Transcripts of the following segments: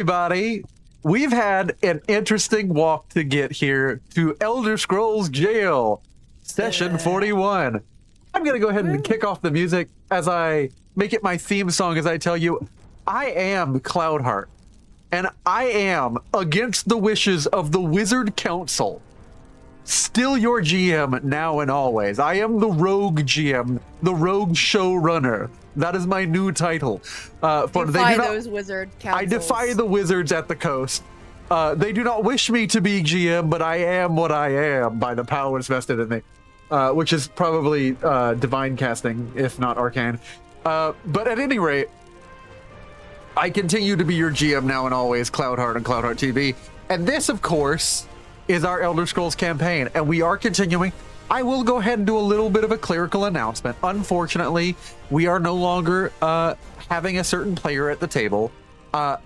Everybody, we've had an interesting walk to get here to Elder Scrolls Jail, Session 41. I'm going to go ahead and kick off the music as I make it my theme song as I tell you, I am Cloudheart, and I am, against the wishes of the Wizard Council, still your GM now and always. I am the Rogue GM, the Rogue Showrunner. That is my new title. Defy those wizard councils. I defy the wizards at the coast. They do not wish me to be GM, but I am what I am by the powers vested in me, which is probably divine casting, if not arcane. But at any rate, I continue to be your GM now and always, Cloudheart and Cloudheart TV. And this, of course, is our Elder Scrolls campaign, and we are continuing. I will go ahead and do a little bit of a clerical announcement. Unfortunately, we are no longer having a certain player at the table.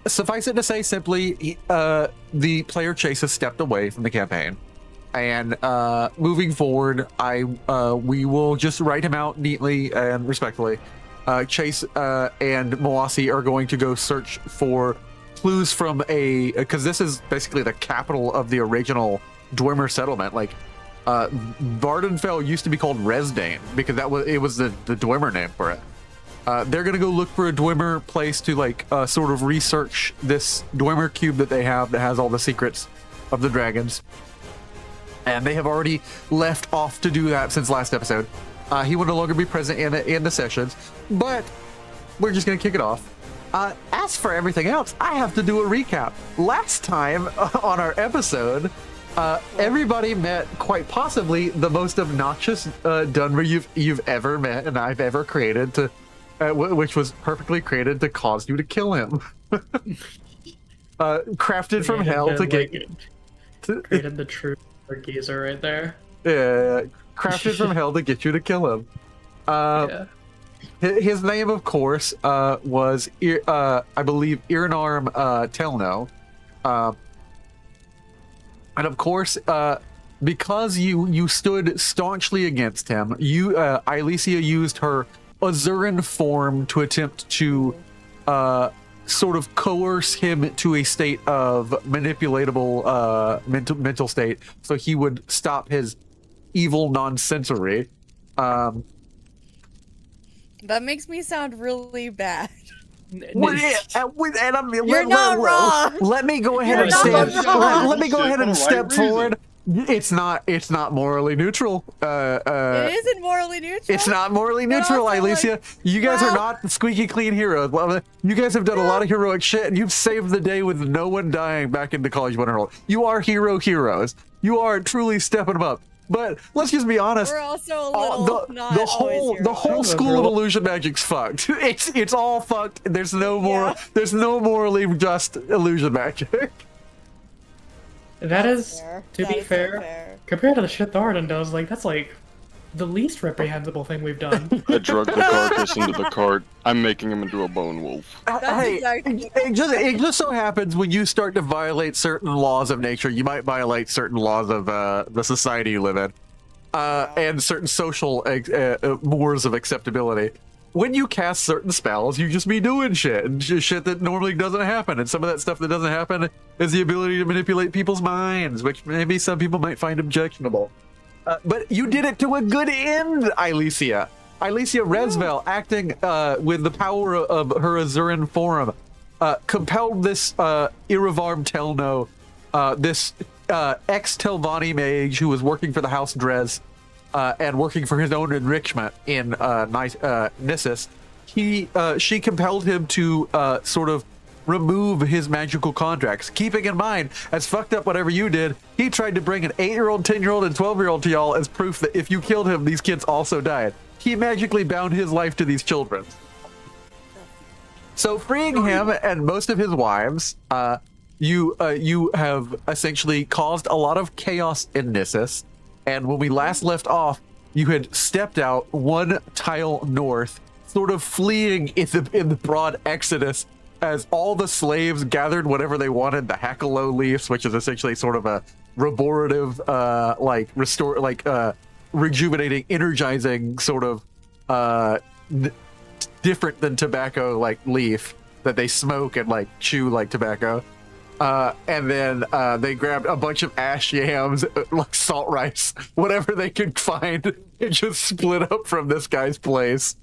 Suffice it to say simply, the player Chase has stepped away from the campaign. And moving forward, we will just write him out neatly and respectfully. Chase and Moasi are going to go search for clues from because this is basically the capital of the original Dwemer settlement. Like, Vardenfell used to be called Resdane because it was the Dwemer name for it. They're gonna go look for a Dwemer place to sort of research this Dwemer cube that they have that has all the secrets of the dragons. And they have already left off to do that since last episode. He will no longer be present in the sessions, but we're just gonna kick it off. As for everything else, I have to do a recap. Last time on our episode, everybody met quite possibly the most obnoxious Dunmer you've ever met and I've ever created, which was perfectly created to cause you to kill him. Crafted from hell to get created the true gazer right there. Yeah, crafted from hell to get you to kill him. Yeah. His name, of course, was I believe Irnarm Telno. And of course, because you stood staunchly against him, Ilicia used her Azuran form to attempt to sort of coerce him to a state of manipulatable mental state, so he would stop his evil nonsensory. That makes me sound really bad. You're not wrong. Let me go ahead and step forward. It's not morally neutral. It isn't morally neutral. It's not morally neutral, Ilicia. You guys are not squeaky clean heroes. Well, you guys have done a lot of heroic shit, and you've saved the day with no one dying back in the College Wonderworld. You are heroes. You are truly stepping them up. But let's just be honest. We're also a little the whole school of illusion magic's fucked. It's all fucked. There's no morally just illusion magic. That is, to be fair, compared to the shit the Arden does, that's the least reprehensible thing we've done. I drug the carcass into the cart. I'm making him into a bone wolf. Hey, it just so happens when you start to violate certain laws of nature, you might violate certain laws of the society you live in, and certain social mores of acceptability. When you cast certain spells, you just be doing shit, and shit that normally doesn't happen. And some of that stuff that doesn't happen is the ability to manipulate people's minds, which maybe some people might find objectionable. But you did it to a good end, Ilicia. Ilicia Resvel, acting with the power of her Azuran form, compelled this Iravarm Telno, this ex-Telvanni mage who was working for the House Drez and working for his own enrichment in Nissus. She compelled him to sort of remove his magical contracts, keeping in mind, as fucked up whatever you did, he tried to bring an 8-year-old, 10-year-old, and 12-year-old to y'all as proof that if you killed him, these kids also died. He magically bound his life to these children. So freeing him and most of his wives, you have essentially caused a lot of chaos in Nissus, and when we last left off, you had stepped out one tile north, sort of fleeing in the broad exodus, as all the slaves gathered whatever they wanted, the Hackalo leaves, which is essentially sort of a restorative, rejuvenating, energizing sort of different than tobacco leaf. that they smoke and like chew like tobacco. And then they grabbed a bunch of ash yams, like salt rice, whatever they could find, and just split up from this guy's place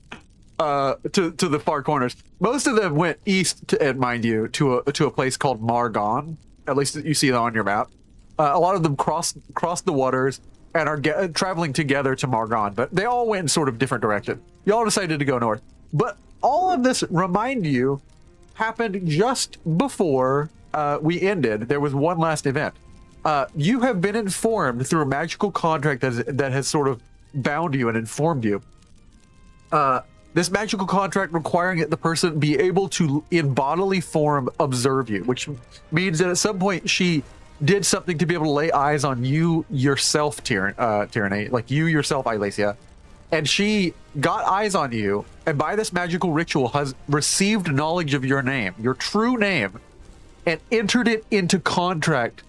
to the far corners. Most of them went east, and mind you, to a place called Margon. At least you see that on your map. A lot of them crossed the waters and are traveling together to Margon, but they all went in sort of different direction. You all decided to go north. But all of this, remind you, happened just before we ended. There was one last event. You have been informed through a magical contract that has sort of bound you and informed you. This magical contract requiring that the person be able to, in bodily form, observe you, which means that at some point she did something to be able to lay eyes on you yourself, Tyranny, like you yourself, Ilesia. And she got eyes on you, and by this magical ritual has received knowledge of your name, your true name, and entered it into contract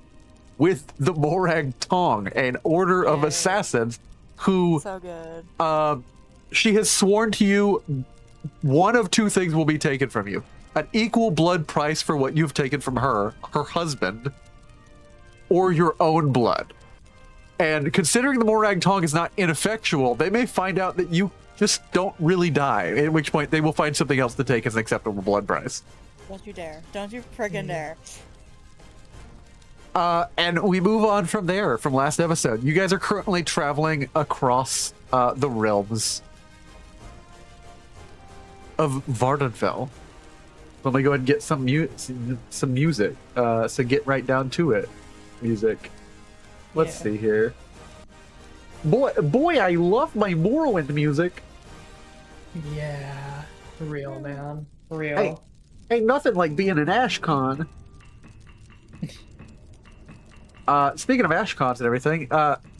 with the Morag Tong, an order of assassins who... So good. She has sworn to you one of two things will be taken from you. An equal blood price for what you've taken from her husband, or your own blood. And considering the Morag Tong is not ineffectual, they may find out that you just don't really die, at which point they will find something else to take as an acceptable blood price. Don't you dare. Don't you friggin' dare. And we move on from there, from last episode. You guys are currently traveling across the realms of Vardenfell. Let me go ahead and get some music. So get right down to it. Music. Let's see here. Boy, I love my Morrowind music. Yeah, for real, man. For real. Ain't nothing like being an AshCon. Speaking of AshCons and everything,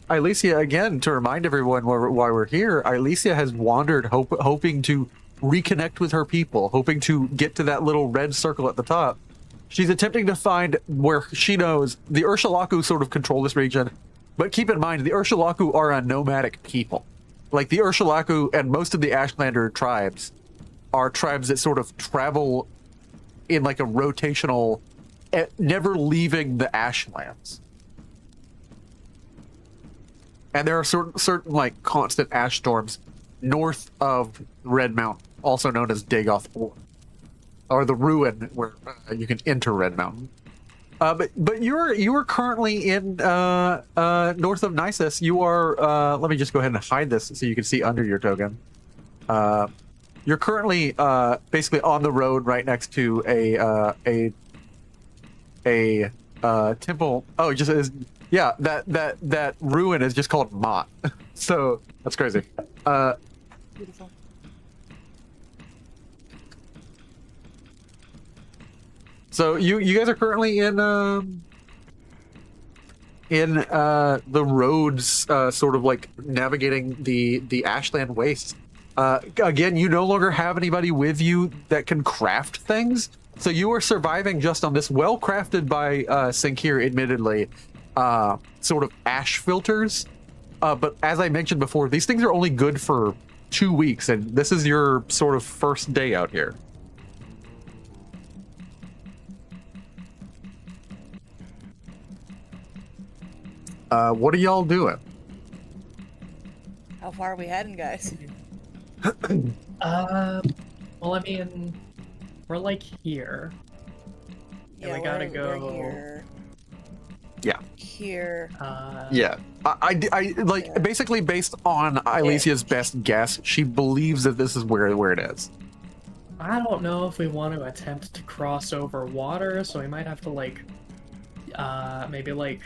Ilesia, again, to remind everyone why we're here, Ilesia has wandered hoping to reconnect with her people, hoping to get to that little red circle at the top. She's attempting to find where she knows the Ursulaku sort of control this region, but keep in mind, the Ursulaku are a nomadic people. Like, the Ursulaku and most of the Ashlander tribes are tribes that sort of travel in like a rotational, never leaving the Ashlands. And there are certain like constant ash storms north of Red Mountain, also known as Dagoth 4, or the ruin where you can enter Red Mountain. But you are currently in north of Nisus. You are. Let me just go ahead and hide this so you can see under your token. You're currently basically on the road right next to a temple. Oh, it just is. Yeah, that ruin is just called Mott. So that's crazy. Beautiful. So you guys are currently in the roads, sort of like navigating the Ashland Waste. Again, you no longer have anybody with you that can craft things, so you are surviving just on this well-crafted by Sinkir, admittedly, sort of ash filters. But as I mentioned before, these things are only good for 2 weeks, and this is your sort of first day out here. What are y'all doing? How far are we heading, guys? Well, I mean, we're like here. Yeah, we gotta we're go. here. Yeah. Here. Yeah. I like basically based on Ilesia's best guess, she believes that this is where it is. I don't know if we want to attempt to cross over water, so we might have to like, maybe like.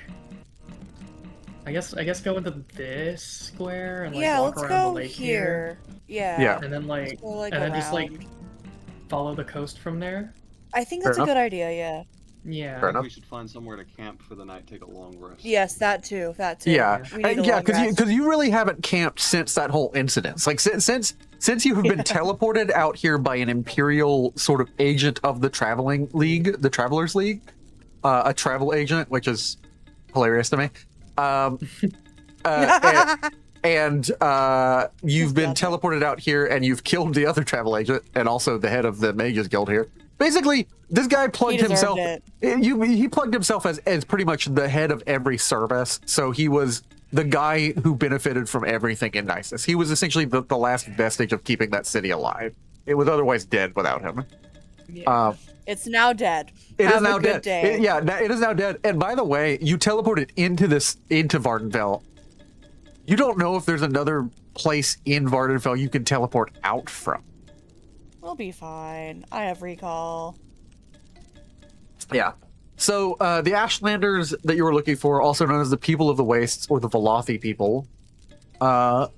I guess go into this square and like walk let's around go the lake here. Yeah. Yeah. And then like, Go, like, and then just like around. follow the coast from there. I think Fair that's a enough. good idea, yeah. Yeah. Fair enough. We should find somewhere to camp for the night, take a long rest. Yes, that too. That too. Yeah, We need a yeah, long rest. because you really haven't camped since that whole incident. Like since you have been teleported out here by an imperial sort of agent of the Traveling League, the Travelers League, a travel agent, which is hilarious to me. And you've been teleported out here, and you've killed the other travel agent, and also the head of the Mages Guild here. Basically, this guy plugged deserved himself. it. He plugged himself as pretty much the head of every service. So he was the guy who benefited from everything in Nisus. He was essentially the last vestige of keeping that city alive. It was otherwise dead without him. Yeah. It's now dead. It is Have now a good dead. day. It is now dead. And by the way, you teleported into Vardenfell. You don't know if there's another place in Vardenfell you can teleport out from. We'll be fine. I have recall. Yeah. So the Ashlanders that you were looking for, also known as the People of the Wastes or the Velothi people, are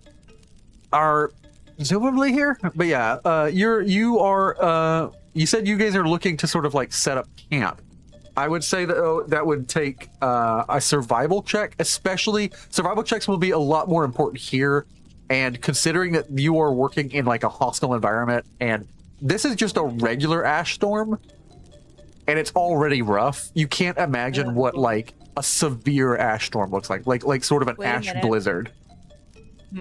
presumably here. But yeah, you said you guys are looking to sort of like set up camp. I would say that that would take a survival check, especially survival checks will be a lot more important here. And considering that you are working in like a hostile environment, and this is just a regular ash storm, and it's already rough, you can't imagine what like a severe ash storm looks like sort of an Wait a ash minute. blizzard.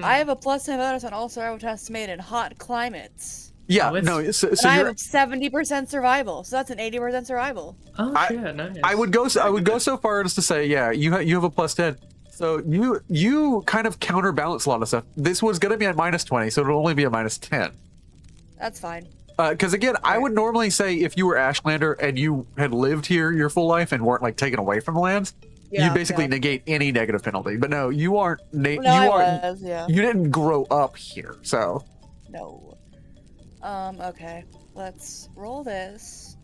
I have a +10 bonus on all survival tests made in hot climates. Yeah, Oh, it's- no, so And I you're. have 70% survival, so that's an 80% survival. Oh I- shit, nice. I would go so far as to say, yeah, you have a +10. So you kind of counterbalance a lot of stuff. This was going to be a -20, so it'll only be a -10. That's fine. Because again, I would normally say if you were Ashlander and you had lived here your full life and weren't like taken away from the lands, you basically negate any negative penalty. But no, you aren't. No, you I aren't. was, yeah. You didn't grow up here, so. No. Okay. Let's roll this.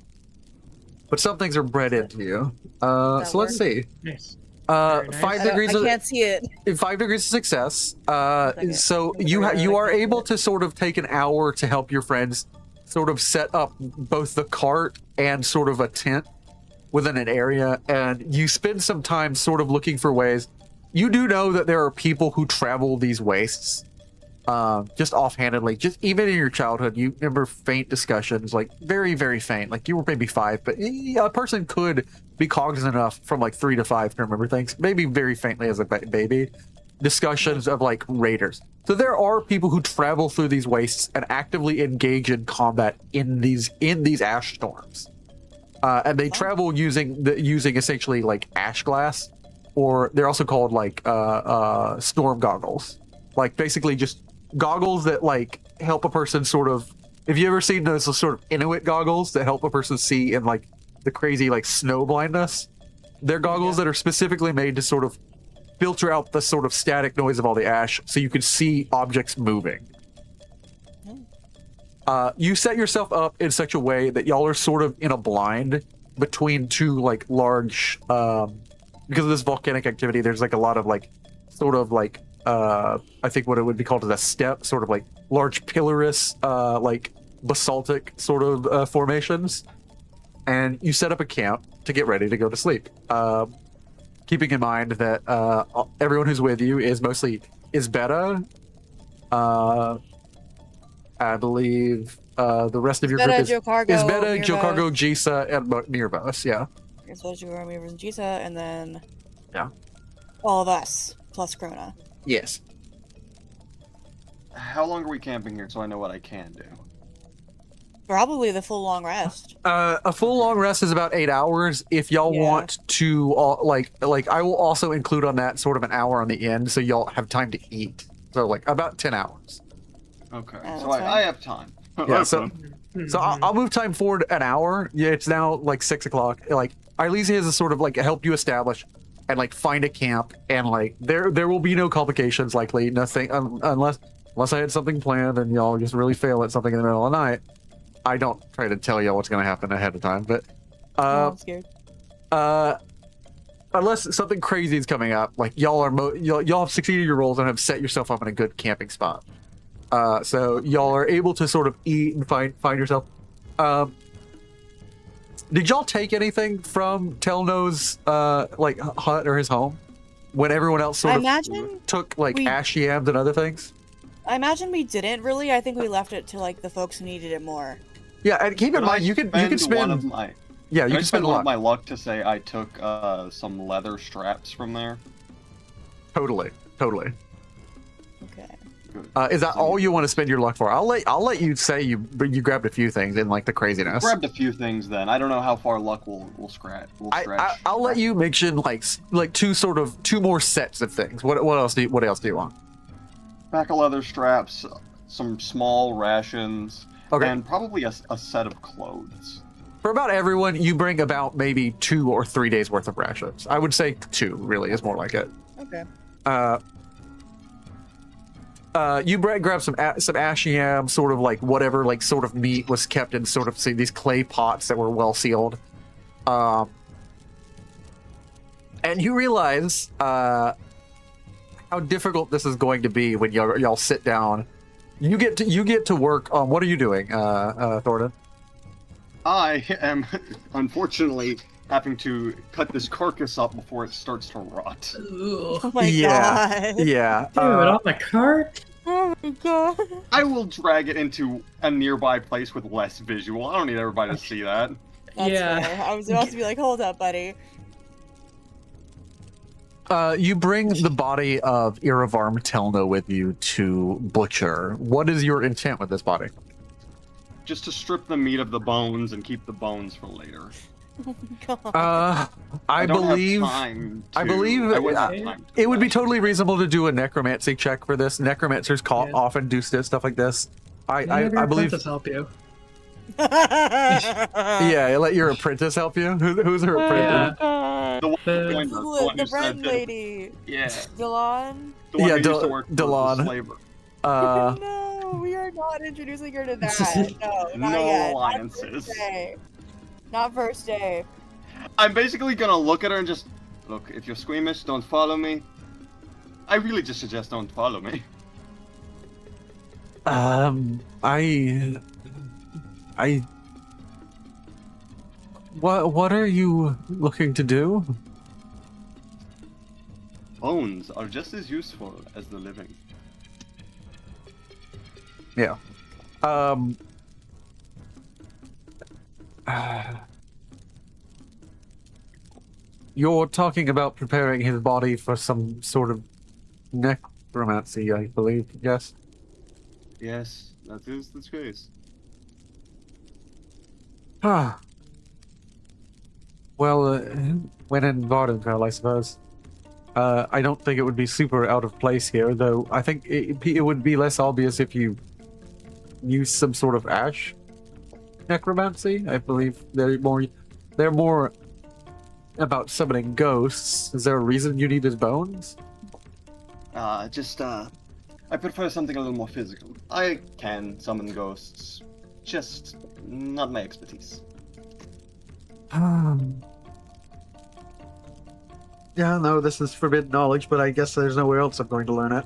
But some things are bred into you. So let's see. Nice. Very nice. 5 I degrees. can't see it. 5 degrees of success. Okay. So Okay, you are okay. able to sort of take an hour to help your friends sort of set up both the cart and sort of a tent within an area, and you spend some time sort of looking for ways. You do know that there are people who travel these wastes, just offhandedly. Just even in your childhood, you remember faint discussions, like very, very faint. Like you were maybe 5, but a person could be cognizant enough from like 3 to 5 to remember things, maybe very faintly as a baby. Discussions of like raiders. So there are people who travel through these wastes and actively engage in combat in these ash storms. And they travel using essentially like ash glass, or they're also called like storm goggles. Like basically just goggles that like help a person sort of. If you ever seen those sort of Inuit goggles that help a person see in like the crazy like snow blindness, they're goggles that are specifically made to sort of filter out the sort of static noise of all the ash so you can see objects moving. You set yourself up in such a way that y'all are sort of in a blind between two like large because of this volcanic activity. There's like a lot of like sort of like I think what it would be called is a step, sort of like large pillarous like basaltic sort of formations, and you set up a camp to get ready to go to sleep, keeping in mind that everyone who's with you is mostly Isbeta, I believe the rest of your group is Joe Cargo, Isbeta, Mirva. Joe Cargo, Jisa, and Mirvos. Yeah. Here's what you are, Mirva, and Jisa, and then Yeah. all of us plus Krona. Yes. How long are we camping here so I know what I can do? Probably the full long rest. A full long rest is about 8 hours. If y'all Yeah. want to, like I will also include on that sort of an hour on the end, so y'all have time to eat. So like about 10 hours. Okay, Yeah, so that's fine. I have time. Yeah. So I'll move time forward an hour. Yeah, it's now like 6 o'clock. Like Arlesia has a sort of like help you establish and like find a camp, and like there will be no complications likely. Nothing unless I had something planned and y'all just really fail at something in the middle of the night. I don't try to tell y'all what's going to happen ahead of time, but I'm scared. unless something crazy is coming up, like y'all have succeeded your roles and have set yourself up in a good camping spot. So y'all are able to sort of eat and find yourself. Did y'all take anything from Telno's like hut or his home when everyone else sort I of imagine took like we- ash yams and other things? I imagine we didn't really. I think we left it to like the folks who needed it more. Yeah, and keep in Could I mind you can one spend of my yeah you Can I can spend spend a one lot. of my luck to say I took some leather straps from there? Totally. Okay. Is that all you want to spend your luck for? I'll let you say you grabbed a few things in like the craziness. Grabbed a few things then. I don't know how far luck will stretch. I'll let you mention like two more sets of things. What else do you want? Pack of leather straps, some small rations, Okay. and probably a set of clothes. For about everyone, you bring about maybe 2 or 3 days worth of rations. I would say 2 really is more like it. Okay. You grab some ash yam, sort of like whatever like sort of meat was kept in sort of these clay pots that were well sealed. And you realize how difficult this is going to be when y'all sit down. You get to work on what are you doing, Thornton? I am unfortunately having to cut this carcass up before it starts to rot. Ooh. Oh my god. Yeah. Dude, on the cart? Oh my god. I will drag it into a nearby place with less visual. I don't need everybody to see that. That's Yeah. fair. I was about to be like, hold up, buddy. You bring the body of Iravarm Telna with you to Butcher. What is your intent with this body? Just to strip the meat of the bones and keep the bones for later. Oh my god. I don't believe have time I to- believe I wouldn't have time to it would be do totally reasonable to do a necromancy check for this. Necromancers Yeah. often do stuff like this. Have I your believe. apprentice help you. Yeah, let your apprentice help you. Who's her apprentice? Yeah. The one The- who joined us, the one The who red said that- lady. Yeah, Delon. the one Yeah, who used to work for Delon. the slaver. No, we are not introducing her to that. No, not No yet. alliances. Not first day. Not first day. I'm basically gonna look at her and just look. If you're squeamish, don't follow me. I really just suggest don't follow me. What are you looking to do? Bones are just as useful as the living. Yeah. You're talking about preparing his body for some sort of necromancy, I believe. Yes. Yes, that is the case. Ah. Well, when in Vardenfell, I suppose. I don't think it would be super out of place here, though. I think it would be less obvious if you use some sort of ash necromancy. I believe they're more about summoning ghosts. Is there a reason you need his bones? I prefer something a little more physical. I can summon ghosts, just not my expertise. Yeah, no, this is forbidden knowledge, but I guess there's nowhere else I'm going to learn it.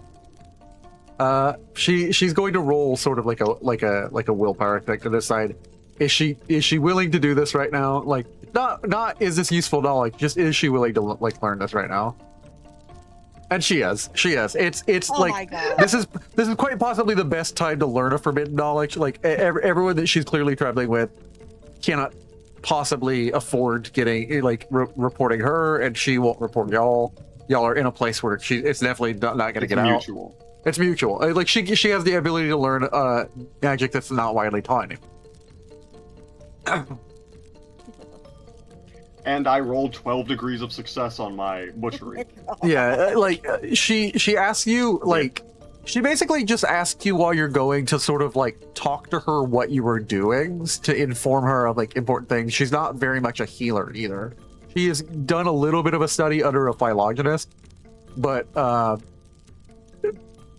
She's going to roll sort of like a willpower thing to decide is she willing to do this right now? Like not is this useful knowledge, just is she willing to like learn this right now? And she is. It's Oh my like god. this is quite possibly the best time to learn a forbidden knowledge. Like everyone that she's clearly traveling with cannot possibly afford getting reporting her, and she won't report y'all. Y'all are in a place where it's definitely not going to It's get mutual. out. It's mutual. Like she has the ability to learn magic that's not widely taught anymore. And I rolled 12 degrees of success on my butchery. Yeah, she asks you like she basically just asks you while you're going to sort of like talk to her what you were doing to inform her of like important things. She's not very much a healer either. She has done a little bit of a study under a phylogenists, but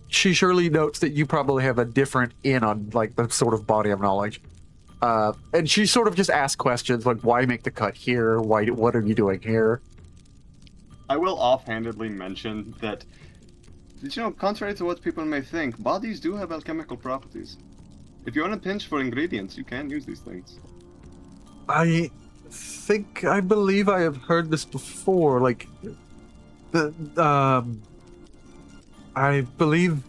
she surely notes that you probably have a different in on like the sort of body of knowledge. And she sort of just asks questions like, why make the cut here? What are you doing here? I will offhandedly mention that, did you know, contrary to what people may think, bodies do have alchemical properties. If you're in a pinch for ingredients, you can use these things. I believe I have heard this before. Like, I believe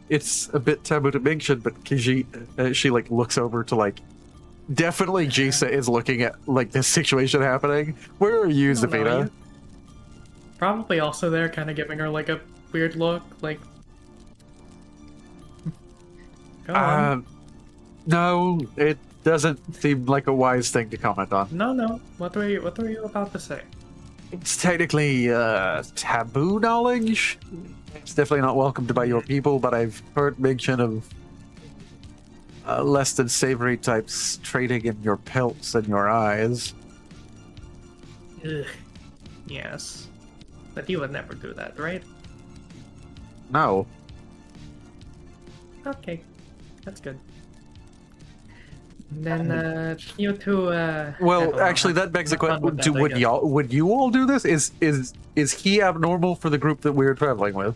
it's a bit taboo to mention, but Kiji, she like looks over to like, definitely Jisa is looking at like this situation happening. Where are you, I don't know, Zafina? you- Probably also there, kind of giving her like a weird look, like Go on. No, it doesn't seem like a wise thing to comment on. No. What were you about to say? It's technically taboo knowledge. It's definitely not welcomed by your people, but I've heard mention of less than savory types trading in your pelts and your eyes. Ugh. Yes. But you would never do that, right? No. Okay. That's good. Then you two Well, actually, that begs the question: would you all do this? Is he abnormal for the group that we're traveling with?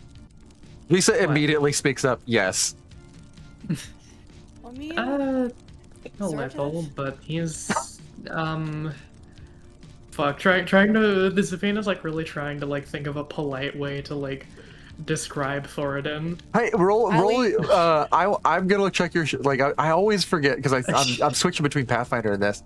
Lisa immediately speaks up. Yes. I mean, a sort little, of. but he's fuck, trying to the Zafina's like really trying to like think of a polite way to like describe Thoradin. Hey, roll. I'm gonna check your I always forget because I'm switching between Pathfinder and this.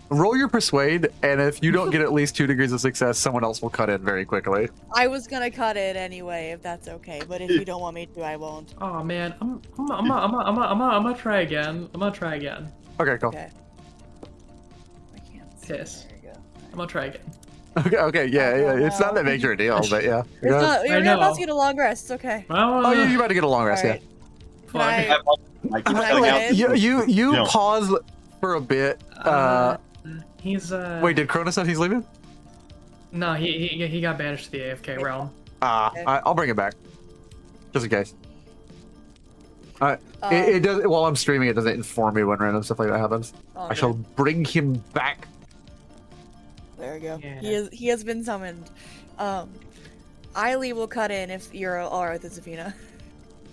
Roll your persuade, and if you don't get at least 2 degrees of success, someone else will cut in very quickly. I was gonna cut it anyway, if that's okay. But if you don't want me to, I won't. Oh man, I'm gonna try again. I'm gonna try again. Okay, cool. Okay. I can't see. Piss. There you go. I'm gonna try again. Okay, yeah. It's not that major a deal, but yeah. It's not, I you're know. about to get a long rest. It's okay. Oh, you're about to get a long rest, Alright. Can I, I keep Can I cutting let out. in? You No. pause for a bit. He's Wait, did Cronus say he's leaving? No, he got banished to the AFK realm. Okay. I'll bring it back, just in case. It does. While I'm streaming, it doesn't inform me when random stuff like that happens. I shall bring him back. There we go. Yeah. He has been summoned. Eiley will cut in if you're alright with Zafina.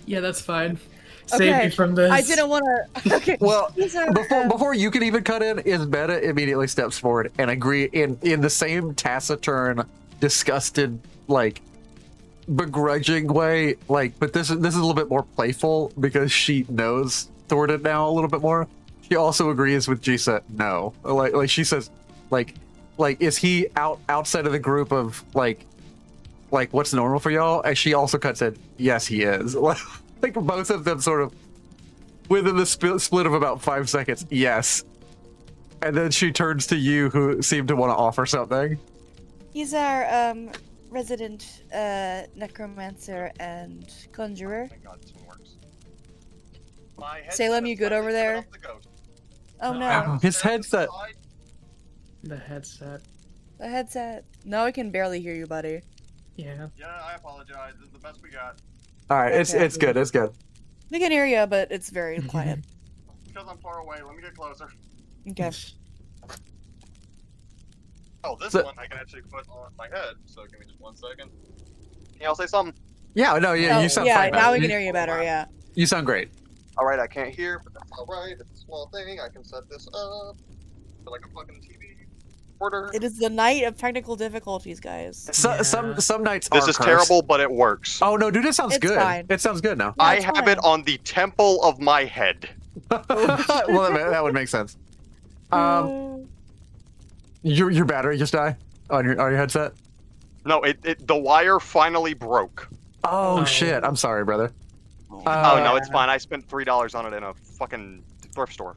Yeah, that's fine. Save me from this. I didn't want to. Okay. Well, These are, before you can even cut in, Isbeta immediately steps forward and agree in the same taciturn, disgusted, like begrudging way. Like, but this is a little bit more playful because she knows Thornton now a little bit more. She also agrees with Gisa. No, like she says, like is he outside of the group of like what's normal for y'all? And she also cuts in. Yes, he is. Like both of them sort of within the split of about 5 seconds. Yes. And then she turns to you, who seem to want to offer something. He's our resident necromancer and conjurer. Salem, you good over there? Oh no. His headset. The headset. The headset. No, I can barely hear you, buddy. Yeah. Yeah, I apologize. This is the best we got. All right, it's good. It's good. We can hear you, but it's very quiet. Because I'm far away. Let me get closer. Okay. Oh, this So- one I can actually put on my head. So give me just 1 second. Can y'all say something? Yeah, no, yeah, Oh, you sound yeah, fine. now man. we can hear you better. Yeah. You sound great. All right, I can't hear, but that's all right. It's a small thing. I can set this up for like a fucking TV recorder. It is the night of technical difficulties, guys. So, Yeah. some nights This are is cursed. terrible, but it works. Oh no, dude, it sounds It's good. fine. It sounds good now. I it's have fine. it on the temple of my head. Well, that would make sense. Your battery just died on your headset. No, the wire finally broke. Oh, Oh. shit! I'm sorry, brother. Oh no, it's fine. I spent $3 on it in a fucking thrift store.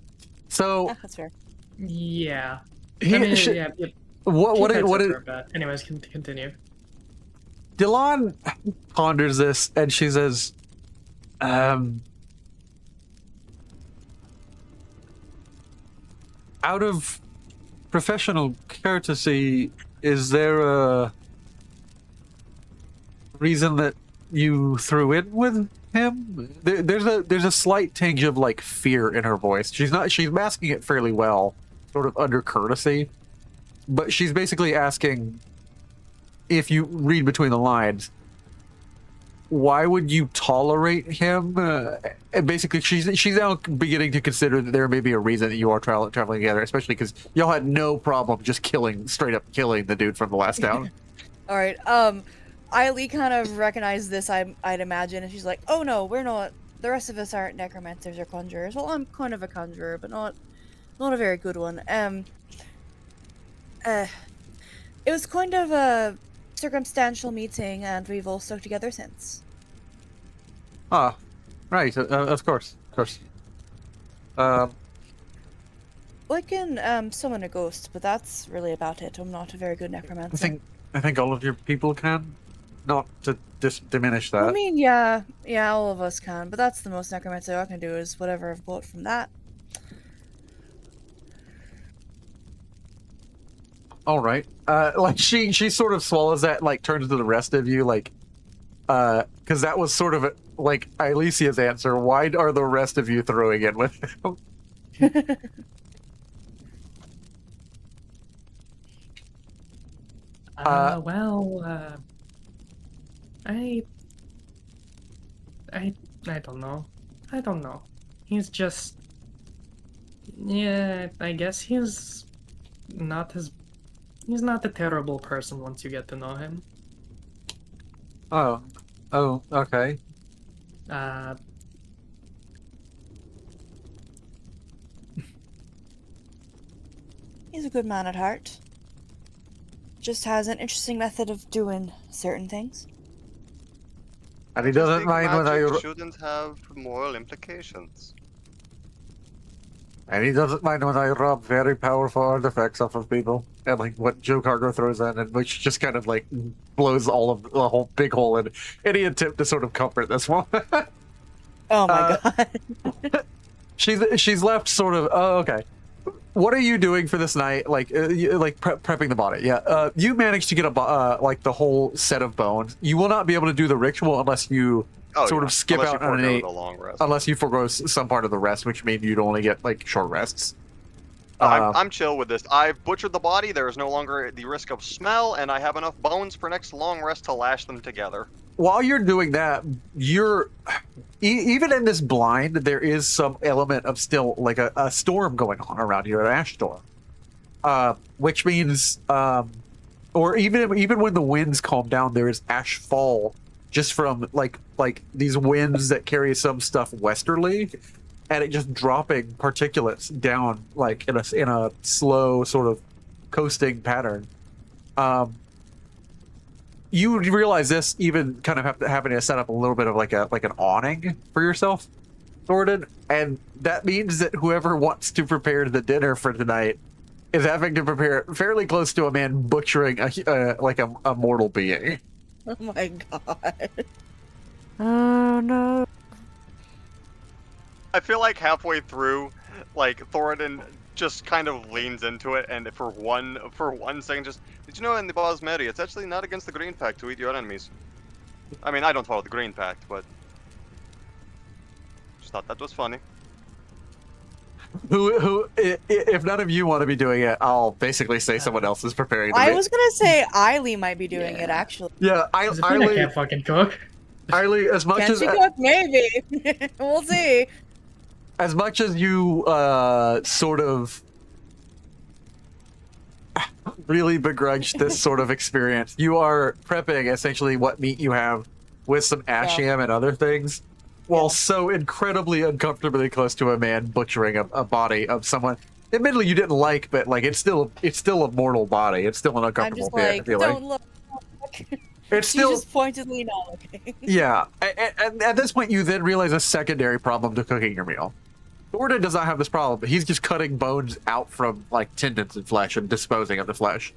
So That's fair. Yeah. he, I mean, sh- yeah. what Two did headsets are bad. Anyways, continue. Dylan ponders this and she says, out of professional courtesy, is there a reason that you threw in with him? There's a slight tinge of like fear in her voice. She's masking it fairly well, sort of under courtesy, but she's basically asking, if you read between the lines, why would you tolerate him? And basically, she's now beginning to consider that there may be a reason that you are traveling together, especially because y'all had no problem just straight up killing the dude from the last town. All right. Eiley kind of recognized this, I'd imagine, and she's like, "Oh no, we're not. The rest of us aren't necromancers or conjurers. Well, I'm kind of a conjurer, but not a very good one. It was kind of a circumstantial meeting, and we've all stuck together since." Ah, Right, of course, of course. Um, I can summon a ghost, but that's really about it. I'm not a very good necromancer. I think all of your people can. Not to diminish I that. mean, yeah, all of us can, but that's the most necromancer I can do is whatever I've bought from that. All right. Like she sort of swallows that, like turns to the rest of you, like, because that was sort of like Alicia's answer. Why are the rest of you throwing in with him? Well, I don't know. I don't know. He's just, yeah, I guess he's not a terrible person once you get to know him. Oh, okay. Uh, He's a good man at heart. Just has an interesting method of doing certain things. And he I just doesn't think mind when I. magic shouldn't have moral implications. And he doesn't mind when I rob very powerful artifacts off of people. And like what Joe Cargo throws in, and which just kind of like blows all of the whole big hole in any attempt to sort of comfort this one. Oh my god. She's left sort of. Oh, okay. What are you doing for this night? Like, prepping the body. Yeah. You managed to get like the whole set of bones. You will not be able to do the ritual unless you sort of skip unless out you on forego an the long rest. unless you forego some part of the rest, which means you'd only get like short rests. I'm chill with this. I've butchered the body. There is no longer the risk of smell, and I have enough bones for next long rest to lash them together. While you're doing that, you're even in this blind, there is some element of still like a storm going on around you, an ash storm, which means, or even when the winds calm down, there is ash fall just from like these winds that carry some stuff westerly, and it just dropping particulates down like in a slow sort of coasting pattern. You realize this even kind of having to set up a little bit of like an awning for yourself, Thornton, and that means that whoever wants to prepare the dinner for tonight is having to prepare fairly close to a man butchering a mortal being. Oh my god. Oh no. I feel like halfway through, like Thoradin just kind of leans into it, and for one second, just did you know in the Bosmeri, it's actually not against the Green Pact to eat your enemies. I mean, I don't follow the Green Pact, but just thought that was funny. If none of you want to be doing it, I'll basically say someone else is preparing. I was gonna say Eiley might be doing it actually. Yeah, Zafina can't fucking cook. Eiley, as much Can as she cook? Maybe. We'll see. as much as you sort of really begrudge this sort of experience, you are prepping essentially what meat you have with some ash yam and other things, while so incredibly uncomfortably close to a man butchering a body of someone. Admittedly, you didn't like, but like it's still a mortal body. It's still an I'm uncomfortable just like, feeling. don't look. It's She's still just pointedly not looking. yeah. And at this point, you then realize a secondary problem to cooking your meal. Gordon does not have this problem, but he's just cutting bones out from like tendons and flesh and disposing of the flesh,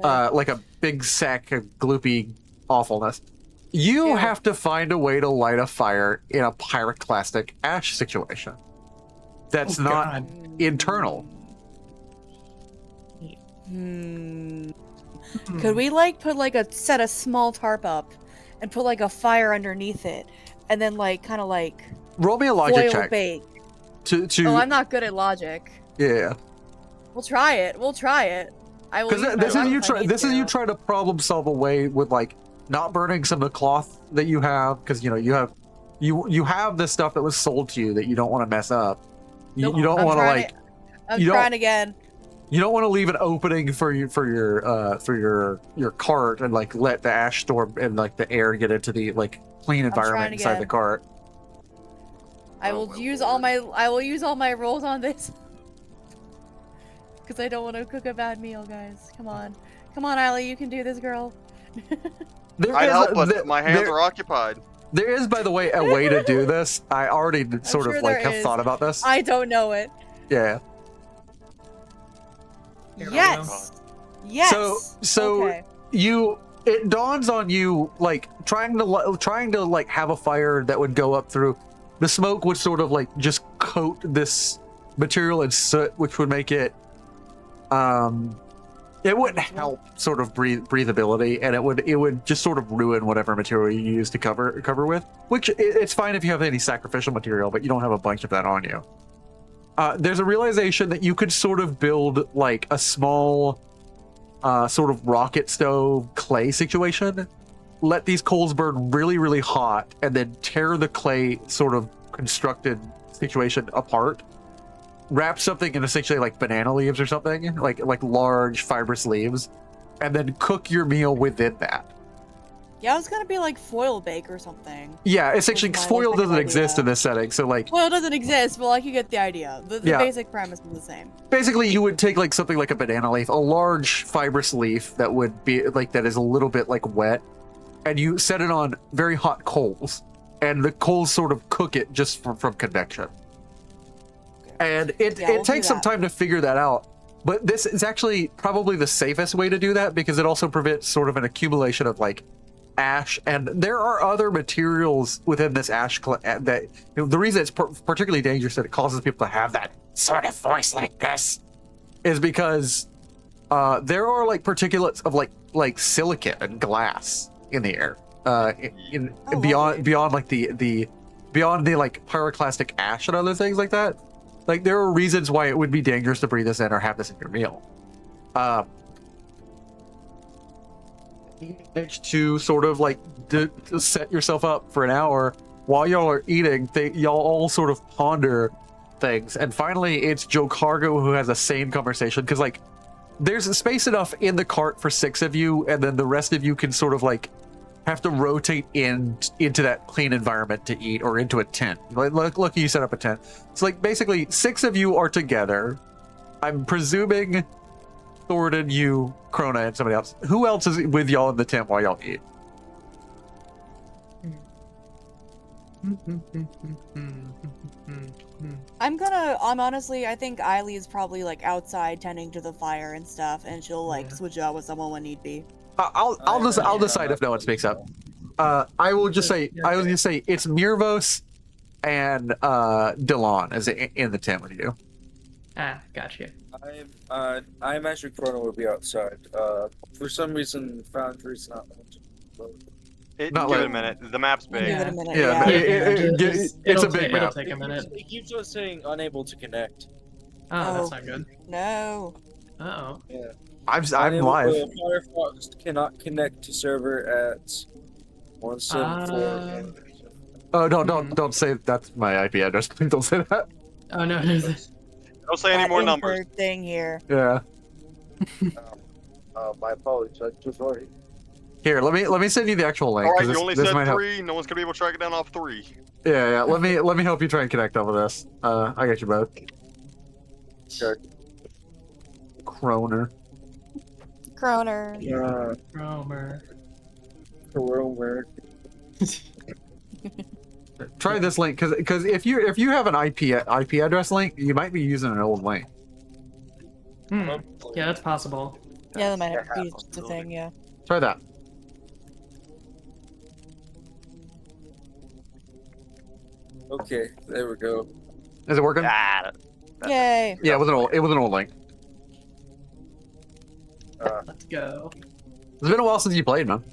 like a big sack of gloopy awfulness. You have to find a way to light a fire in a pyroclastic ash situation. That's not internal. Could we like put like set a small tarp up and put like a fire underneath it, and then like kind of like roll me a logic foil check. bake? To Oh, I'm not good at logic. Yeah. We'll try it. I will. Because this is you trying to problem solve a way with like not burning some of the cloth that you have, because you have this stuff that was sold to you that you don't want to mess up. You don't want to like. I'm trying again. You don't want to leave an opening for your cart and like let the ash storm and like the air get into the like clean environment inside the cart. I will use all my rolls on this. Because I don't want to cook a bad meal, guys. Come on, Eiley, you can do this, girl. I'd help, but my hands are occupied. There is, by the way, a way to do this. I already sort sure of like there have is. thought about this. I don't know it. Yeah. Here we Yes. Yes. So okay. it dawns on you like trying to like have a fire that would go up through the smoke would sort of like just coat this material in soot, which would make it it wouldn't help sort of breathability, and it would just sort of ruin whatever material you use to cover with, which it's fine if you have any sacrificial material, but you don't have a bunch of that on you. There's a realization that you could sort of build like a small sort of rocket stove clay situation, let these coals burn really, really hot, and then tear the clay sort of constructed situation apart, wrap something in essentially like banana leaves or something, like large fibrous leaves, and then cook your meal within that. Yeah, I was gonna be like foil bake or something. Yeah, essentially, With my foil second doesn't exist idea. in this setting, so like Foil doesn't exist, but like you get the idea. The Yeah. basic premise is the same. basically you would take like something like a banana leaf, a large fibrous leaf that would be like that is a little bit like wet, and you set it on very hot coals, and the coals sort of cook it just from convection. And Yeah, it we'll do takes some that. time to figure that out, but this is actually probably the safest way to do that because it also prevents sort of an accumulation of like ash, and there are other materials within this that the reason it's particularly dangerous that it causes people to have that sort of voice like this is because there are like particulates of like silicate and glass in the air beyond like the like pyroclastic ash and other things like that. Like there are reasons why it would be dangerous to breathe this in or have this in your meal. You manage to sort of like to set yourself up for an hour while y'all are eating. Y'all all sort of ponder things, and finally it's Joe Cargo who has the same conversation because like there's space enough in the cart for 6 of you, and then the rest of you can sort of like have to rotate into that clean environment to eat or into a tent. Like, look, you set up a tent. So like basically 6 of you are together. I'm presuming Thornton, you, Krona, and somebody else. Who else is with y'all in the tent while y'all eat? I'm honestly, I think Eiley is probably like outside tending to the fire and stuff, and she'll like Yeah. switch out with someone when need be. I'll decide if no one speaks up. I will just say it's Mirvos and Delon is in the tent with you. Ah, gotcha. I imagine Chrono will be outside. For some reason, Foundry's not. Not Give like- it a minute. The map's Give big. it a minute. Yeah, it's It'll a big map. It'll take a minute. It keeps on saying unable to connect. Oh, that's Oh. not good. No. Uh oh. I'm Unable- live. Firefox cannot connect to server at 174. Oh, don't say that's my IP address. Please don't say that. Oh no. Don't say any That more numbers. insert thing here. Yeah. My apologies. I just already. Here, let me send you the actual link. All 'cause right, you only this said might help. 3. No one's gonna be able to track it down off 3. Yeah. Let me help you try and connect over this. I got you both. Sure. Kroner. Croner. Romer. Romer. Try this link because if you have an IP address link, you might be using an old link. Hmm. Yeah, that's possible. Yeah, that might have be the thing. Yeah. Try that. Okay, there we go. Is it working? Ah, Yay. Yeah, it was an old link. Let's go. It's been a while since you played, man.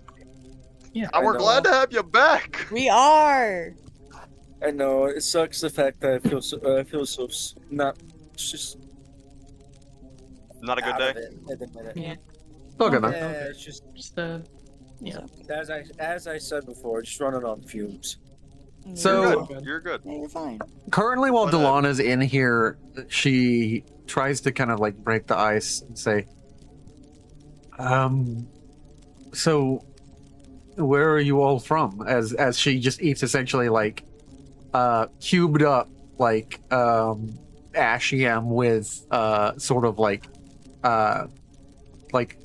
Yeah. we're know. glad to have you back. We are. I know it sucks the fact that I feel so not just Not a good out day. of it at the minute. Yeah. It's all good, man. Yeah, it's just Just yeah. as I said before, just running on fumes. So- You're good. You're good. Yeah, you're fine. Currently, while But, Delon is in here, she tries to kind of like break the ice and say, so where are you all from? As she just eats essentially like cubed up like ash yam with sort of like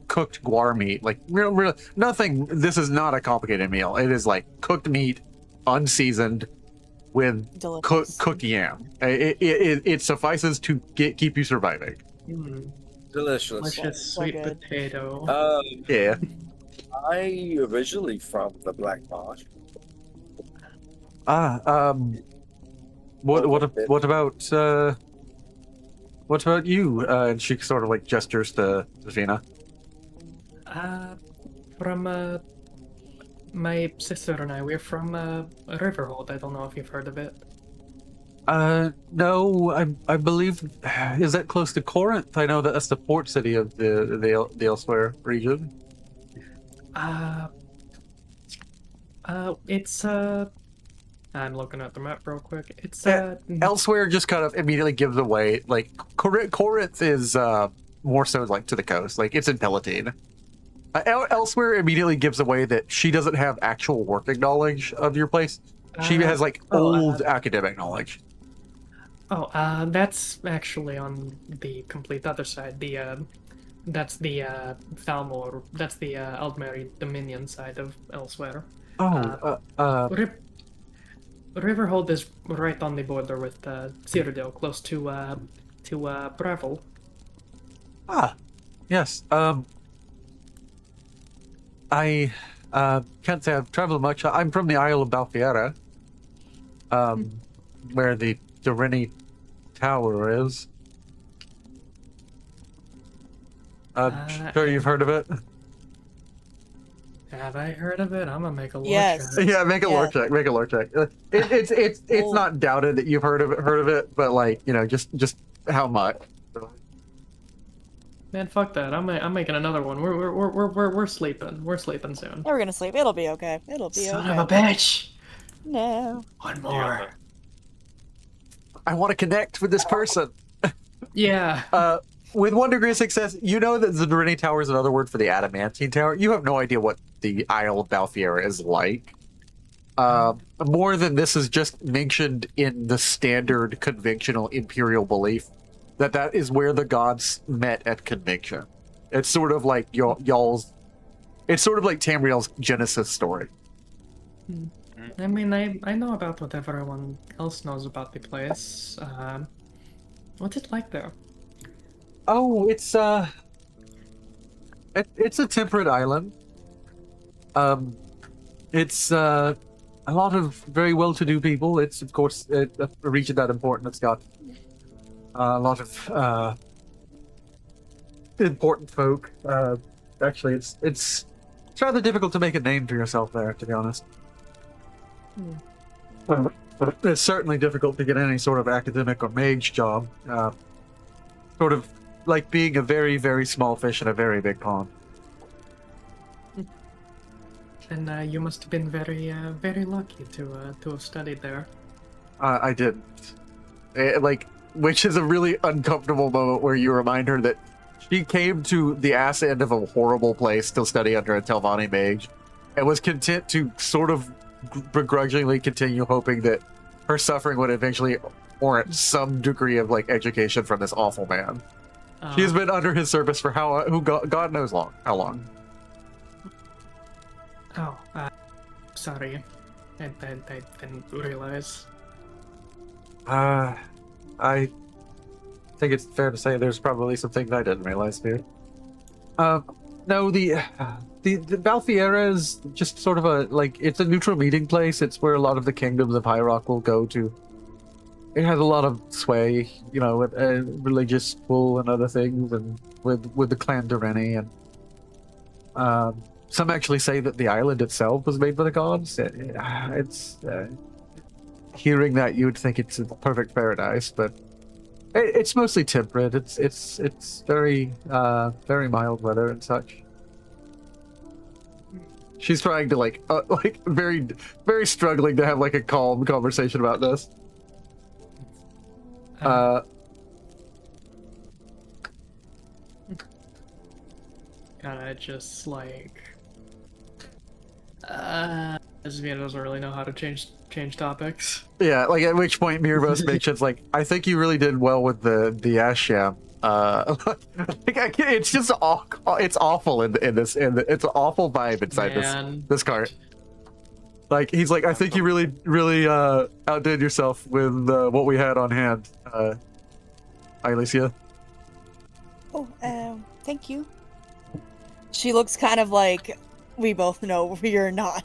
cooked guar meat, like real nothing. This is not a complicated meal. It is like cooked meat unseasoned, with Delicious. cooked yam. It suffices to keep you surviving. Delicious. Delicious So sweet good. potato. Yeah. I originally from the Black Marsh. What Okay. what about you? And she sort of like gestures to Vina. From my sister and I, we're from Riverhold. I don't know if you've heard of it. No, I believe, is that close to Corinth? I know that that's the port city of the Elsewhere region. It's I'm looking at the map real quick. It's Elsewhere just kind of immediately gives away, like, Corinth is more so like to the coast, like it's in Palatine. Elsewhere immediately gives away that she doesn't have actual working knowledge of your place. She has like old academic knowledge. That's actually on the complete other side. That's the Thalmor. That's the Aldmeri Dominion side of Elsewhere. Riverhold is right on the border with Cyrodiil, close to Bravel. Yes. I can't say I've traveled much. I'm from the Isle of Balfiera, where the Doreni Tower is. Sure you've heard of it? Have I heard of it? I'm gonna make a look. Yes. Yeah, make a lore check. Make a lore check. It's not doubted that you've heard of it, but like, you know, just how much. Man, fuck that. I'm making another one. We're sleeping. We're sleeping soon. We're gonna sleep. It'll be okay. It'll be Son okay. of a bitch! No. One more. I want to connect with this person. Yeah. With 1 degree of success, you know that the Doreni Tower is another word for the Adamantine Tower. You have no idea what the Isle of Balfiera is like. More than this is just mentioned in the standard conventional imperial belief that is where the gods met at convention. It's sort of like y'all's. It's sort of like Tamriel's Genesis story. I mean, I know about what everyone else knows about the place. What's it like there? Oh, it's a temperate island. It's a lot of very well-to-do people. It's of course a region that important. It's got a lot of important folk. Actually, it's rather difficult to make a name for yourself there, to be honest. It's certainly difficult to get any sort of academic or mage job. Sort of like being a very, very small fish in a very big pond. And you must have been very lucky to have studied there. I didn't. Which is a really uncomfortable moment where you remind her that she came to the ass end of a horrible place to study under a Telvanni mage, and was content to sort of begrudgingly continue hoping that her suffering would eventually warrant some degree of like education from this awful man. She has been under his service for God knows how long. Oh, sorry. I didn't realize. I think it's fair to say there's probably some things I didn't realize here. No, the Balfiera is just sort of it's a neutral meeting place. It's where a lot of the kingdoms of High Rock will go to. It has a lot of sway, you know, with religious pull and other things, and with the clan Doreni, and some actually say that the island itself was made by the gods. It's hearing that you would think it's a perfect paradise, but it's mostly temperate. It's very very mild weather and such. She's trying to very very struggling to have like a calm conversation about this. Kinda just like Zvina doesn't really know how to change topics. Yeah, like at which point Mirvos mentions I think you really did well with the Asham. It's just it's awful in this it's an awful vibe inside this cart. Like he's like, I think you really outdid yourself with what we had on hand, Alicia. Oh, thank you. She looks kind of like we both know you're not.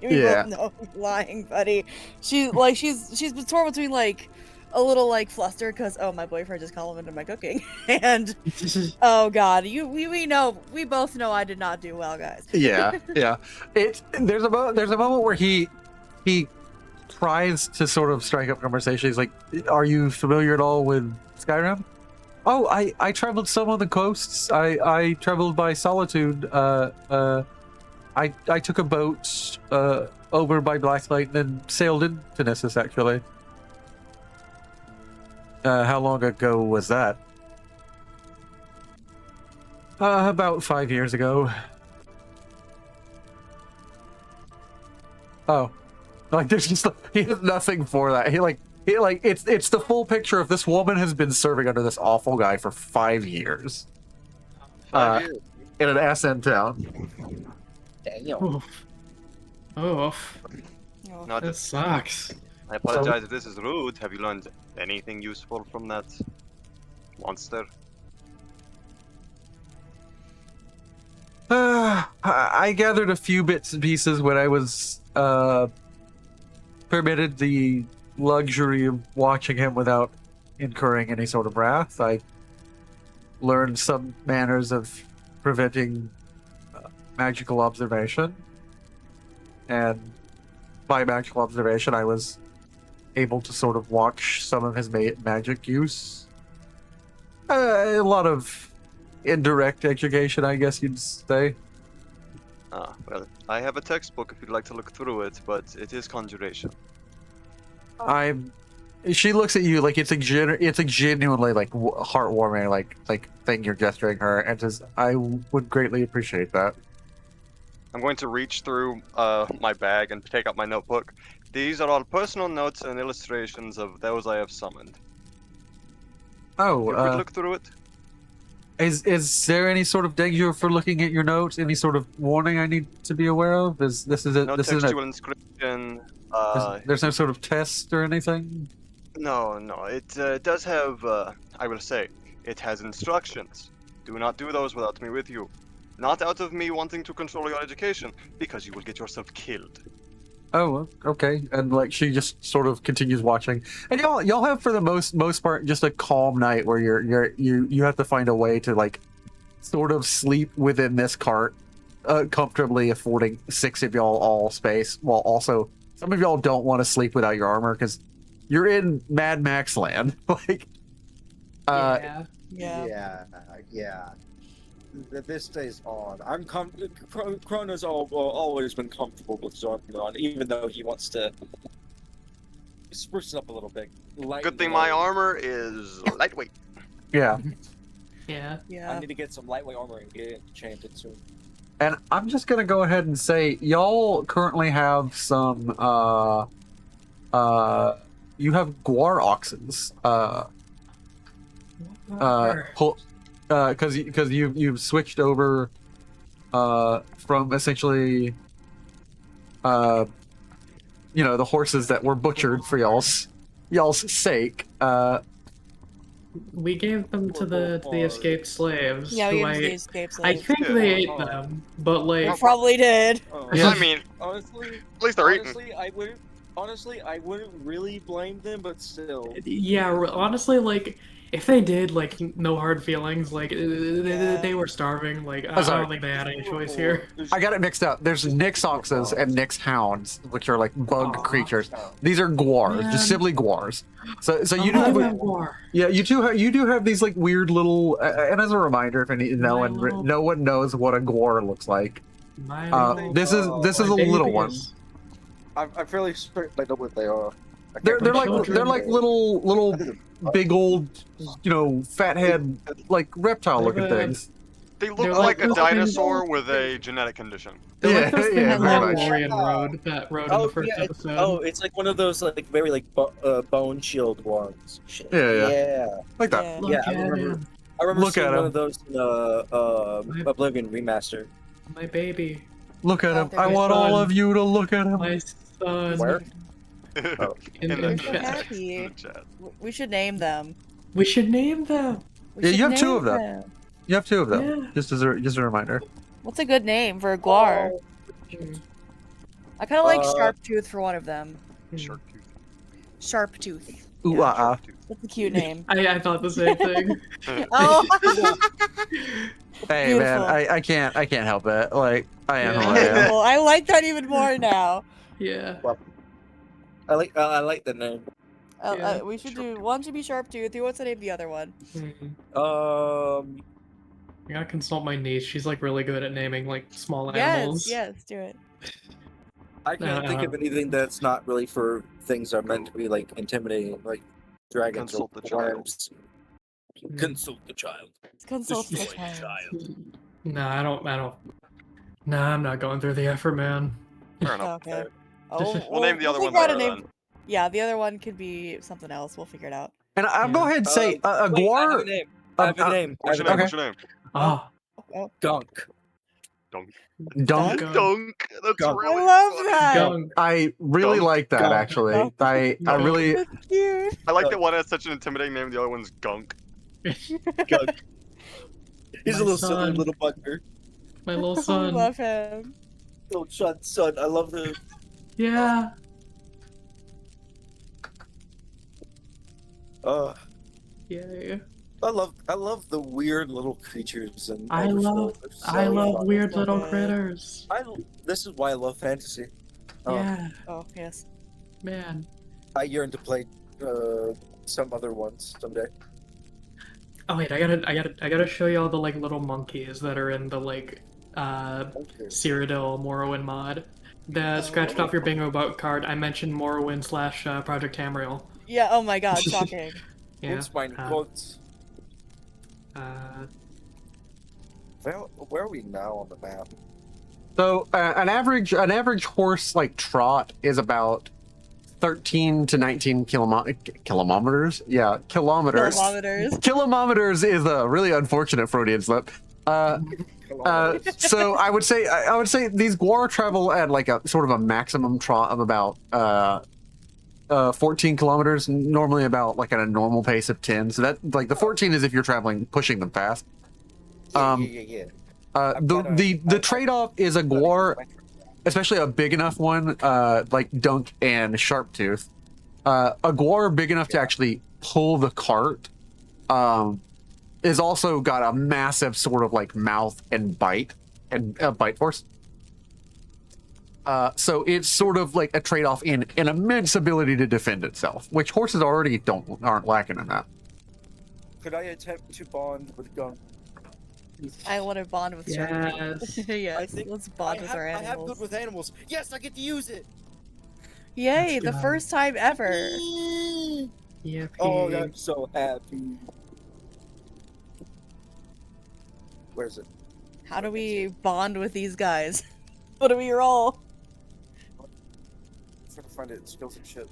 We Yeah. both know you're lying, buddy. She's been torn between like a little like flustered because my boyfriend just complimented my cooking, and oh god, we know, we both know I did not do well, guys. Yeah, yeah. There's a moment where he tries to sort of strike up conversation. He's like, "Are you familiar at all with Skyrim?" Oh, I traveled some on the coasts. I traveled by Solitude. I took a boat over by Blacklight and then sailed into Nessus, actually. How long ago was that? About 5 years ago. Oh, like there's just he has nothing for that. He it's the full picture of this woman has been serving under this awful guy for 5 years. 5 years. In an SN town. Damn. Oof. Oof. Oh. Not That sucks. I apologize if this is rude. Have you learned anything useful from that monster? I gathered a few bits and pieces when I was permitted the luxury of watching him without incurring any sort of wrath. I learned some manners of preventing magical observation, and by magical observation I was able to sort of watch some of his magic use. A lot of indirect education, I guess you'd say. Ah, well, I have a textbook if you'd like to look through it, but it is conjuration. She looks at you like it's a genuinely like heartwarming like thing you're gesturing her, and says, "I would greatly appreciate that." I'm going to reach through my bag and take out my notebook. These are all personal notes and illustrations of those I have summoned. Oh, You could look through it. is there any sort of danger for looking at your notes? Any sort of warning I need to be aware of? No This textual inscription. there's no sort of test or anything? No. It does have. I will say, it has instructions. Do not do those without me with you. Not out of me wanting to control your education, because you will get yourself killed. Oh, okay. And like she just sort of continues watching. And y'all have for the most part just a calm night where you have to find a way to like sort of sleep within this cart, comfortably affording 6 of y'all all space, while also some of y'all don't want to sleep without your armor because you're in Mad Max land. Like Yeah. Yeah. This stays on. Chrono's always been comfortable with Zormon, even though he wants to spruce it up a little bit. Good thing my armor is lightweight. yeah. Yeah. I Yeah. need to get some lightweight armor and get it enchanted soon. And I'm just gonna go ahead and say y'all currently have some you have guar oxens. Because you've switched over from essentially the horses that were butchered for y'all's sake. We gave them to the escaped slaves. Yeah, we who used the I escape I slaves. think they ate them, but We like probably did. Yeah. I mean, Honestly, at least they're eating. I wouldn't really blame them, but still. yeah, honestly, like if they did, like no hard feelings. Like they were starving. Like I sorry. don't think they had any choice here. I got it mixed up. There's Nyx oxes and Nyx hounds, which are like bug Aw. creatures. These are guars, Man. just simply guars. So you Oh, do they have war. yeah, you do have these like weird little. And as a reminder, if no one knows what a guar looks like. This is a little one. I'm fairly certain I know what they are. They're like children. little big old fathead like reptile looking They're, things. They look They're like like a those things- dinosaur with a genetic condition. They're Yeah, like those things yeah, in very much. Mandalorian Road, that road in the first episode. it's like one of those like very like bone shield ones. Shit. Yeah. Yeah. Like that. Yeah. Look Yeah, at I remember. him, I remember Look seeing at one him. of those in Oblivion Remaster. my baby. Look at Oh, him. there I he is. want all of you to look at him. My son. Where? in, In the They're the so chat. chat. happy. In the chat. We should name them. We should name them. We Yeah, should you have two name of them. You have 2 of them. Yeah. Just as a reminder. What's a good name for a guar? Hmm. I kind of like Uh, Sharptooth for one of them. Shark tooth. Sharptooth. Ooh, Yeah. Shark tooth. That's a cute name. I thought the same thing. Oh, Hey man, Beautiful. I can't help it. Like I am Yeah. who I am. beautiful. I like that even more now. Yeah. I like the name. Yeah. We should do one should be Sharptooth. Who wants to name the other one? Um, I gotta consult my niece. She's like really good at naming like small Yes, animals. yes, do it. I can't think of anything that's not really for things that are meant to be like intimidating, like dragons Consult or the child. worms. Consult the child. Consult the Destroy the child. No, I don't. Nah, I'm not going through the effort, man. Fair enough. Okay. Oh, We'll name the other one figure out a later name. then. Yeah, the other one could be something else. We'll figure it out. And I'll go ahead and say a Wait, I have a guar. name. I have a name. What's your I name? have Okay. What's your name? Oh, Oh, Gunk. Dunk. Gunk. Dunk. That's Gunk. really I love funny. that. Gunk. I really Gunk. like that Gunk. actually. Gunk. I Gunk. really That's cute. I like that one has such an intimidating name. The other one's Gunk. Gunk. He's My a little silly son. little bugger. My little I son. love him. Little son. I love the. Yeah. Yay. I love the weird little creatures and. I love fun. weird So little good. critters. This is why I love fantasy. Um, Yeah, Oh, yes. man. I yearn to play some other ones someday. Oh wait, I gotta show you all the like little monkeys that are in the like Okay. Cyrodiil Morrowind mod. The scratched off your bingo boat card. I mentioned Morrowind / Project Tamriel. Yeah, oh my god, shocking. Yeah. What's mine? Quotes. Uh, Where are we now on the map? so an average horse like trot is about 13 to 19 kilometers. Yeah, kilometers. Kilometers. Kilometers is a really unfortunate Freudian slip. So I would say these guar travel at like a sort of a maximum trot of about 14 kilometers, normally about like at a normal pace of 10. So that like the 14 is if you're traveling, pushing them fast. Yeah. The trade-off is a guar, especially a big enough one, like Dunk and Sharptooth. A guar big enough to actually pull the cart, is also got a massive sort of like mouth and bite force. So it's sort of like a trade-off in an immense ability to defend itself, which horses already aren't lacking in that. Could I attempt to bond with Gunk? I want to bond with Sharptooth. yes. Yes, think let's bond with our I have animals. good with animals. Yes, I get to use it. Yay, Let's the go. first time ever. Yippee. Oh, I'm so happy. Where's it? How do we bond with these guys? What do we roll? I'm trying to find it in skills and shit.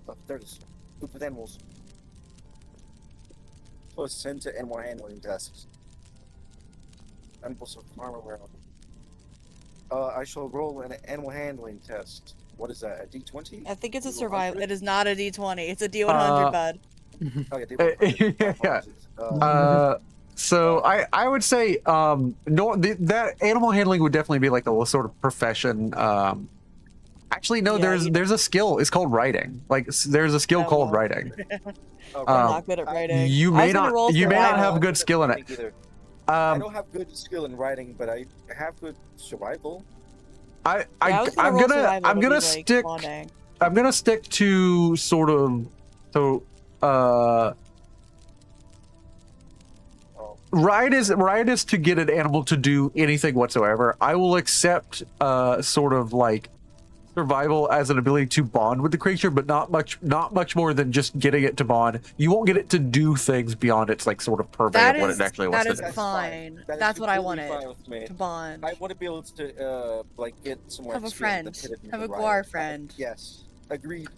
Oh, there it is. Group with animals. Plus send to animal handling tasks. Animals of farm around. I shall roll an animal handling test. What is that? A D20? I think it's a D100? survival. It is not a D20. It's a D100, bud. Okay, D100. My apologies. So I would say that animal handling would definitely be like a sort of profession. Actually, no, Yeah, there's a skill. It's called writing. Like there's a skill Oh, called well. writing. Oh, I'm Um, not good at writing. You I may was gonna not roll you may not survival. have good skill in it. Either. I Um, don't have good skill in writing, but I have good survival. Yeah, I was gonna roll survival I'm to gonna be, like, stick bonding. I'm gonna stick to sort of right is to get an animal to do anything whatsoever. I will accept sort of like survival as an ability to bond with the creature, but not much more than just getting it to bond. You won't get it to do things beyond its like sort of purvey That of what is it actually wants that to is do. That's fine. That is That's what I completely wanted fine with me. to bond. I want to be able to like get somewhere. Have a experience friend. than hit it Have a with guar writing. friend. Yes, agreed.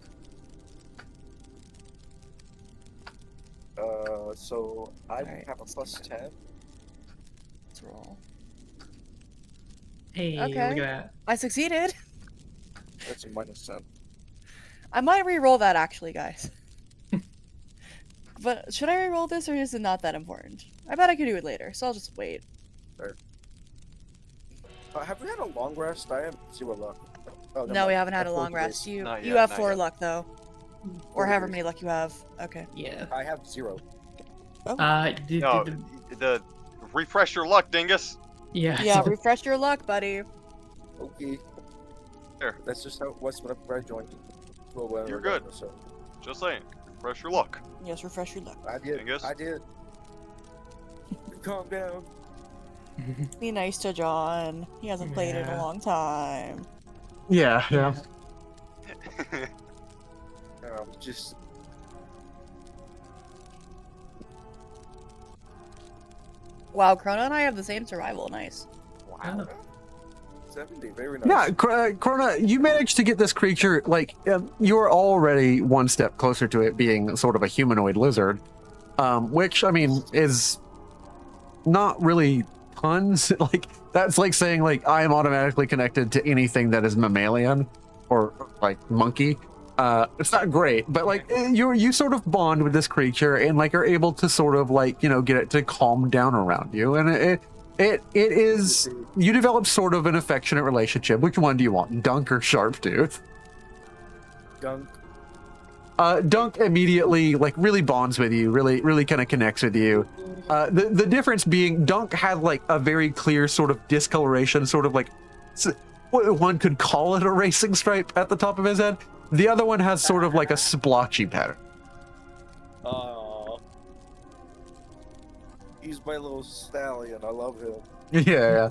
So I Alright. have a +10. Let's roll. Hey, Okay. look at that. I succeeded. That's a -10. I might re-roll that actually, guys. But should I re-roll this or is it not that important? I bet I could do it later, so I'll just wait. Have we had a long rest? I have 0 luck. Oh, never No, we mind. haven't had I a long pulled the rest. base. You Not you yet, have not 4 yet. luck though, or Four however base. many luck you have. Okay. Yeah. I have 0. No, the refresh your luck, dingus. yeah. Yeah, refresh your luck, buddy. Okay. There. That's just how it was whenever I joined. Well, whenever You're I good. joined, So Just saying. Refresh your luck. Yes, refresh your luck. I did. Dingus? I did. Calm down. Be nice to John. He hasn't played in a Yeah. long time. Yeah, yeah. Just Wow, Chrono and I have the same survival. Nice. Oh. 70. Very nice. Yeah, Krona, you managed to get this creature, like, you're already one step closer to it being sort of a humanoid lizard, which, I mean, is not really puns. Like, that's like saying, like, I am automatically connected to anything that is mammalian or, like, monkey. It's not great, but, like, you sort of bond with this creature and, like, are able to sort of, like, you know, get it to calm down around you. And it is, you develop sort of an affectionate relationship. Which one do you want, Dunk or Sharptooth? Gunk. Dunk immediately, like, really bonds with you, really kind of connects with you. The difference being Dunk had, like, a very clear sort of discoloration, sort of like, one could call it a racing stripe at the top of his head. The other one has sort of like a splotchy pattern. He's my little stallion. I love him. Yeah.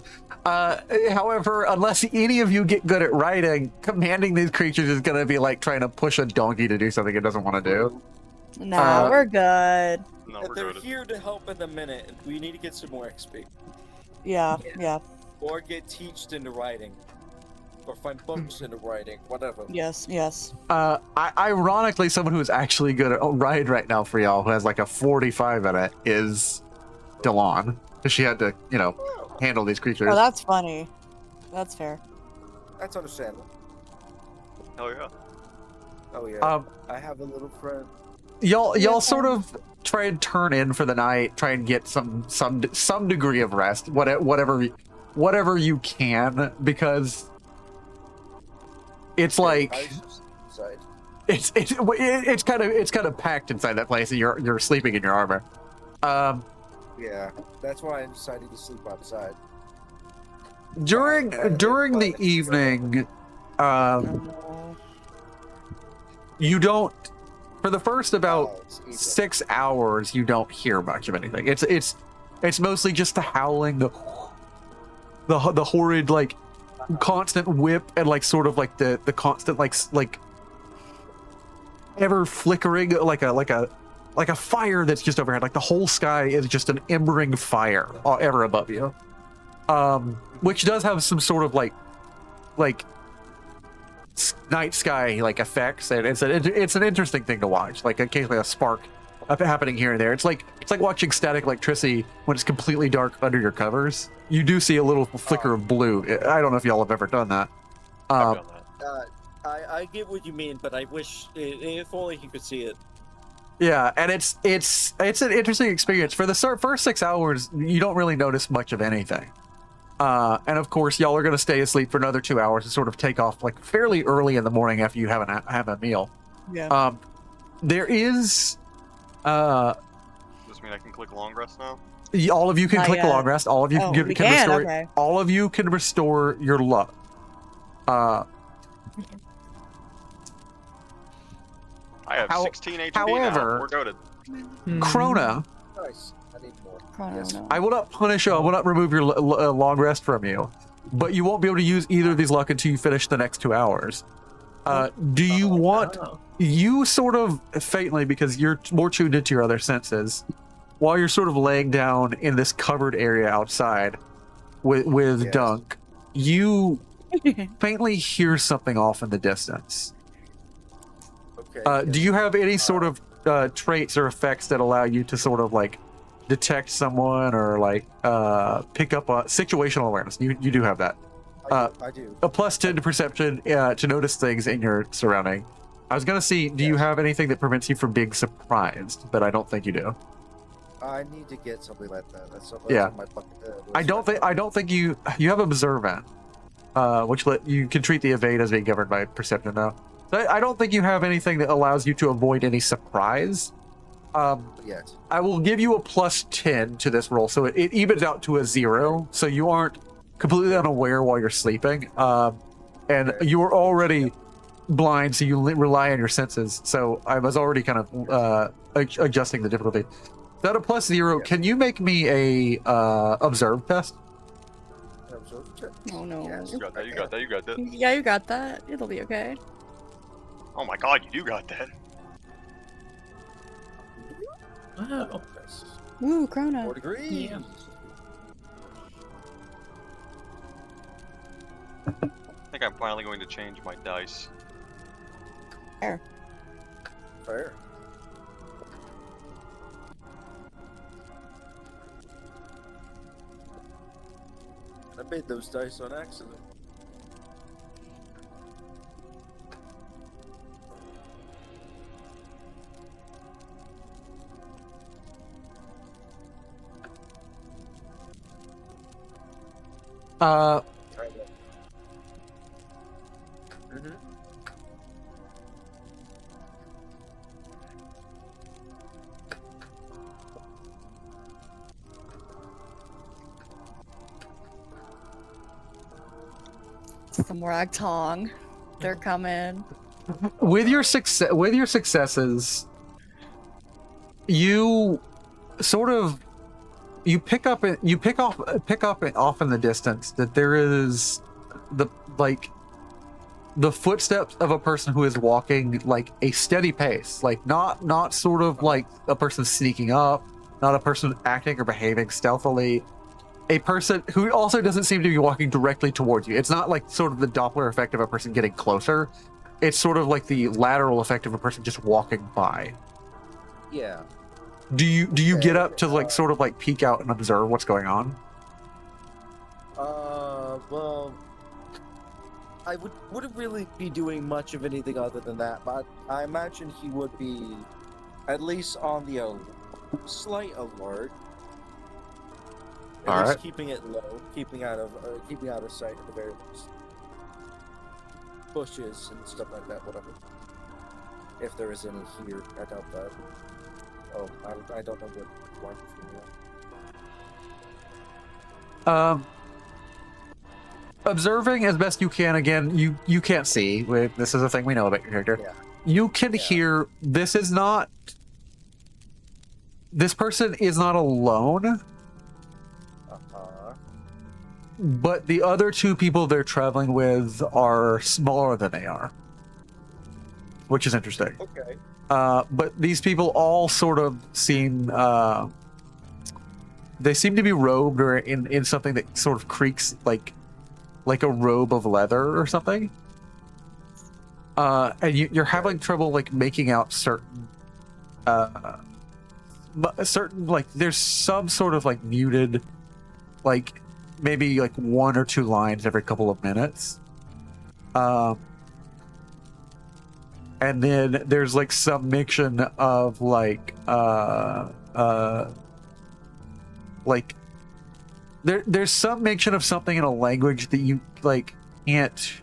However, unless any of you get good at riding, commanding these creatures is going to be like trying to push a donkey to do something it doesn't want to do. Nah, we're good. No, But we're they're good. here to help in a minute. We need to get some more XP. Yeah, yeah. Or get teached into riding. Or find books into writing. Whatever. Yes, yes. Ironically, someone who's actually good at ride right now for y'all, who has like a 45 in it, is Delon. Because she had to, you know, handle these creatures. Oh, that's funny. That's fair. That's understandable. Hell yeah. Oh yeah. I have a little friend. Y'all sort of try and turn in for the night, try and get some degree of rest, whatever you can, because it's like it's kind of packed inside that place, and you're sleeping in your armor. Yeah, that's why I decided to sleep outside. During the evening, you don't. For the first about 6 hours, you don't hear much of anything. It's mostly just the howling, the horrid, like, constant whip, and like sort of like the constant like ever flickering, like a fire that's just overhead. Like the whole sky is just an embering fire ever above you, which does have some sort of like night sky like effects, and it's an interesting thing to watch. Like occasionally a spark happening here and there. It's like watching static electricity when it's completely dark under your covers. You do see a little flicker of blue. I don't know if y'all have ever done that. I've done that. I get what you mean, but I wish if only you could see it. Yeah, and it's an interesting experience. For the first 6 hours, you don't really notice much of anything. And of course, y'all are going to stay asleep for another 2 hours and sort of take off like fairly early in the morning after you have a meal. Yeah. There is, Does this mean I can click long rest now? all of you can Not click the yet. long rest. All of you Oh, can we can can? restore. Okay. All of you can restore your luck. I have How- 16 HP however- now. We're goated. Krona, Nice. I need more. Chrono, Yes. no. I will not punish you. I will not remove your long rest from you, but you won't be able to use either of these luck until you finish the next 2 hours. Do you want? Oh. You sort of faintly, because you're more tuned into your other senses, while you're sort of laying down in this covered area outside with Yes. Dunk, you faintly hear something off in the distance. Okay. Do you have any sort of traits or effects that allow you to sort of like detect someone or like pick up a situational awareness. You do have that. I do. A plus 10 to perception to notice things in your surrounding. I was gonna see, do you Yes. have anything that prevents you from being surprised? But I don't think you do. I need to get something like that. That's Yeah. on my bucket. I don't think you have observant, which you can treat the evade as being governed by perception now. I don't think you have anything that allows you to avoid any surprise. Yes. I will give you a plus 10 to this roll, so it evens out to a 0, so you aren't completely unaware while you're sleeping. And you were already blind, so you rely on your senses. So I was already kind of adjusting the difficulty. That a plus 0. Can you make me a observe test? Oh no. Yes. You got that. You got that. You got that. Yeah, you got that. It'll be okay. Oh my god, you do got that. Wow. Woo, Krona. 4 degrees. Yeah. I think I'm finally going to change my dice. Fair. Fair. I made those dice on accident. Uh, Mm-hmm. Some ragtong. They're coming. with your successes, you sort of pick up off in the distance that there is the footsteps of a person who is walking like a steady pace, like not sort of like a person sneaking up, not a person acting or behaving stealthily, a person who also doesn't seem to be walking directly towards you. It's not like sort of the Doppler effect of a person getting closer. It's sort of like the lateral effect of a person just walking by. Yeah. Do you get up to like sort of like peek out and observe what's going on? Well, I wouldn't really be doing much of anything other than that, but I imagine he would be at least on the slight alert. At All least right. keeping it low, keeping out of sight at the very least. Bushes and stuff like that, whatever. If there is any here, I doubt that. Oh, I don't know what one from Observing as best you can. Again, you can't see. This is a thing we know about your character. Yeah. You can hear. This person is not alone, but the other two people they're traveling with are smaller than they are, which is interesting. Okay. But these people all sort of seem they seem to be robed or in something that sort of creaks like a robe of leather or something. And you're having trouble like making out certain like there's some sort of like muted, like maybe like 1 or 2 lines every couple of minutes. And then there's like some mixture of like there's some mixture of something in a language that you like can't.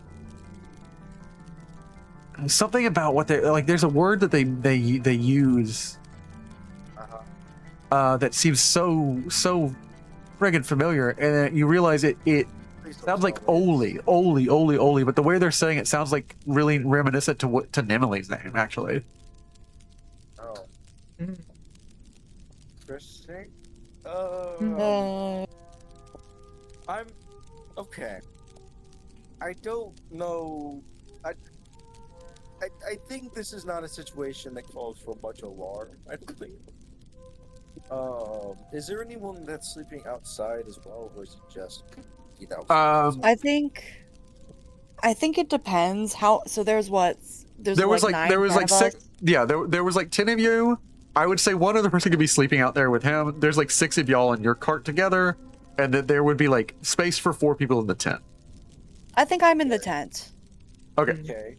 Something about what they like. There's a word that they use that seems so friggin' familiar, and then you realize it sounds like Oli, but the way they're saying it sounds like really reminiscent to Nimeli's name, actually. Oh. Interesting. I'm okay. I don't know. I think this is not a situation that calls for much alarm. I don't think. Is there anyone that's sleeping outside as well, or is it just I think it depends how. So there's what? There was like nine, there was 10 like of us? 6. Yeah, there was like 10 of you. I would say one other person could be sleeping out there with him. There's like 6 of y'all in your cart together, and that there would be like space for 4 people in the tent. I think I'm in the tent. Okay. Okay.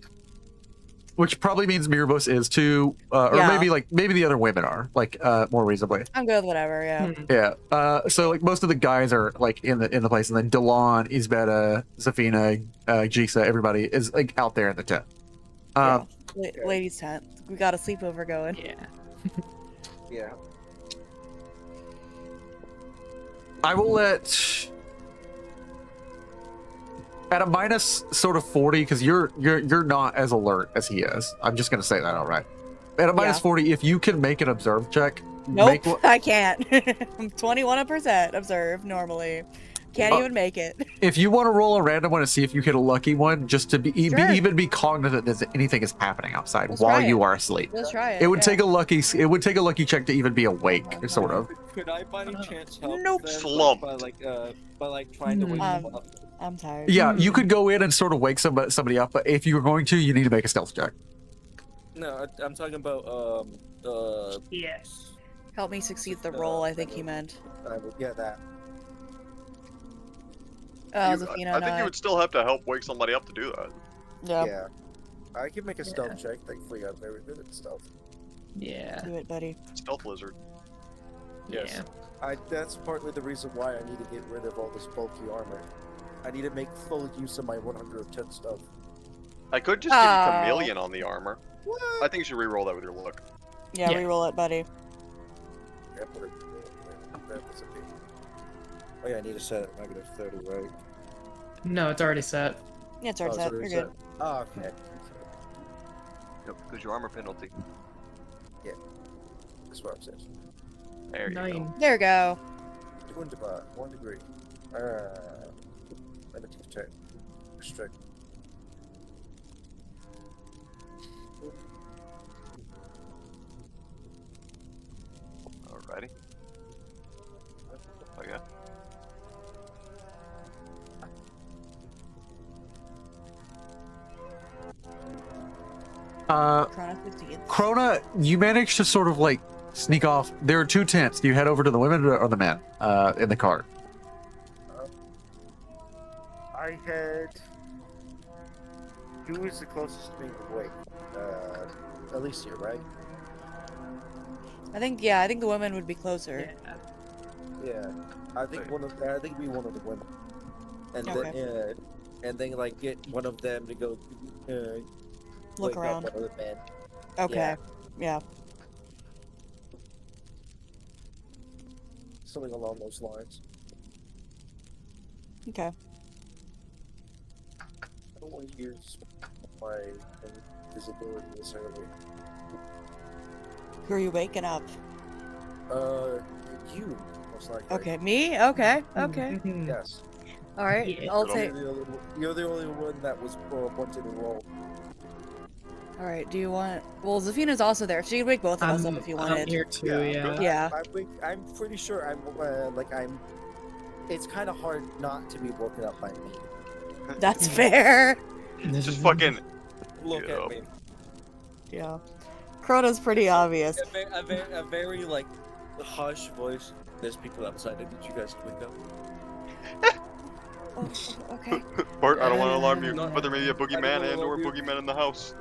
Which probably means Mirabos is too, or Yeah. maybe the other women are like more reasonably. I'm good with whatever, yeah. Yeah. So like most of the guys are like in the place, and then Delon, Isbeta, Zafina, Jisa, everybody is like out there in the tent. Yeah. Ladies' tent. We got a sleepover going. Yeah. Yeah. I will let at a minus sort of 40 because you're not as alert as he is. I'm just gonna say that outright. At a minus 40, if you can make an observe check, Nope, I can't. I'm 21% observe normally. Can't even make it. If you want to roll a random one to see if you hit a lucky one, just to even be cognizant that anything is happening outside Let's while try you it. are asleep. Let's try it. It would take a lucky check to even be awake, sort of. Could I by any chance help Nope. them, Slump. by trying to wake them up? I'm tired. Yeah, you could go in and sort of wake somebody up, but if you were going to, you need to make a stealth check. No, I'm talking about Yes. Help me succeed the roll, I think he meant. I would get that. Oh, I Zafina, think you would still have to help wake somebody up to do that. Yeah. I can make a stealth check. Thankfully, I'm very good at stealth. Yeah. Do it, buddy. Stealth lizard. Yes. That's partly the reason why I need to get rid of all this bulky armor. I need to make full use of my 110 stuff. I could just give you chameleon on the armor. What? I think you should re-roll that with your look. Yeah, Yeah. reroll it, buddy. Yeah, put it- that was a big- Oh yeah, I need to set it at negative 30, right? No, it's already set. Yeah, it's our Oh, set. already You're good. set. Oh, okay. Yep, because your armor penalty. That's what I'm saying. There you go. 9. There we go. 1 degree. Negative 10. Restrict. Alrighty. Oh yeah. Chrono 15. Krona, you managed to sort of like sneak off. There are 2 tents. Do you head over to the women or the men in the cart? I had. Who is the closest to being awake? Alicia, right? I think the women would be closer. Yeah. I think it'd be one of the women. And Okay. then like get one of them to go Look wake around. up one of the men. Okay. Yeah. Something along those lines. Okay. I don't want to use my invisibility this early. Who are you waking up? You most likely. Okay, me? Okay. Okay. Yes. All right. Yeah. I'll Good take. You're the only one that was wanted to roll. All right. Do you want? Well, Zafina's also there. She could wake both of us up if you I'm wanted. here too, Yeah. yeah. Yeah. I'm pretty sure I'm. It's kind of hard not to be woken up by me. That's fair. Just fucking. Look Yeah. at me. Yeah. Chrono's pretty obvious. A very like hush voice. There's people outside. I need you guys to wake up. Oh, okay. Bart, I don't want to alarm you, No, but there may be a I don't boogeyman wanna and or a alarm you. boogeyman in the house.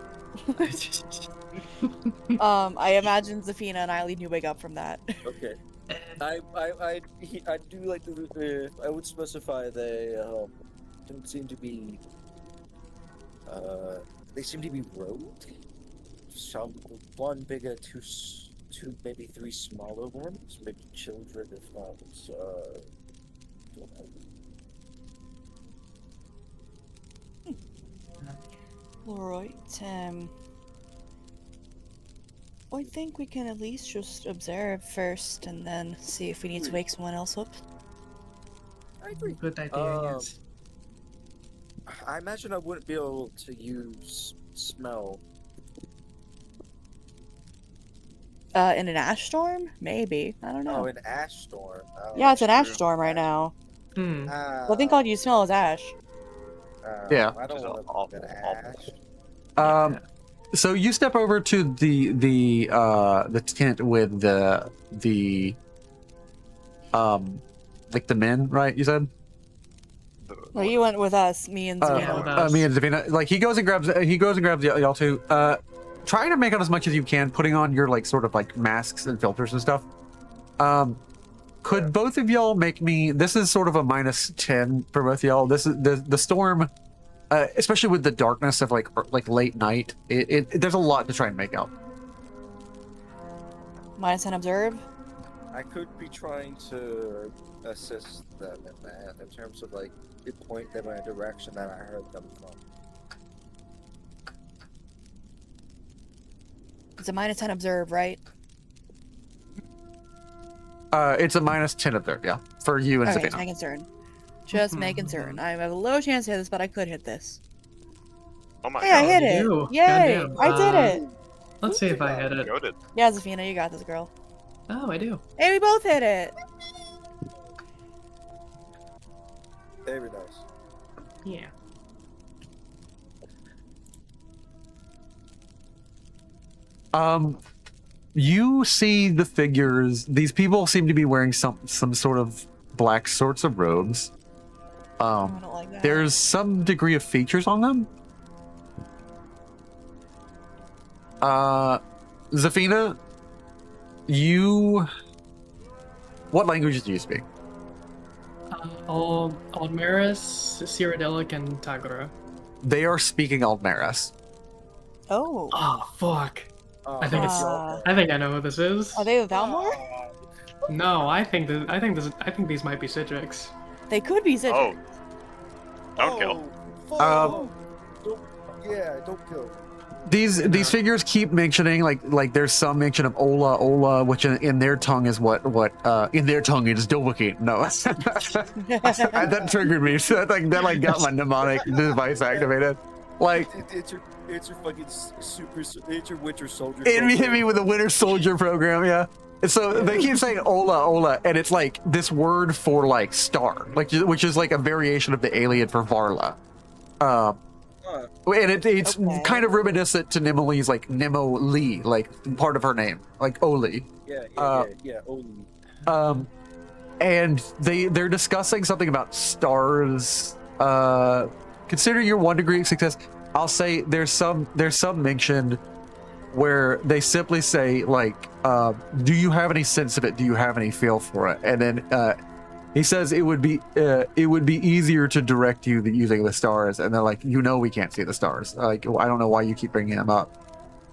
I imagine Zafina and Eileen you wake up from that. Okay. I do like to. I would specify they don't seem to be. They seem to be rogue. One bigger, two maybe 3 smaller ones, maybe children if not. Don't know. Alright, I think we can at least just observe first and then see if we need to wake someone else up. I agree. Good idea, yes. I imagine I wouldn't be able to use smell. In an ash storm? Maybe. I don't know. Oh, an ash storm. Oh, Yeah, it's an ash true. storm right now. Hmm. The thing called you smell is ash. Yeah. I don't Which is want awful, an awful. ash. So you step over to the tent with like the men, right? You said. Well, you went with us, me and Yeah, Zavina. with us. Me and Davina. Like he goes and grabs y'all two. Trying to make out as much as you can, putting on your like sort of like masks and filters and stuff. Could both of y'all make me? This is sort of a -10 for both of y'all. This is the storm, especially with the darkness of like late night. There's a lot to try and make out. -10 observe. I could be trying to assist them in that, in terms of like point them in a direction that I heard them from. It's a -10 observe, right? It's a -10 up there, yeah, for you and Okay, Savannah. just making certain. Just making certain. I have a low chance to hit this, but I could hit this. Oh my Hey, I god. hit you it! do. Yay! Goddamn. I did it! Let's see if I hit it. Goated. Yeah, Zafina, you got this, girl. Oh, I do. Hey, we both hit it! Very nice. Yeah. You see the figures. These people seem to be wearing some sort of black sorts of robes. I don't like that. There's some degree of features on them. Zafina, what languages do you speak? Aldmeris, Cyrodiilic, and Tagora. They are speaking Aldmeris. Oh. Oh, fuck. I think it's. Uh, I think I know who this is. Are they with Valmore? No, I think these might be Sidrix. They could be Sidra. Oh. Don't kill. Don't kill. These figures keep mentioning like there's some mention of Ola, which in their tongue is what in their tongue is Dovahkiin. No, that triggered me. So that got my mnemonic device activated. Like It's your fucking it's your Winter Soldier. it hit me with the Winter Soldier program, yeah. And so they keep saying Ola, and it's like this word for like star, like which is like a variation of the alien for Varla. And it's Okay. kind of reminiscent to Nimoli's like Nemo Lee, like part of her name, like Oli. Yeah. Only. And they're discussing something about stars. Consider your 1 degree of success. I'll say there's some mention where they simply say like, do you have any sense of it? Do you have any feel for it? And then he says it would be easier to direct you using the stars. And they're like, we can't see the stars. Like, I don't know why you keep bringing them up.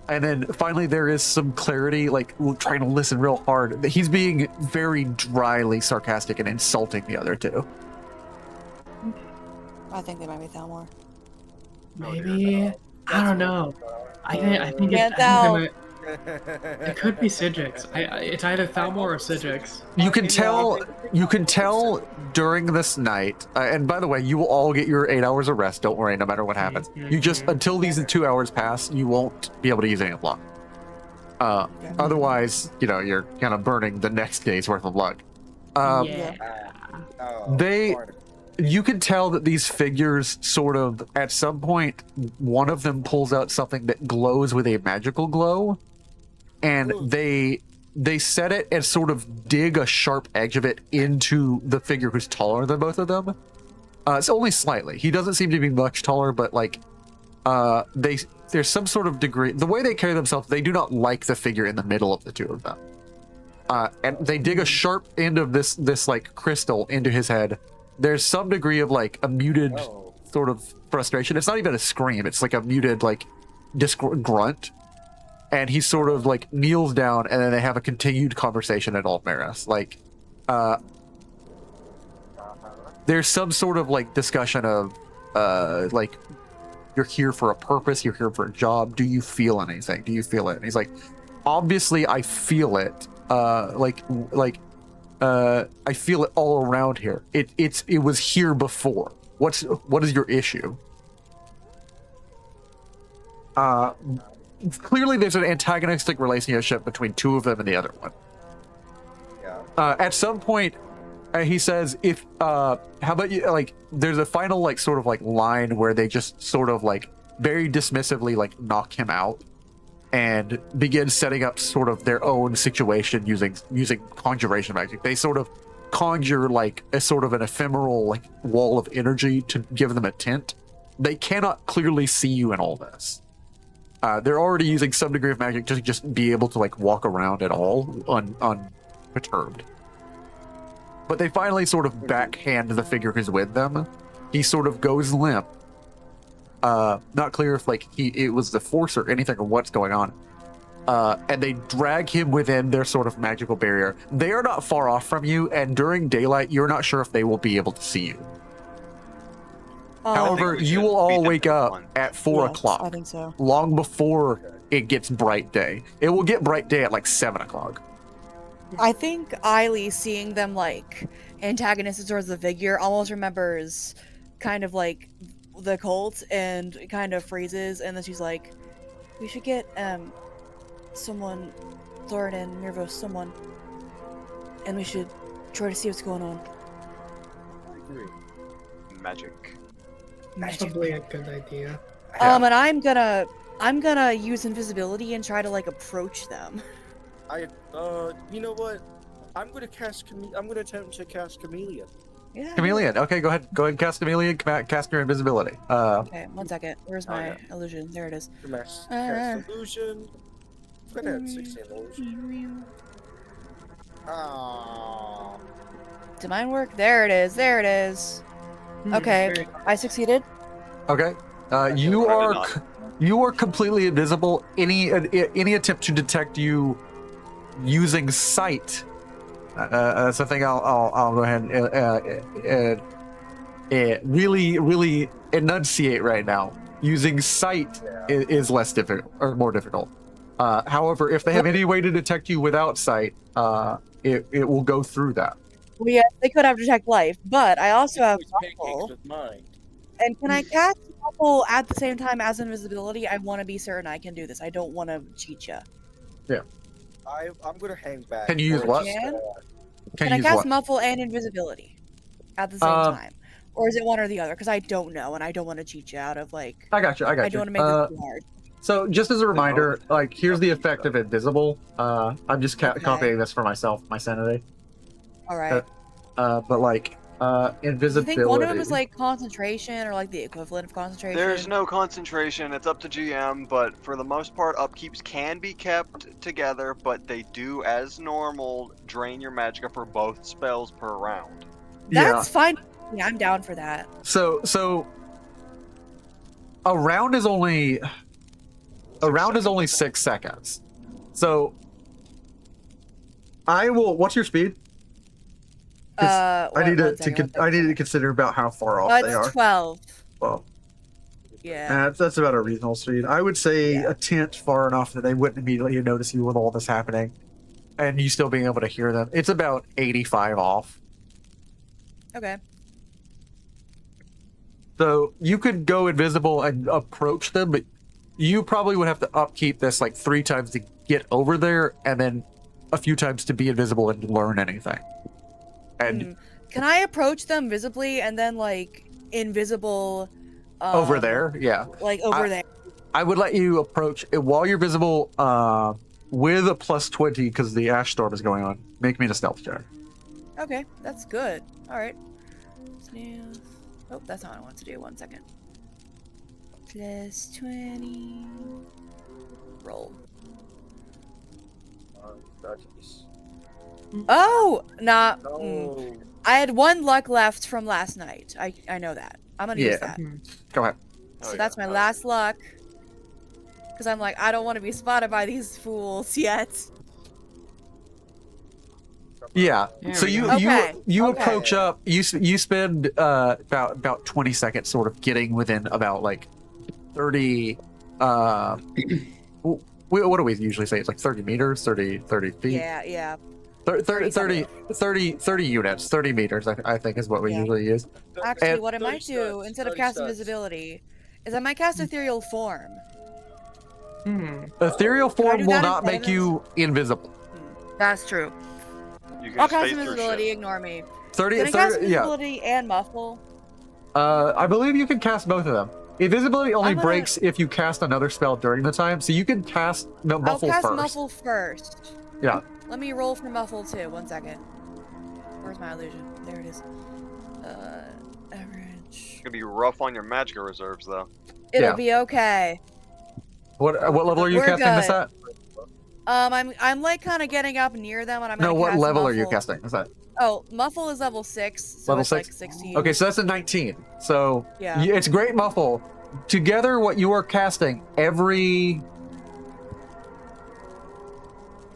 And then finally there is some clarity, like trying to listen real hard. He's being very dryly sarcastic and insulting the other two. I think they might be Thalmor. Maybe. I don't know. I think Can't it tell. it could be Sidrix. It's either Thalmor or Sidrix. You can tell during this night, and by the way, you will all get your 8 hours of rest. Don't worry, no matter what happens. You just, until these 2 hours pass, you won't be able to use any luck. Otherwise, you're kind of burning the next day's worth of luck. You can tell that these figures sort of, at some point, one of them pulls out something that glows with a magical glow, and they set it and sort of dig a sharp edge of it into the figure who's taller than both of them. It's only slightly. He doesn't seem to be much taller, but like, there's some sort of degree. The way they carry themselves, they do not like the figure in the middle of the two of them. And they dig a sharp end of this like crystal into his head. There's some degree of like a muted sort of frustration. It's not even a scream. It's like a muted like grunt. And he sort of like kneels down, and then they have a continued conversation at Altmaris. Like, there's some sort of like discussion of like, you're here for a purpose. You're here for a job. Do you feel anything? Do you feel it? And he's like, obviously I feel it. I feel it all around here. It was here before. What is your issue? Clearly there's an antagonistic relationship between two of them and the other one. Yeah. At some point, he says, how about you, like, there's a final, like, sort of, like, line where they just sort of, like, very dismissively like knock him out and begin setting up sort of their own situation using conjuration magic. They sort of conjure like a sort of an ephemeral like wall of energy to give them a tint. They cannot clearly see you in all this. They're already using some degree of magic to just be able to like walk around at all unperturbed. But they finally sort of backhand the figure who's with them. He sort of goes limp. Not clear if like it was the force or anything or what's going on. And they drag him within their sort of magical barrier. They are not far off from you, and during daylight, you're not sure if they will be able to see you. However, we you should will all beat them wake to up one. at 4 Yes, o'clock, I think so. long before it gets bright day. It will get bright day at like 7 o'clock. I think Eiley seeing them like antagonistic towards the figure almost remembers kind of like the cult and kind of freezes, and then she's like, we should get someone, Thoradin, Mirvos, someone, and we should try to see what's going on. I agree. Magic. Probably a good idea. And I'm gonna use invisibility and try to like approach them. You know what? I'm gonna attempt to cast Chameleon. Yeah. Chameleon. Okay, go ahead and cast Chameleon. Cast your invisibility. Okay, 1 second. Where's my yeah. illusion? There it is. Cast Uh. illusion. I'm gonna have 16 illusion. Ah. Did mine work? There it is. There it is. Okay, Very- I succeeded. Okay. You are completely invisible. Any attempt to detect you using sight. That's the thing. I'll go ahead and really enunciate right now. Using sight is less difficult or more difficult. However, if they have any way to detect you without sight, it will go through that. Well, yeah, they could have detect life, but I also have Pancakes muffle. with mine. And can I cast muffle at the same time as invisibility? I want to be certain I can do this. I don't want to cheat ya. I'm gonna hang back. Can you use for what? just, Can? Can Can I you use cast what? muffle and invisibility at the same time? Or is it one or the other? Because I don't know, and I don't want to cheat you out of like. I got you. I don't want to make this too hard. So just as a reminder, like here's the effect of invisible. I'm just Okay. copying this for myself, my sanity. All right. But like I invisibility. think one of them is like concentration or like the equivalent of concentration. There's no concentration, it's up to GM, but for the most part, upkeeps can be kept together, but they do, as normal, drain your magicka for both spells per round. That's fine. Yeah, I'm down for that. So a round is only 6 seconds. So I will. What's your speed? 'Cause I need to consider about how far off they it's are. 12. Well, Yeah. that's about a reasonable speed. I would say Yeah. a tenth far enough that they wouldn't immediately notice you with all this happening, and you still being able to hear them. It's about 85 off. Okay. So you could go invisible and approach them, but you probably would have to upkeep this like 3 times to get over there, and then a few times to be invisible and learn anything. And Can I approach them visibly and then like invisible over there, yeah. Like over there. I would let you approach it while you're visible with a plus 20 because the ash storm is going on. Make me a stealth check. Okay, that's good. All right. Smooth. Oh, that's not what I want to do. 1 second. Plus 20. Roll. Oh, nah. No. I had 1 luck left from last night. I know that. I'm gonna use Yeah. that. Go ahead. So that's my last luck. Because I'm like, I don't want to be spotted by these fools yet. Yeah. There So we you go. Okay, you okay. approach up. You spend about 20 seconds sort of getting within about like 30. What do we usually say? It's like 30 meters, 30 feet. Yeah. 30 units, 30 meters. I think is what we Yeah. usually use. Actually, And- what I might 30 do studs, instead of 30 cast studs. invisibility is I might cast ethereal form. Ethereal form do will that not instead make of you invisible. That's true. You can I'll just cast phase through invisibility. shit. Ignore me. 30, Can I cast 30 yeah. invisibility and muffle? I believe you can cast both of them. Invisibility only I'm gonna- breaks if you cast another spell during the time, so you can cast Muffle I'll cast first. Muffle first. Yeah. Let me roll for Muffle too. 1 second. Where's my illusion? There it is. Average. It's gonna be rough on your magic reserves, though. It'll Yeah. be okay. What level are you We're casting this good. at? I'm like kind of getting up near them, and I'm No, gonna what cast level are you Muffle. casting? Is that Oh, Muffle is level 6, so Level it's 6? like 16. okay? So that's a 19. So Yeah. it's great Muffle. Together, what you are casting every.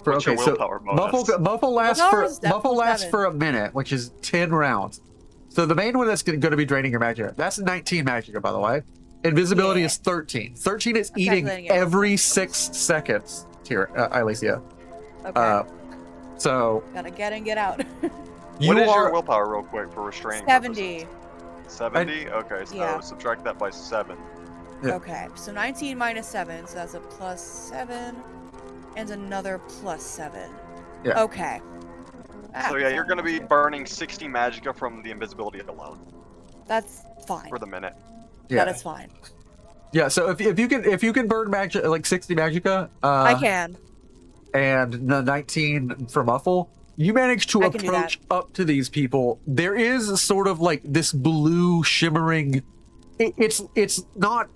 What's your willpower bonus? Muffle lasts Willpower for is definitely Muffle lasts 7. for a minute, which is 10 rounds. So the main one that's going to be draining your magic. That's 19 magic, by the way. Invisibility Yeah. is 13. 13 is I'm eating calculating it. every 6 seconds. Here, Alicia. Okay. So Gotta get in, get out. you What is are your willpower, real quick, for restraining 70. purposes? 70? Okay, so Yeah. subtract that by 7. Yeah. Okay, so 19 minus 7, so that's a plus 7, and another plus 7. Yeah. Okay. So yeah, you're gonna be burning 60 magicka from the invisibility alone That's fine. for the minute. yeah. That is fine. Yeah, so if you can burn magic like 60 magicka, I can. and the 19 for Muffle, you manage to I can do approach up to these people. There is sort of like this blue shimmering. It's not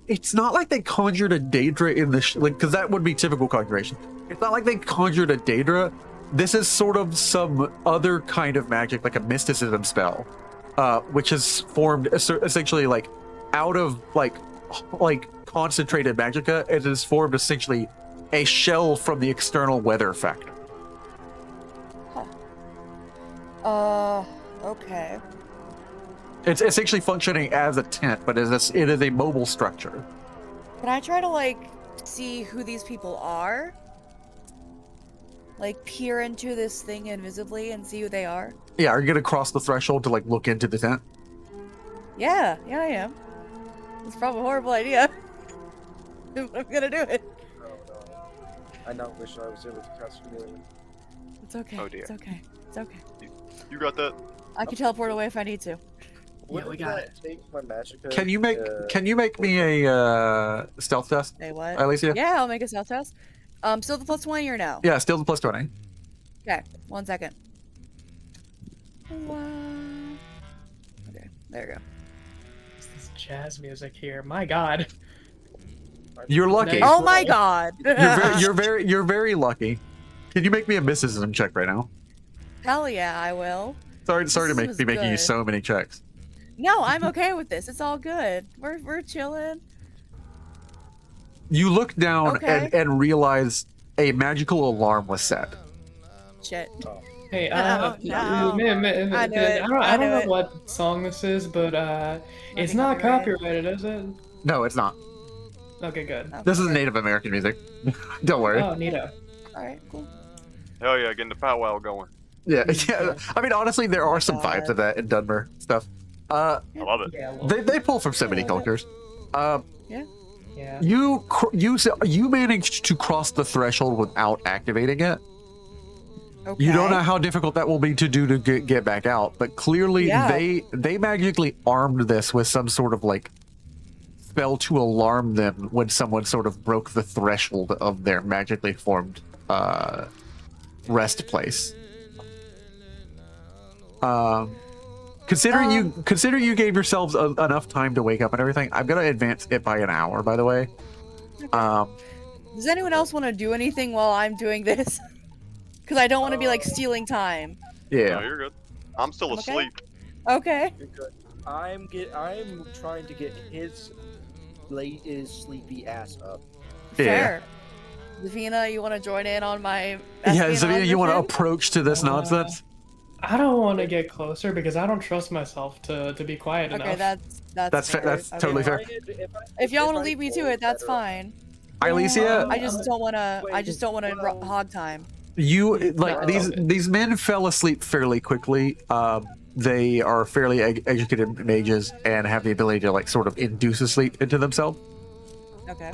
like they conjured a Daedra in the like, because that would be typical conjuration. It's not like they conjured a Daedra. This is sort of some other kind of magic, like a mysticism spell, which is formed essentially like out of like concentrated magicka. It is formed essentially a shell from the external weather factor. Okay. It's essentially functioning as a tent, but it is a mobile structure. Can I try to, like, see who these people are? Like, peer into this thing invisibly and see who they are? Yeah, are you gonna cross the threshold to like look into the tent? Yeah, I am. It's probably a horrible idea. I'm gonna do it. Oh, no. I now wish I was able to cast Chameleon. It's okay. Oh, dear. It's okay. It's okay. You got that? I can teleport away if I need to. Wouldn't we got that take my magic? Can you make me a stealth test, Say what? Alicia? Yeah, I'll make a stealth test. Still the plus 20 or no? Yeah, still the plus 20. Okay, 1 second. Okay, there we go. This jazz music here. My God. You're lucky. Nice. Oh my god! You're very lucky. Can you make me a mysticism check right now? Hell yeah, I will. Sorry to This be is making you good. so many checks. No, I'm okay with this. It's all good. We're chilling. You look down Okay. and realize a magical alarm was set. Shit. Hey, No, no. I knew it. I I don't knew know it. what song this is, but it's Nothing not copyrighted. copyrighted, is it? No, it's not. Okay, good. Oh, This is okay. Native American music. Don't worry. Oh, neato. Alright, cool. Hell yeah, getting the powwow going. Yeah, yeah. I mean, honestly, there are some God. vibes of that in Dunmer stuff. I love it. Yeah, well, They pull from so many cultures. yeah. You managed to cross the threshold without activating it. Okay. You don't know how difficult that will be to do to get back out, but clearly Yeah. they magically armed this with some sort of like spell to alarm them when someone sort of broke the threshold of their magically formed rest place. Considering you gave yourselves enough time to wake up and everything, I'm gonna advance it by an hour. By the way, Does anyone else want to do anything while I'm doing this? Because I don't want to be like stealing time. No, yeah. you're good. I'm still Okay. asleep. Okay. You're good. I'm trying to get his sleepy ass up. Fair. Zavina, you want to join in on my Yeah, espionage Zavina, you want to mission? approach to this nonsense? I don't want to get closer because I don't trust myself to be quiet Okay, enough. That's fair. That's Okay. totally fair. If y'all want to leave me to it, that's fine. Alicia, I just don't want to. I just don't want to hog time. you like No, these it's okay. these men fell asleep fairly quickly. They are fairly educated mages and have the ability to like sort of induce a sleep into themselves. Okay.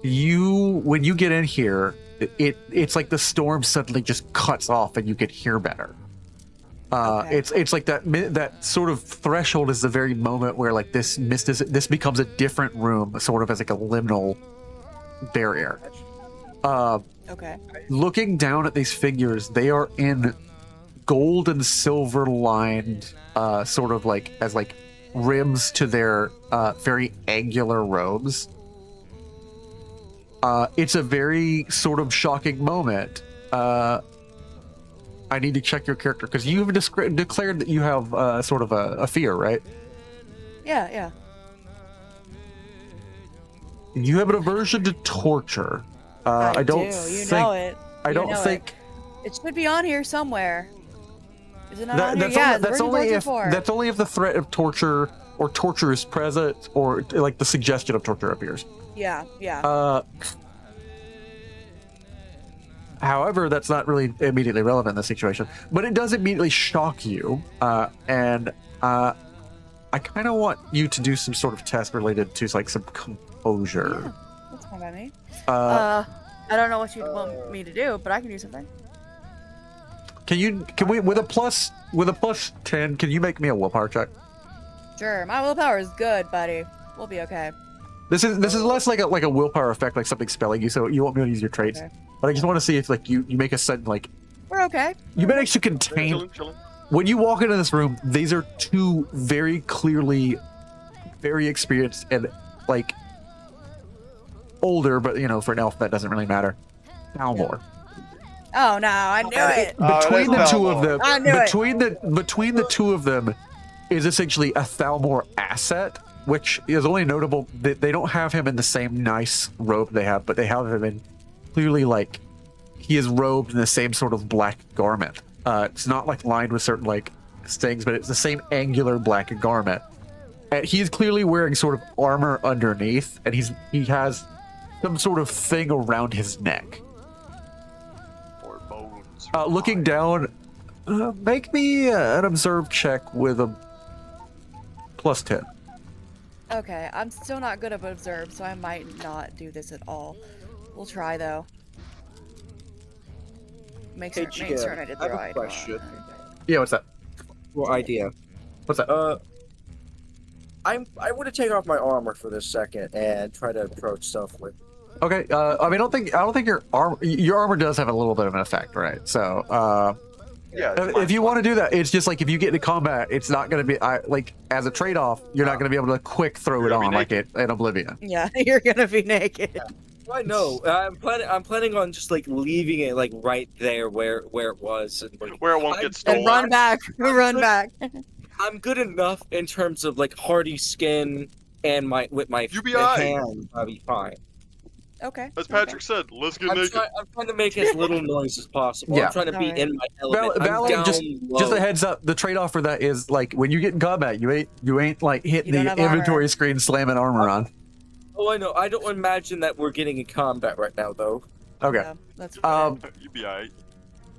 When you get in here, it's like the storm suddenly just cuts off and you can hear better. Okay. It's like that sort of threshold is the very moment where like this becomes a different room, sort of as like a liminal barrier. Okay. Looking down at these figures, they are in gold and silver lined, sort of like as like rims to their very angular robes. It's a very sort of shocking moment. I need to check your character because you've declared that you have sort of a fear, right? Yeah, yeah. You have an aversion to torture. I don't do. You think. know it. I You don't know think. It should be on here somewhere. Is it not That, on here? that's Yeah, only, that's only if the threat of torture or torture is present, or like the suggestion of torture appears. Yeah, yeah. However, that's not really immediately relevant in this situation, but it does immediately shock you, and I kind of want you to do some sort of test related to like some composure. Yeah, that's fine by me. I don't know what you'd want me to do, but I can do something. Can we with a plus 10? Can you make me a willpower check? Sure, my willpower is good, buddy. We'll be okay. This is less like a willpower effect, like something spelling you, so you won't be able to use your traits. Okay. But I just want to see if like you make a sudden like We're okay. you manage to contain. When you walk into this room, these are two very clearly very experienced and like older, but you know, for an elf that doesn't really matter. Thalmor. Oh no, I knew it. Between the two of them, I knew it. between the two of them is essentially a Thalmor asset, which is only notable that they don't have him in the same nice robe they have, but they have him in clearly like he is robed in the same sort of black garment. It's not like lined with certain like things, but it's the same angular black garment. And he's clearly wearing sort of armor underneath, and he has some sort of thing around his neck. Or bones. Looking down, make me an observe check with a plus 10. Okay, I'm still not good at observe, so I might not do this at all. We'll try though. Make Hey, certain I did the I have a right question. one. Yeah, what's that? Well, idea. What's that? I want to take off my armor for this second and try to approach stealthily. Okay. I mean, I don't think your armor does have a little bit of an effect, right? So, Yeah. if you want to do that, it's just like if you get into combat, it's not going to be like as a trade-off. You're not going to be able to quick throw it You're gonna on be like it in Oblivion. Yeah, you're gonna be naked. I know. I'm planning on just like leaving it like right there where it was, and like Where it won't get And stolen. run back. Run back. I'm good enough in terms of like hardy skin and with my UBI. hand. I'll be fine. Okay. As Patrick said, let's get I'm naked. trying to make as little noise as possible. Yeah. I'm trying to be Alright. in my element. Valid, I'm down just low. a heads up. The trade-off for that is like when you get in combat, you ain't like hitting You don't the have armor. inventory screen slamming armor on. Oh, I know. I don't imagine that we're getting in combat right now, though. Okay. Yeah, that's fine. You'd be alright.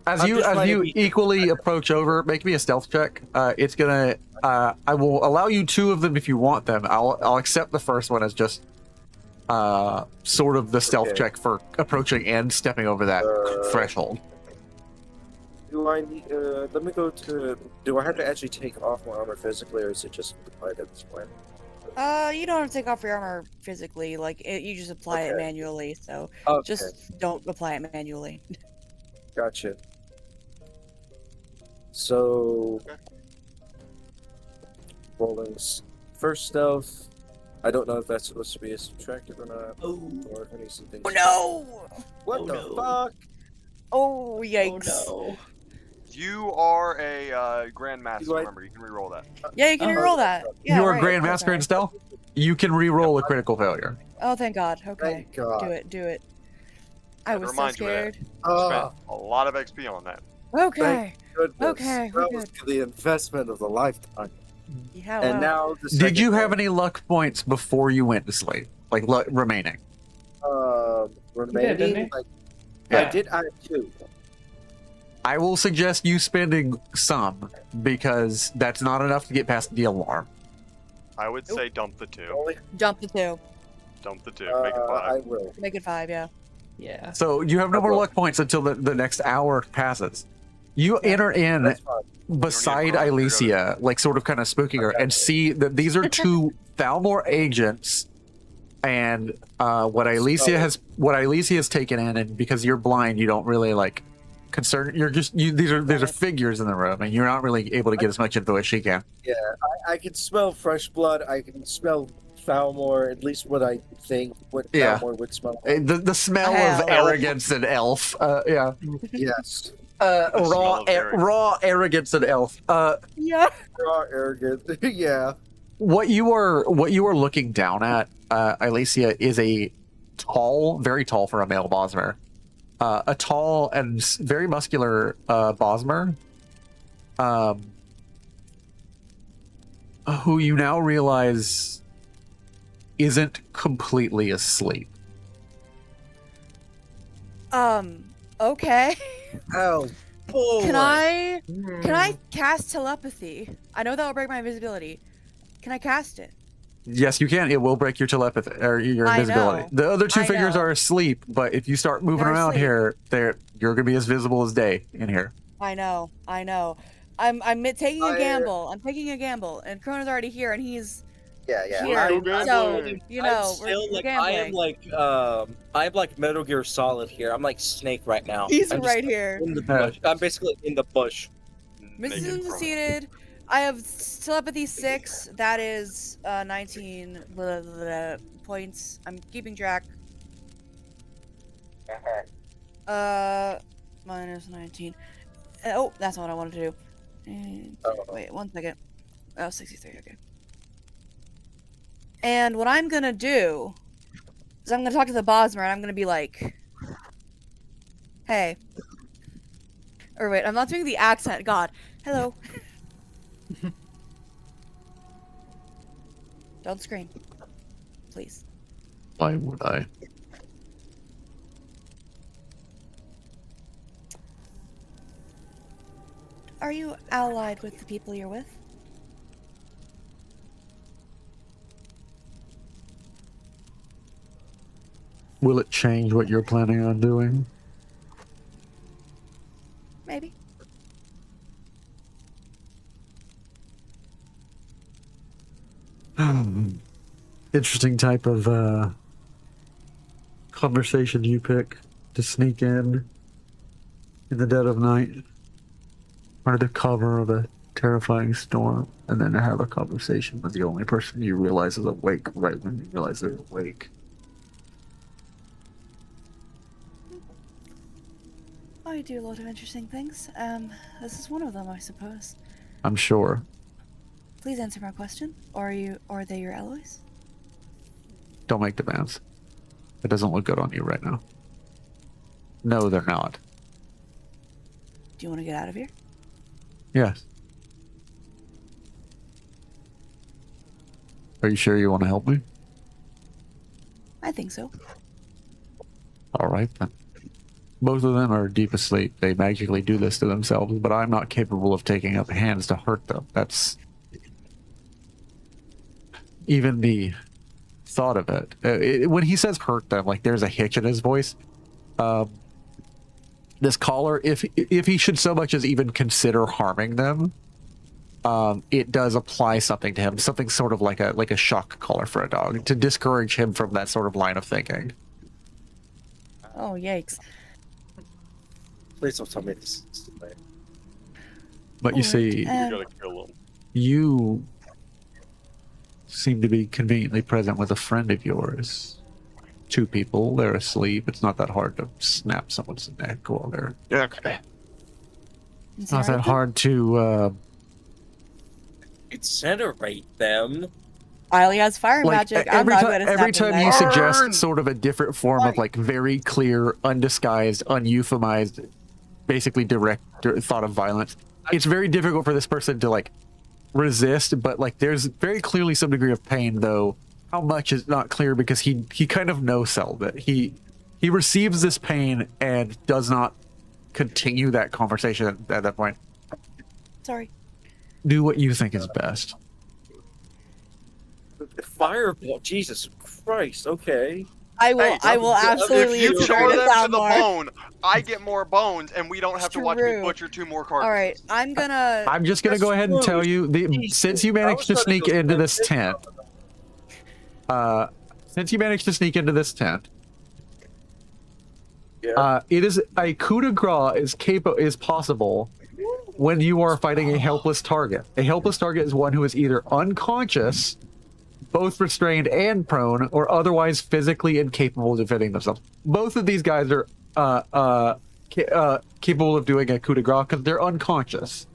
As I'm you just trying to be- equally approach over, make me a stealth check. It's gonna. I will allow you 2 of them if you want them. I'll accept the first one as just sort of the stealth Okay. check for approaching and stepping over that threshold. Do I need? Let me go to. Do I have to actually take off my armor physically, or is it just applied at this point? You don't have to take off your armor physically. Like you just apply it Okay. manually. So Okay, just don't apply it manually. gotcha. So, rolling first stealth. I don't know if that's supposed to be a subtractive or not, or if I need something. Oh no! What Oh, the no. fuck? Oh yikes! Oh You are a grandmaster. Do I- Remember, you can reroll that. Yeah, you can Uh-huh. reroll that. Yeah, You're right, a of course grandmaster I- in stealth. You can re-roll a critical failure. Oh, thank God. Okay, Thank God. do it. I Gotta was so remind you of that. scared. Oh, Spent a lot of XP on that. Okay. goodness. Okay, we're That was the investment of a lifetime. Yeah. And well. now the Did second you have one, any luck points before you went to sleep? Like remaining? remaining? didn't he? Like, Yeah. I did add 2. I will suggest you spending some because that's not enough to get past the alarm. I would say dump the 2. Only, Jump to 2. Dump the 2. Make it 5. I will. Make it 5. Yeah. yeah. So you have no more Okay. luck points until the next hour passes. You enter in That's fine. beside Don't need Ilesia, like sort of kind of spooking her, Okay. and see that these are two Thalmor agents, and what Ilesia has taken in, and because you're blind, you don't really like concern. You're just these are figures in the room, and you're not really able to get as much info as she can. Yeah, I can smell fresh blood. I can smell Falmore, at least what I think what Yeah. Falmore would smell like. The smell Hell. of arrogance and elf. Yeah. Yes. smell of arrogance. Raw arrogance and elf. Yeah. Raw arrogant. Yeah. What you are looking down at, Ilesia, is a tall, very tall for a male Bosmer, a tall and very muscular Bosmer, who you now realize isn't completely asleep. Okay. Oh, boy. Can I cast telepathy? I know that will break my invisibility. Can I cast it? Yes, you can. It will break your telepathy or your I invisibility. know. The other two I figures know. are asleep, but if you start moving They're around asleep. here, you're gonna be as visible as day in here. I know. I'm taking a gamble. I'm taking a gamble, and Krona's already here, and he's Yeah, yeah. here. I'm So still, you know, I'm still we're like gambling. I'm like Metal Gear Solid here. I'm like Snake right now. He's I'm just right here. in the bush. I'm basically in the bush. Mrs. Naked Chroma. Seated. I have telepathy 6. That is 19 points. I'm keeping track. Minus 19. Oh, that's not what I wanted to do. And, wait, 1 second. Oh, 63. Okay. And what I'm gonna do is I'm gonna talk to the Bosmer, and I'm gonna be like, "Hey." Or wait, I'm not doing the accent. God, hello. Don't scream, please. Why would I? Are you allied with the people you're with? Will it change what you're planning on doing? Maybe. Interesting type of conversation you pick to sneak in the dead of night, under the cover of a terrifying storm, and then to have a conversation with the only person you realize is awake right when you realize they're awake. Oh, you do a lot of interesting things. This is one of them, I suppose. I'm sure. Please answer my question. Are they your allies? Don't make demands. It doesn't look good on you right now. No, they're not. Do you want to get out of here? Yes. Are you sure you want to help me? I think so. All right, then. Both of them are deep asleep. They magically do this to themselves, but I'm not capable of taking up hands to hurt them. That's... Even the thought of it. When he says hurt them, like there's a hitch in his voice. This caller, if he should so much as even consider harming them, it does apply something to him, something sort of like a shock collar for a dog, to discourage him from that sort of line of thinking. Oh, yikes. Please don't tell me this is too late. But you Alright, see, You gotta kill him. you seem to be conveniently present with a friend of yours. Two people, they're asleep. It's not that hard to snap someone's neck while they're... Yeah, okay. It's not that hard to, Incinerate them. Riley has fire like, magic. I'm not good at every snapping time you necks. suggest sort of a different form of, like, very clear, undisguised, uneuphemized, basically direct thought of violence, it's very difficult for this person to, like, resist, but, like, there's very clearly some degree of pain, though. How much is not clear, because he kind of no-sells it. He receives this pain and does not continue that conversation at that point. Sorry. Do what you think is best. The fireball. Jesus Christ. Okay. I will. Hey, I will absolutely. If you char agree with them to that, the Mark. bone, I get more bones, and we don't have to watch me True. butcher 2 more carcasses. All right, I'm gonna. I'm just gonna go ahead and tell you, since you managed to sneak into this tent, it is a coup de grace is possible when you are fighting a helpless target. A helpless target is one who is either unconscious, both restrained and prone, or otherwise physically incapable of defending themselves. Both of these guys are capable of doing a coup de grace because they're unconscious.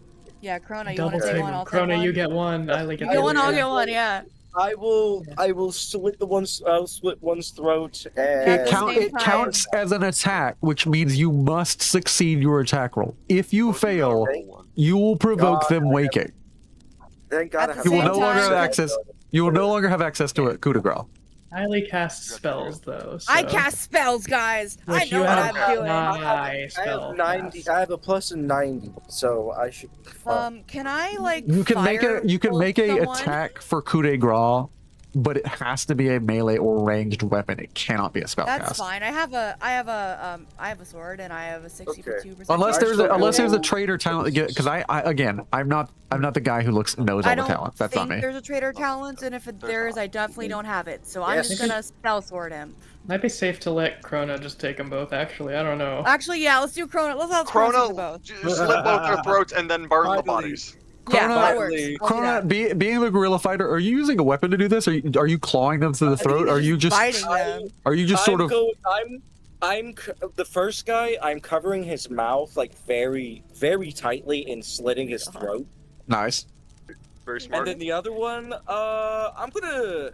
Yeah, Krona, you Double want to take take one? I'll take Krona, one. you get one. I like it. You get one. I'll get one. Yeah. I will slit I'll slit one's throat Yeah, and at the same It time. counts as an attack, which means you must succeed your attack roll. If you fail, you will provoke them waking. thank God At I the have You will same no longer have time- access. You will no longer have access to a coup de grace. I only cast spells though. So. I cast spells, guys. I Which know you what have I'm doing. high I spell have 90. cast. I have a plus in 90, so I should be fine. Can I like? You can make fire a bolt someone? attack for coup de grace, but it has to be a melee or ranged weapon. It cannot be a spell That's cast. fine. I have a sword and I have a 62%. Unless there's Actually, a traitor talent, because I'm not the guy who knows all I the don't talents. That's not think me. there's a traitor talent, and if there is, I definitely don't have it. So I'm Yes. just gonna spell sword him. Might be safe to let Krona just take them both. Actually, I don't know. Actually, yeah, let's do Krona. Let's have Krona do Chrono, both. slit both their throats and then burn the Finally. bodies. Yeah, Krona- that works. I'll do Krona, that. being the guerrilla fighter, are you using a weapon to do this? Are you clawing them to the throat? Are you just biting them? sort of? I'm the first guy. I'm covering his mouth like very, very tightly and slitting his throat. Nice? Very smart. And then the other one, I'm gonna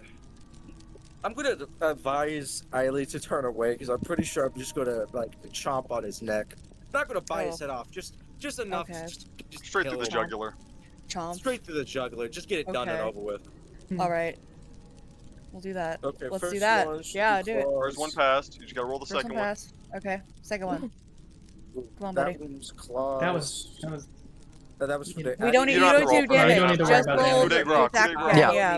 Advise Eiley to turn away because I'm pretty sure I'm just gonna like chomp on his neck. Not gonna bite his head off, just enough. Okay. Just Straight kill through the him. jugular. Chomp. Straight through the jugular. Just get it done and Okay. over with. All right. We'll do that. Okay, Let's first do that. one should Yeah, be do it. First one passed. You just gotta roll the First second one one. passed. Okay. Second one. Come on, That buddy. one's claws. That was That was for the. We don't need You you don't have don't to do roll for that. damage. You don't need to worry Just about roll damage. the Coup de grace, attack coup de again. grace. Yeah.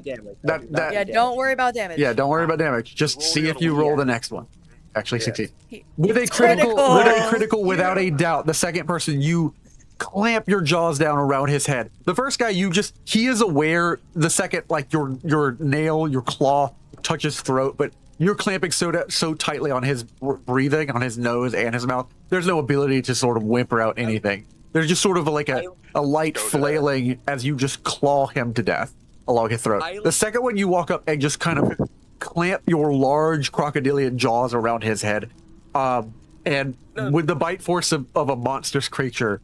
Yeah. Don't Don't worry about damage. Yeah, don't worry about damage. Just Roll see the if other you one. roll the next one. Actually Yeah. succeed. He- With a it's critical, without a doubt, the second person, you clamp your jaws down around his head. The first guy, he is aware. The second, like your nail, your claw touches throat, but you're clamping so tightly on his breathing, on his nose and his mouth. There's no ability to sort of whimper out anything. There's just sort of like a light flailing as you just claw him to death along his throat. The second one, you walk up and just kind of clamp your large crocodilian jaws around his head. And with the bite force of a monstrous creature,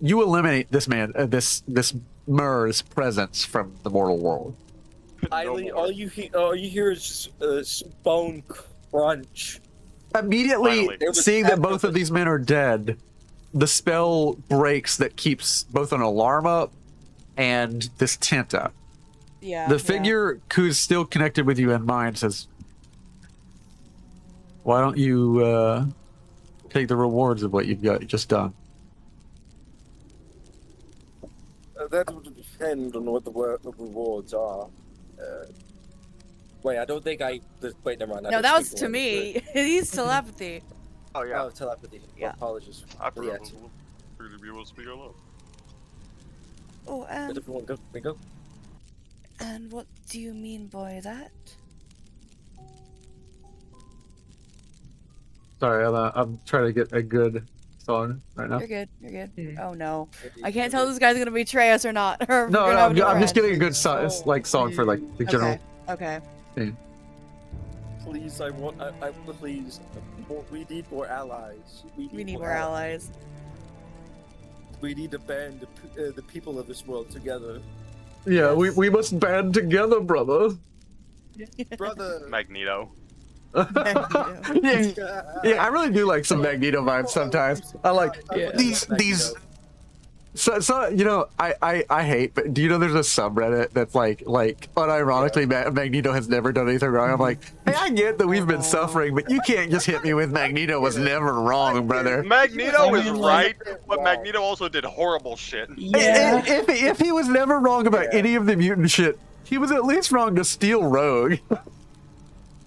you eliminate this man, this Mur's presence from the mortal world. Eiley, all you hear is just bone crunch. Immediately, Finally. seeing that both of these men are dead, the spell breaks that keeps both an alarm up and this tent up. Yeah. The figure who's still connected with you in mind says, "Why don't you take the rewards of what you've just done?" That would depend on what the rewards are. Wait, I don't think I. Wait, never mind. I No, don't that was speak to language, me. He's telepathy. Oh Yeah. yeah. Oh, telepathy. Yeah. Apologies. I for the forgot. accent. Figured you'd be able to speak out loud. Oh, Let everyone go. We go. and what do you mean by that? Sorry, I'm trying to get a good song right now. You're good. You're good. Hmm. Oh no, I can't tell if this guy's gonna betray us or not. Or if No, we're gonna have a I'm just friend. getting a good song for like the general. Okay. Please, please. We need more allies. We need more allies. We need to band the people of this world together. Yeah, we must band together, brother. Brother. Magneto. Yeah, I really do like some Magneto vibes sometimes. I like Yeah. these. So you know, I hate, but do you know there's a subreddit that's like unironically Magneto has never done anything wrong. I'm like, hey, I get that we've been suffering, but you can't just hit me with Magneto was never wrong, brother. Magneto is right, but Magneto also did horrible shit. Yeah. If he was never wrong about any of the mutant shit, he was at least wrong to steal Rogue.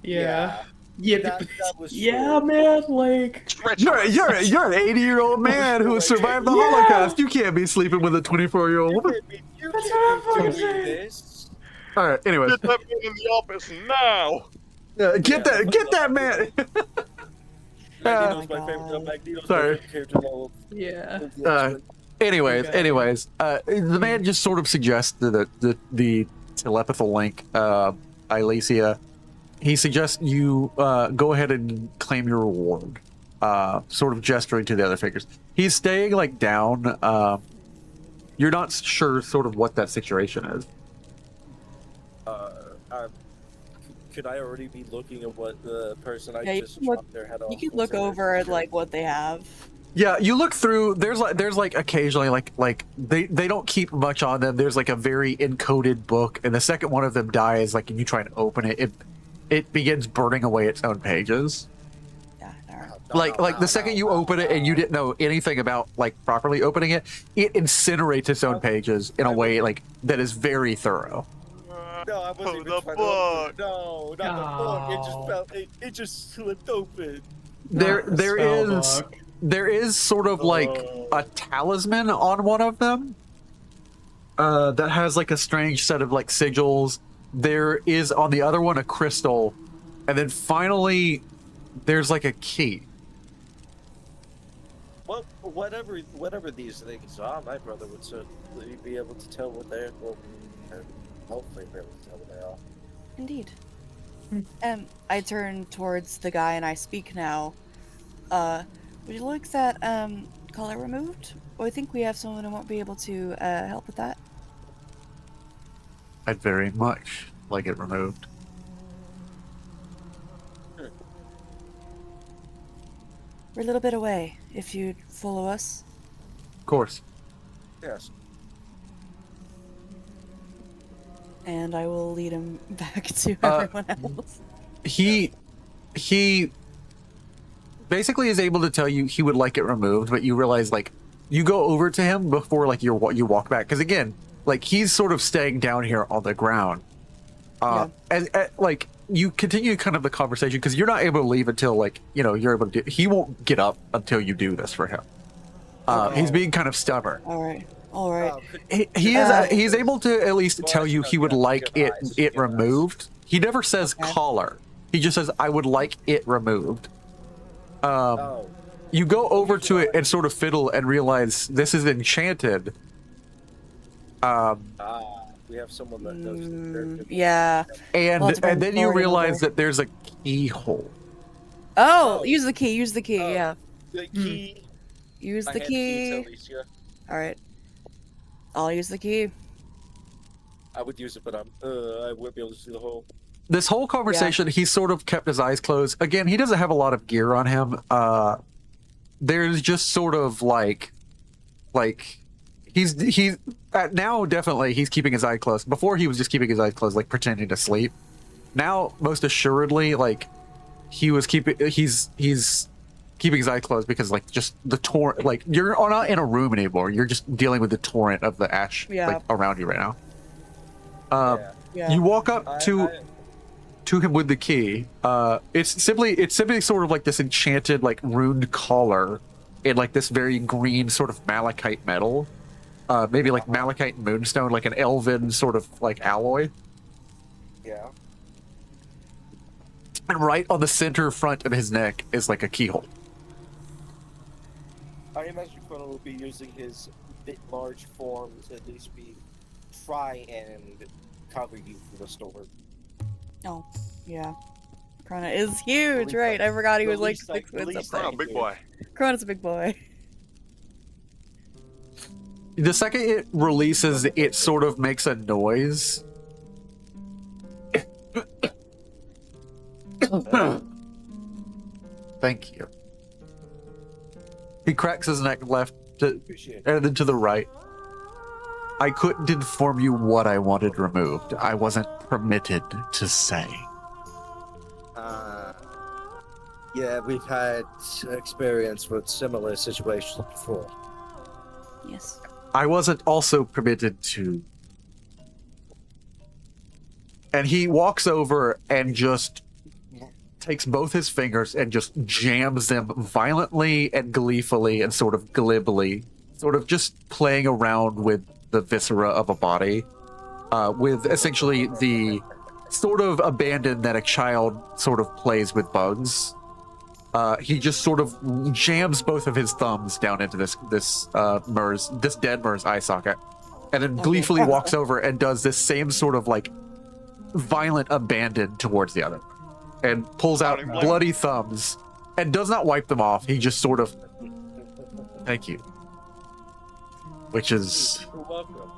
Yeah. Yeah, That was yeah, true. man. Like, You're an 80-year-old man who has survived the Yeah. Holocaust. You can't be sleeping with a 24-year-old woman. You That's can't what be I'm doing saying. this. All right. Anyways, Get that man in the office now. get that man. Magneto's Oh my my favorite. God. Magneto's Sorry. my favorite character in all yeah. of the X-Men. Anyways, the man just sort of suggests the telepathical link, Ilacia. He suggests you go ahead and claim your reward, sort of gesturing to the other figures. He's staying like down. You're not sure sort of what that situation is. Could I already be looking at what the person I Yeah, you just can look- chopped their head off? You can was look over at like what they have. Yeah, you look through. There's like occasionally like they don't keep much on them. There's like a very encoded book, and the second one of them dies, like, and you try and open it, it begins burning away its own pages. Yeah. All right. Like the second you open it and you didn't know anything about like properly opening it, it incinerates its own pages in a way like that is very thorough. No, I wasn't Oh, even the trying book. to open it. No, not the book. It just fell. It just slipped open. There Not the is spell book. there is sort of like a talisman on one of them that has like a strange set of like sigils. There is on the other one a crystal, and then finally there's like a key. Well, whatever these things are, my brother would certainly be able to tell what they're. Well, hopefully, be able to tell what they are. Indeed. Hmm. I turn towards the guy and I speak now. Would you like that collar removed? Well, I think we have someone who won't be able to help with that. I'd very much like it removed. We're a little bit away. If you'd follow us. Of course. Yes. And I will lead him back to Uh, everyone else. He basically is able to tell you he would like it removed, but you realize like you go over to him before like you walk back, because again, like he's sort of staying down here on the ground. And like you continue kind of the conversation because you're not able to leave until like you're able to do. He won't get up until you do this for him. He's being kind of stubborn. All right. All right. He's able to at least tell you he would like it removed. He never says Okay. collar. He just says I would like it removed. Oh. You go over to it and sort of fiddle and realize this is enchanted. We have someone that knows. Yeah. And Well, it's been then you boring realize over. that there's a keyhole. Oh, use the key. Use the key. Oh. Yeah. The key. Use I the hand key. to Alicia. All right. I'll use the key. I would use it, but I wouldn't be able to see the hole. This whole conversation, he sort of kept his eyes closed. Again, he doesn't have a lot of gear on him. There's just sort of like he's now definitely he's keeping his eye closed. Before he was just keeping his eyes closed, like pretending to sleep. Now, most assuredly, like he's keeping his eye closed because like just the torrent. Like you're not in a room anymore. You're just dealing with the torrent of the ash like, around you right now. Yeah. You walk up to him with the key. It's simply sort of like this enchanted like runed collar in like this very green sort of malachite metal. Maybe like malachite and moonstone, like an elven sort of like alloy. Yeah. And right on the center front of his neck is like a keyhole. I imagine Chrono will be using his bit large form to at least try and cover you from the storm. Oh, yeah. Krona is huge, right? I forgot he was like 6 foot Oh, something. big boy. Krona's a big boy. The second it releases, it sort of makes a noise. Thank you. He cracks his neck left Appreciate it. and then to the right. I couldn't inform you what I wanted removed. I wasn't permitted to say. Yeah, we've had experience with similar situations before. Yes. I wasn't also permitted to. And he walks over and just takes both his fingers and just jams them violently and gleefully and sort of glibly, sort of just playing around with the viscera of a body, with essentially the sort of abandon that a child sort of plays with bugs. He just sort of jams both of his thumbs down into this dead Mur's eye socket, and then gleefully walks over and does this same sort of like violent abandon towards the other, and pulls out bloody thumbs and does not wipe them off. He just sort of, thank you, which is You're welcome.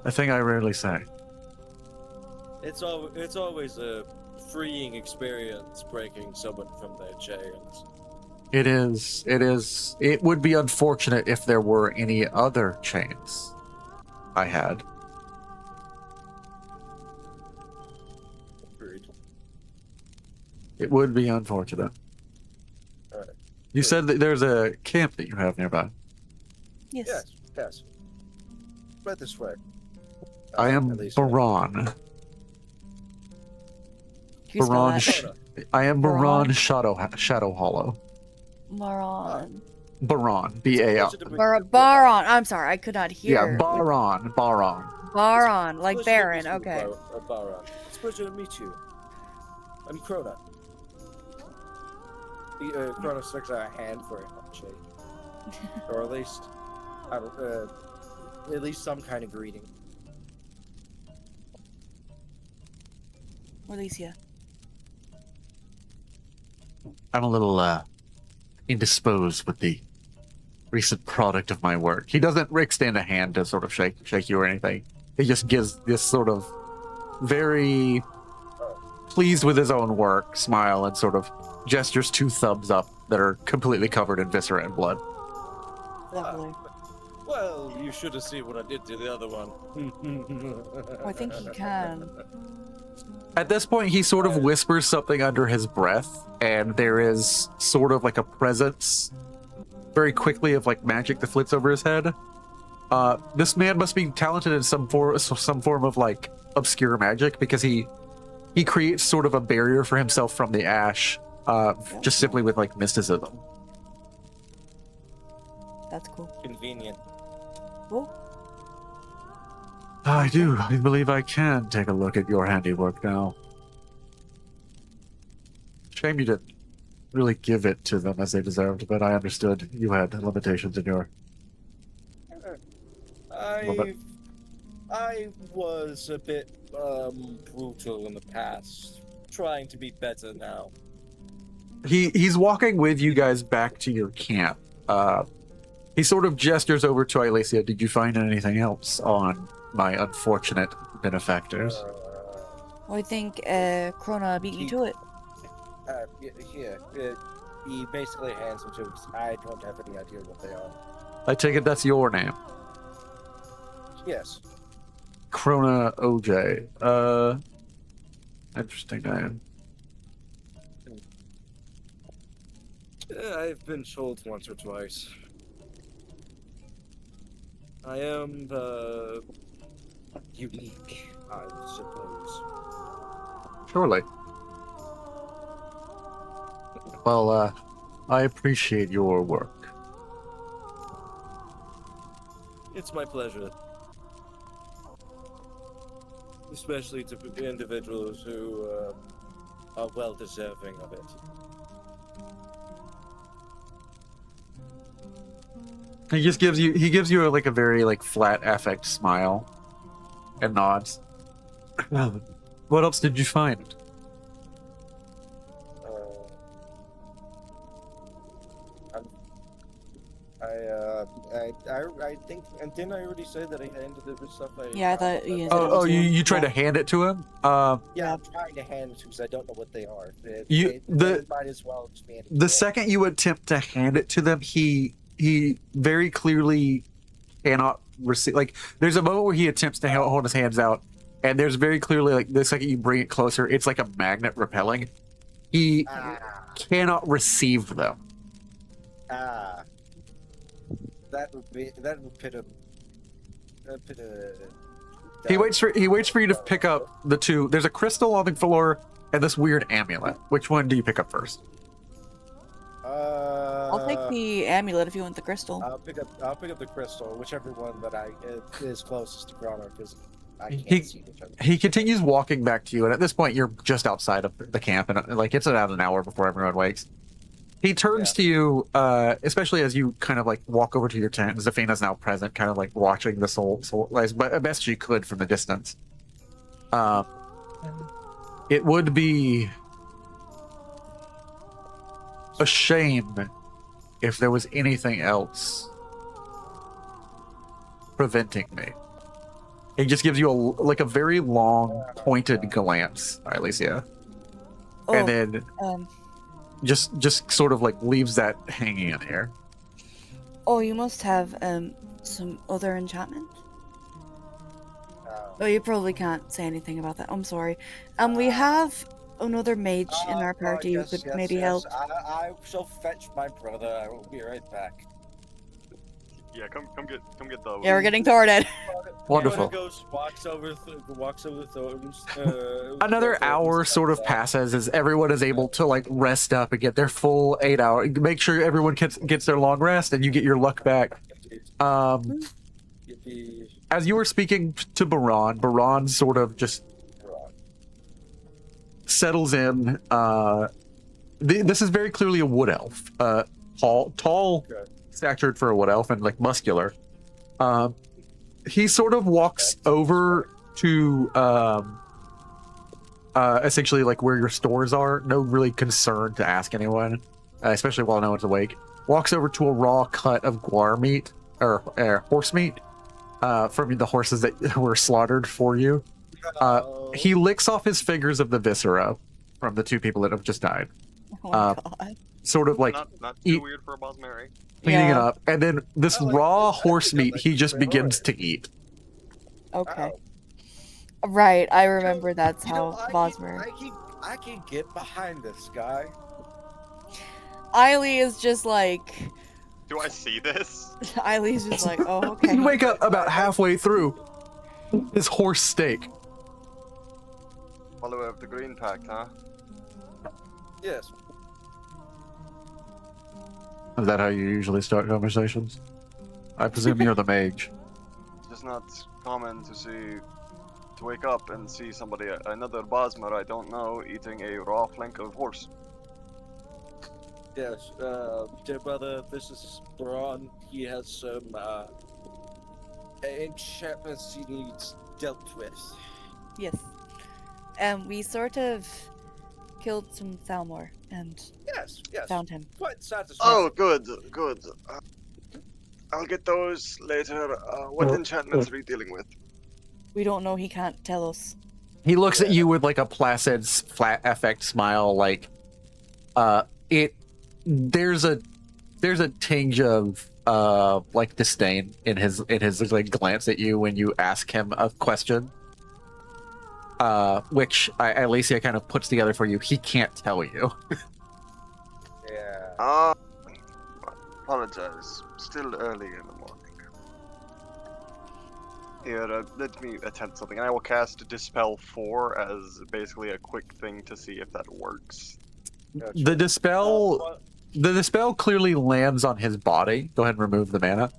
a thing I rarely say. It's always a freeing experience breaking someone from their chains. It is. It is. It would be unfortunate if there were any other chains I had. Agreed. It would be unfortunate. Alright. You said that there's a camp that you have nearby. Yes. Yes. Right this way. I am At least- Baron. Can you spell Baron. that? I am Baron? Baron Shadow Hollow. Baron. Baron. B-A-R. Baron. I'm sorry, I could not hear. Yeah, Baron. Baron. Baron, like Pleasure to Baron. meet you, Okay. Baron. It's a pleasure to meet you. I'm Krona. Krona sticks out a hand for a handshake, or at least, at least some kind of greeting. Alicia. I'm a little indisposed with the recent product of my work. He doesn't extend a hand to sort of shake you or anything. He just gives this sort of very pleased with his own work smile and sort of gestures 2 thumbs up that are completely covered in viscera and blood. Lovely. Well, you should have seen what I did to the other one. Oh, I think he can. At this point, he sort of whispers something under his breath, and there is sort of like a presence very quickly of like magic that flits over his head. This man must be talented in some form of like obscure magic, because he creates sort of a barrier for himself from the ash, just simply with like mysticism. That's cool. Convenient. Cool. I do. I believe I can take a look at your handiwork now. Shame you didn't really give it to them as they deserved, but I understood you had limitations in your... I was a bit brutal in the past, trying to be better now. He's walking with you guys back to your camp. He sort of gestures over to Alicia. Did you find anything else on my unfortunate benefactors? Well, I think Krona beat you to it. He basically hands them to us. I don't have any idea what they are. I take it that's your name. Yes. Krona OJ. Interesting name. I've been told once or twice. I am unique, I suppose. Surely. Well, I appreciate your work. It's my pleasure. Especially to individuals who are well deserving of it. He just gives you like a very like flat affect smile and nods. What else did you find? I think, and didn't I already say that I handed it with stuff I... Yeah, I thought you. You tried to hand it to him? Yeah, I'm trying to hand it to because I don't know what they are. They might as well just be the second you attempt to hand it to them, he very clearly cannot receive. Like, there's a moment where he attempts to hold his hands out, and there's very clearly, like, the second you bring it closer, it's like a magnet repelling. He cannot receive them. That would put a... He waits for you to pick up the 2. There's a crystal on the floor and this weird amulet. Which one do you pick up first? I'll take the amulet if you want the crystal. I'll pick up the crystal, whichever one that is closest to Grana, because I can't He- see whichever. He continues walking back to you, and at this point, you're just outside of the camp, and like it's about an hour before everyone wakes. He turns to you, especially as you kind of like walk over to your tent. Zafina's now present, kind of like watching this whole but best she could from the distance. It would be a shame if there was anything else preventing me. He just gives you a very long, pointed glance, Alicia, Oh, and then um, just sort of like leaves that hanging in here. oh, you must have some other enchantment. Oh, you probably can't say anything about that. I'm sorry. We have another mage in our party who could maybe help. I shall fetch my brother. I will be right back. Yeah, come get the. Yeah, we're getting thwarted. Wonderful. Walks over the thorns. Another hour sort of passes as everyone is able to like rest up and get their full 8 hour. Make sure everyone gets their long rest and you get your luck back. As you were speaking to Baran sort of just settles in. This is very clearly a wood elf. Tall, statured for a wood elf and like muscular. He sort of walks over to essentially like where your stores are. No really concern to ask anyone, especially while no one's awake. Walks over to a raw cut of guar meat or horse meat from the horses that were slaughtered for you. He licks off his fingers of the viscera from the two people that have just died. Oh my god. Sort of like not eat- too weird for a boss Mary. cleaning it Yeah. up, and then this raw horse meat he just begins to eat. Okay. Right, I remember that's how Bosmer. I can get behind this guy. Eiley is just like. Do I see this? Eiley's just like, oh, okay. You wake up about halfway through his horse steak. Follower of the Green Pact, huh? Yes. Is that how you usually start conversations? I presume you're the mage. It's just not common to wake up and see somebody, another Bosmer I don't know, eating a raw flank of horse. Yes, dear brother, this is Braun. He has some enchantments he needs dealt with. Yes. We sort of killed some Thalmor and Yes, found him. quite satisfying. Oh, good. I'll get those later. What enchantments are we dealing with? We don't know, he can't tell us. He looks at you with like a placid, flat affect smile, like, there's a tinge of like disdain in his like glance at you when you ask him a question. Which Alicia kind of puts together for you. He can't tell you. Yeah. Apologize. Still early in the morning. Here, let me attempt something. I will cast Dispel 4 as basically a quick thing to see if that works. Gotcha. The dispel clearly lands on his body. Go ahead and remove the mana.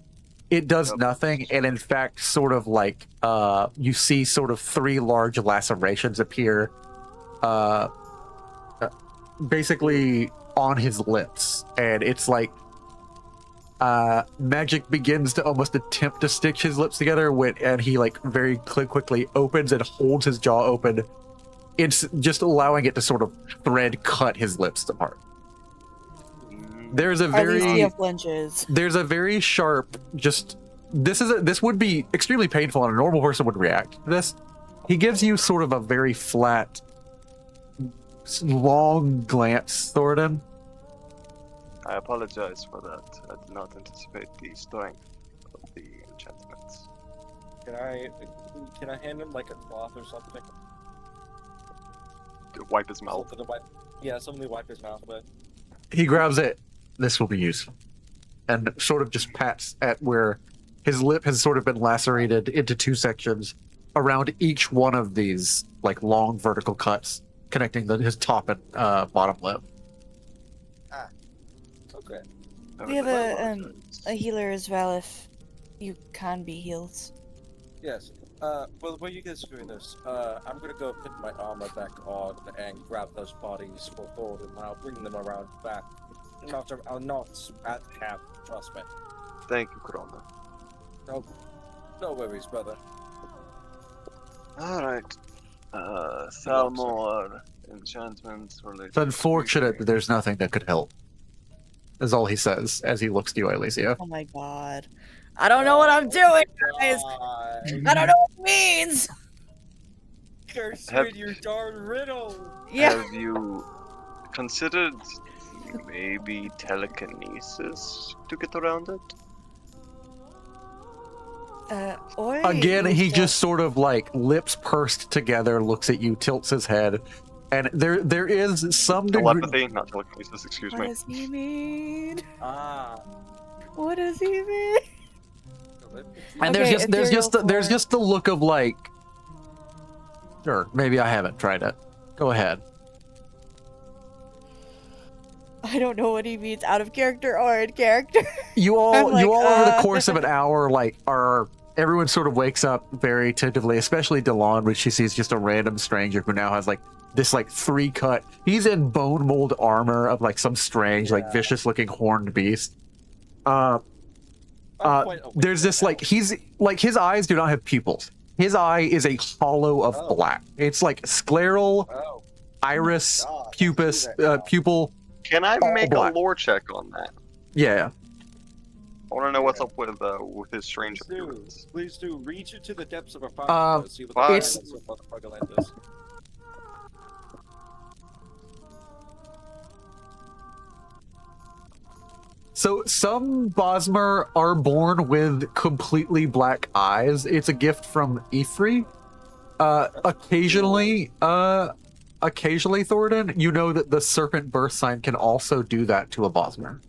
It does Yep. nothing, and in fact, sort of like you see sort of 3 large lacerations appear, basically on his lips, and it's like magic begins to almost attempt to stitch his lips together, and he like very quickly opens and holds his jaw open. It's just allowing it to sort of thread cut his lips apart. There's a Alicia flinches. there's a very sharp this would be extremely painful and a normal person would react to this. He gives you sort of a very flat, long glance, Thoradin. I apologize for that. I did not anticipate the strength of the enchantments. Can I hand him like a cloth or something? To wipe his mouth. Something to wipe. Yeah, something to wipe his mouth with. He grabs it. This will be useful. And sort of just pats at where his lip has sort of been lacerated into 2 sections around each one of these like long vertical cuts, connecting his top and bottom lip. Okay. We have a healer as well if you can be healed. Yes. Well, while you guys are doing this, I'm gonna go put my armor back on and grab those bodies for Thornton, and I'll bring them around back. Not at the camp, trust me. Thank you, Corona. No worries, brother. Alright. Thalmor, enchantments related. It's unfortunate that there's nothing that could help. Is all he says as he looks to you, Alicia. Oh my god. I don't know what I'm doing, guys. I don't know what it means. Curse Have- with your darn riddle. Yeah. Have you considered maybe telekinesis to get around it? Oi, Again, he Lucia. just sort of like lips pursed together, looks at you, tilts his head, and there is some degree. Telepathy, not telekinesis, excuse What me. does he mean? Ah. What does he mean? And Okay, there's ethereal just the look of like, sure, maybe I haven't tried it. Go ahead. I don't know what he means, out of character or in character. You all I'm like, over the course of an hour, like, everyone sort of wakes up very attentively, especially Delon when she sees just a random stranger who now has like this like 3-cut. He's in bone mold armor of like some strange, like vicious looking horned beast. There's this like he's like his eyes do not have pupils. His eye is a hollow of black. It's like scleral, iris, pupus, pupil. Can I make a black. lore check on that? Yeah. I want to know what's up with his strange Please do. appearance. Please do. Reach into the depths of a fire. See what the it's- silence of motherfucker land is. So some Bosmer are born with completely black eyes. It's a gift from Ifri. Occasionally, Thoradin, you know that the serpent birth sign can also do that to a Bosmer.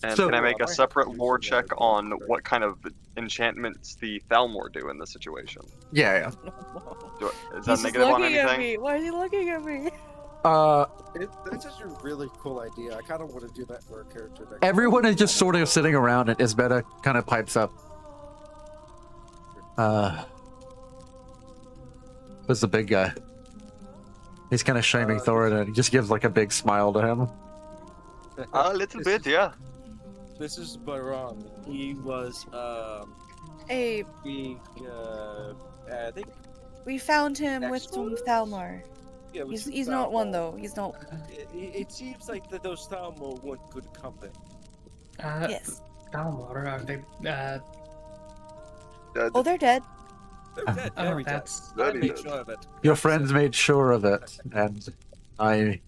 And So- can I make a separate lore check on what kind of enchantments the Thalmor do in this situation? Yeah, Is that He's just negative on looking at anything? me. Why is he looking at me? yeah. That's just a really cool idea. I kind of want to do that for a character. Everyone is just sort of sitting around, and Isbeta kind of pipes up. Who's the big guy? He's kind of shaming Thoradin. He just gives like a big smile to him. A little bit, yeah. This is Baron. He was Hey, big. I think we found him with some Thalmor. yeah. with He's some not one Thalmor. though. He's not. It seems like that those Thalmor weren't good company. Yes. Balmor, are they? Oh, they're dead. They're dead. Oh, Very dead. that's. I Very made dead. sure of it. Your friends made sure of it, and I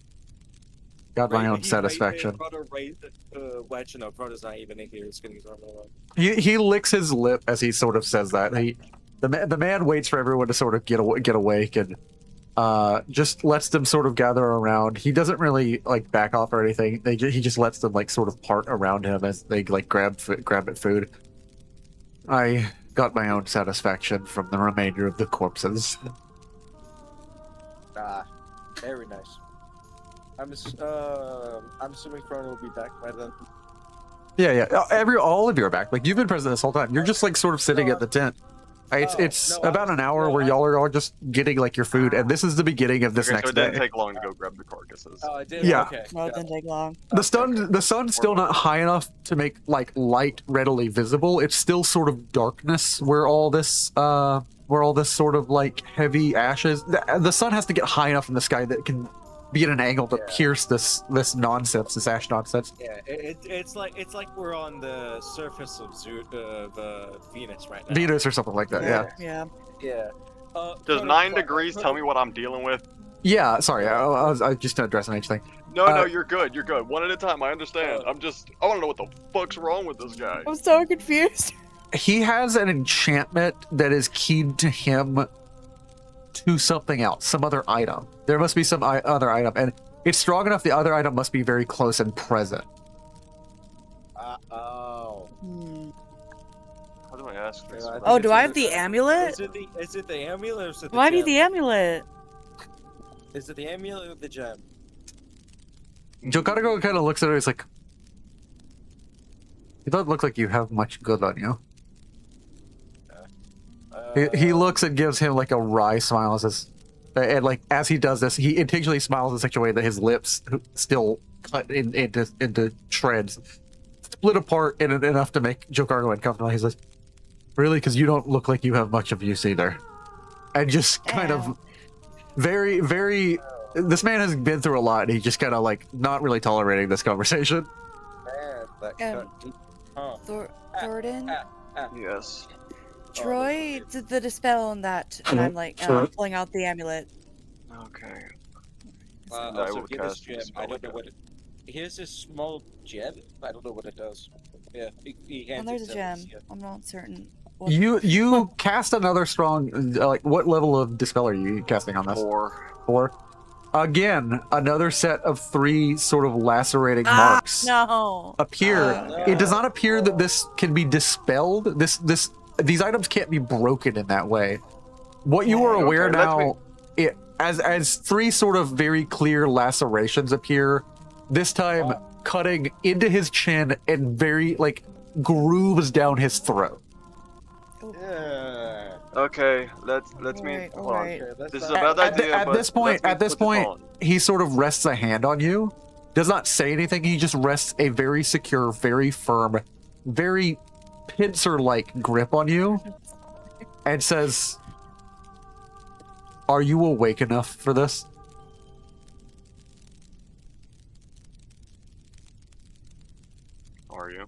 got my own satisfaction. Brother's not even in here. He's getting his arm around. He licks his lip as he sort of says that. The man waits for everyone to sort of get awake and just lets them sort of gather around. He doesn't really like back off or anything. He just lets them like sort of part around him as they like grab at food. I got my own satisfaction from the remainder of the corpses. Very nice. I'm assuming Chrono will be back by then. Yeah. All of you are back. Like you've been present this whole time. You're just like sort of sitting at the tent. It's about an hour where y'all are all just getting like your food, and this is the beginning of this Okay, so next it didn't day. take long to go grab the carcasses. Oh, I did. Yeah. Okay. No, it didn't take long. The sun's still not high enough to make like light readily visible. It's still sort of darkness where all this sort of like heavy ashes. The sun has to get high enough in the sky that it can be at an angle to pierce this nonsense, this ash nonsense. Yeah, it's like we're on the surface of Venus right now. Venus or something like that. Yeah. Yeah. Yeah. Does Chrono, 9 degrees tell me what I'm dealing with? Yeah. Sorry, I was just addressing each thing. No, you're good. You're good. One at a time. I understand. I want to know what the fuck's wrong with this guy. I'm so confused. He has an enchantment that is keyed to him to something else, some other item. There must be some other item, and it's strong enough the other item must be very close and present. Oh. Hmm. How do I cast this. Yeah, I think Oh, it's do I either have the that- amulet? Is it the amulet or is it the Do I need gem? the amulet? Is it the amulet or the gem? Jokarago kind of looks at her. He's like, "You don't look like you have much good on you." He looks and gives him like a wry smile and says, and like as he does this, he intentionally smiles in such a way that his lips still cut into shreds, split apart enough to make Jokarago uncomfortable. He says, "Really? Because you don't look like you have much of use either." And just kind of very, very. This man has been through a lot, and he just kind of like not really tolerating this conversation. Man, that Um, cut deep. Huh. Thornton? Yes. Troy did the dispel on that, and I'm like, pulling out the amulet. Okay. Uh, And I also, will give this cast gem. this I don't know spell what it. Here's this small gem. I don't know what it does. Yeah, he hands And there's it a to us, gem. yeah. I'm not certain. What- You cast another strong. Like, what level of dispel are you casting on this? 4. 4. Again, another set of 3 sort of lacerating marks No. appear. no. It does not appear that this can be dispelled. These items can't be broken in that way. What you are Okay, aware let now, as 3 sort of very clear lacerations appear, this time cutting into his chin and very like grooves down his throat. Yeah. Okay, let's me. Alright, Hold on. alright. Okay, that's This is not- a bad idea. At but this point, let me put this on. he sort of rests a hand on you. Does not say anything. He just rests a very secure, very firm, very pincer-like grip on you, and says, "Are you awake enough for this?" Are you?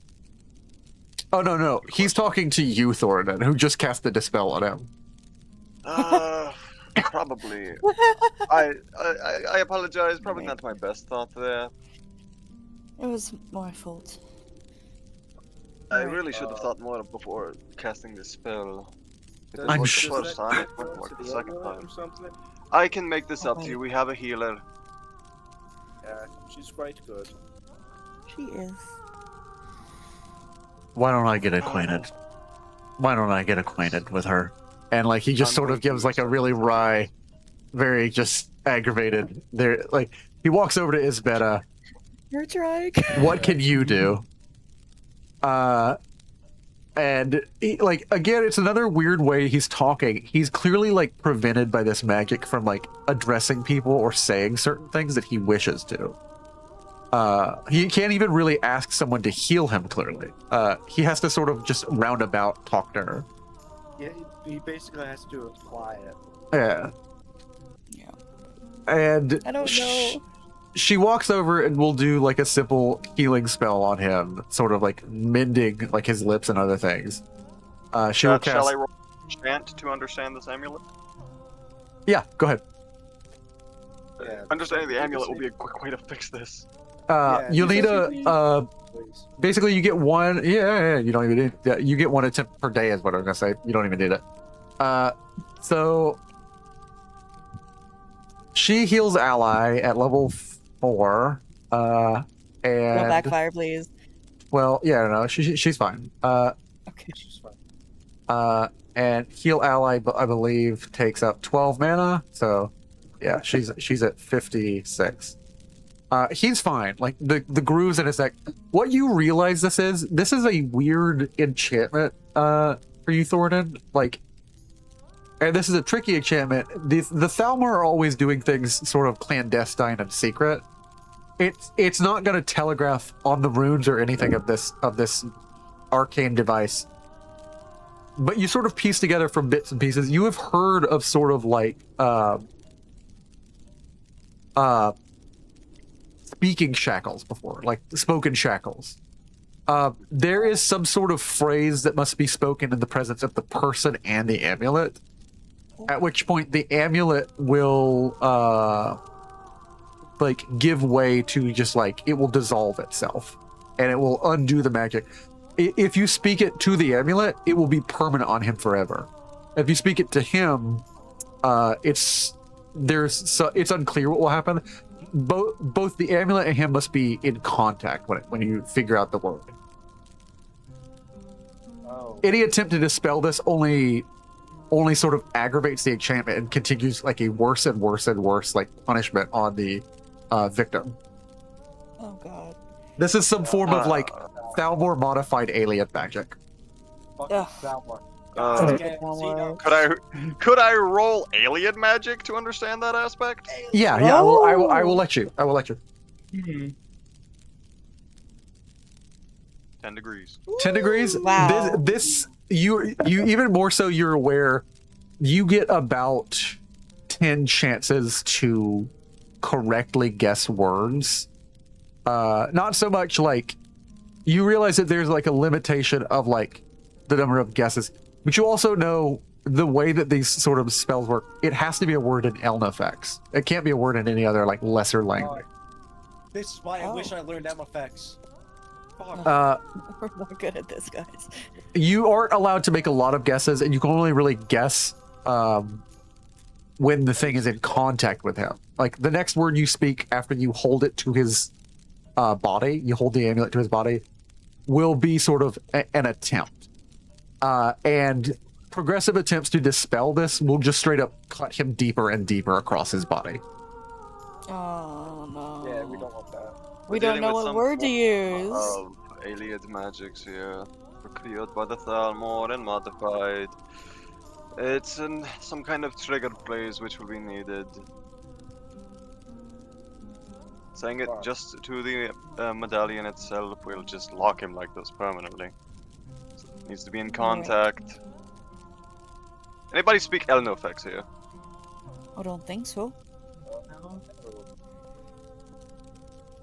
Oh no, he's talking to you, Thoradin, who just cast the dispel on him. Probably. I apologize. Probably not my best thought there. It was my fault. I really should have thought more before casting this spell. It Does- I'm was sure- the does first that time, it refer wasn't to like the the second amulet time. or something? I can make this up to Okay. you. We have a healer. Yeah, she's quite good. She is. Why don't I get acquainted? Why don't I get acquainted with her? And like he just I'm sort of going to gives like a really wry, very just aggravated. There, like he walks over to Isbetta. You're trying. What can you do? And like again, it's another weird way he's talking. He's clearly like prevented by this magic from like addressing people or saying certain things that he wishes to. He can't even really ask someone to heal him. Clearly, he has to sort of just roundabout talk to her. Yeah, he basically has to do it quiet. Yeah. Yeah. And I don't know. She walks over and will do like a simple healing spell on him, sort of like mending like his lips and other things. She will cast. Shall I roll chant to understand this amulet? Yeah, go ahead. Yeah. Understanding the amulet will be a quick way to fix this. Yeah, You'll need basically- Please. basically you get one. Yeah, you don't even need. Yeah, you get one attempt per day is what I was gonna say. You don't even need it. So she heals ally at level 4. Don't And backfire, please. well, yeah, no, she's fine. Okay. She's fine. And heal ally, I believe, takes up 12 mana. So, yeah, she's at 56. He's fine. Like the grooves in his neck. What you realize this is a weird enchantment for you, Thornton. Like, and this is a tricky enchantment. The Thalmor are always doing things sort of clandestine and secret. It's not going to telegraph on the runes or anything of this arcane device. But you sort of piece together from bits and pieces. You have heard of sort of like speaking shackles before, like spoken shackles. There is some sort of phrase that must be spoken in the presence of the person and the amulet, at which point the amulet will like give way to just like it will dissolve itself and it will undo the magic. If you speak it to the amulet, it will be permanent on him forever. If you speak it to him, it's unclear what will happen. Both the amulet and him must be in contact when you figure out the word. Oh. Any attempt to dispel this only sort of aggravates the enchantment and continues like a worse and worse and worse like punishment on the victim. Oh god. This is some form of like Thalmor modified alien magic. Fucking Ugh. Salmon. Uh, Could I roll alien magic to understand that aspect? Yeah, I will let you. I will let you. Hmm. 10 degrees. 10 degrees. Wow. This you even more so you're aware you get about 10 chances to correctly guess words. Not so much like you realize that there's like a limitation of like the number of guesses, but you also know the way that these sort of spells work. It has to be a word in Elnifex. It can't be a word in any other like lesser language. This is why I wish I learned MFX. Fuck. We're more good at this, guys. You aren't allowed to make a lot of guesses, and you can only really guess when the thing is in contact with him. Like the next word you speak after you hold it to his body, you hold the amulet to his body, will be sort of an attempt. And progressive attempts to dispel this will just straight up cut him deeper and deeper across his body. Oh no. Yeah, we don't want that. We We're don't dealing know with what some word to form use. Of alien magics here, procured by the Thalmor and modified. It's in some kind of trigger place which will be needed. Saying it Fine. just to the medallion itself will just lock him like this permanently. So it needs to be in contact. Anybody speak Elnofex here? I don't think so.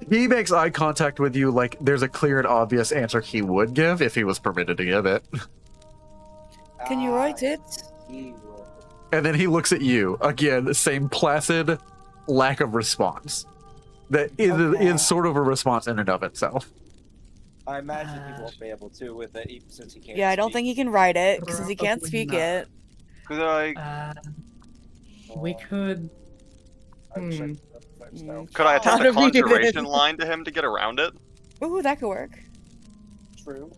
He makes eye contact with you like there's a clear and obvious answer he would give if he was permitted to give it. Can you write it? And then he looks at you. Again, the same placid lack of response. That is sort of a response in and of itself. I imagine he won't be able to with it, even since he can't. Yeah, I don't speak. think he can write it because he can't Probably speak not. it. Could I We could. I wish I Hmm. could MFX now. could I How attempt do a we do this? conjuration line to him to get around it? Ooh, that could work. True.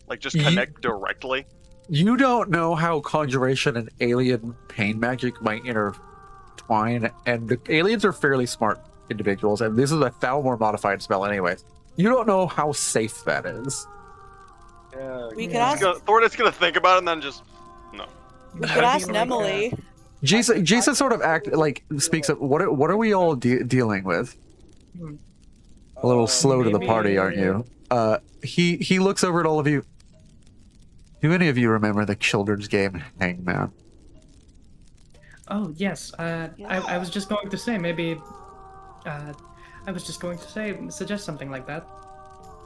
Like just Ye- connect directly? You don't know how conjuration and alien pain magic might intertwine, and the aliens are fairly smart individuals, and this is a Thalmor modified spell anyways. You don't know how safe that is. Yeah. We could Yeah. ask. Thornton's gonna think about it and then just no. We could ask Nemily. Jesus sort of speaks of what are we all dealing with? A little slow to the party, aren't you? He looks over at all of you. Do any of you remember the children's game Hangman? Oh yes. I was just going to say maybe. I was just going to say suggest something like that.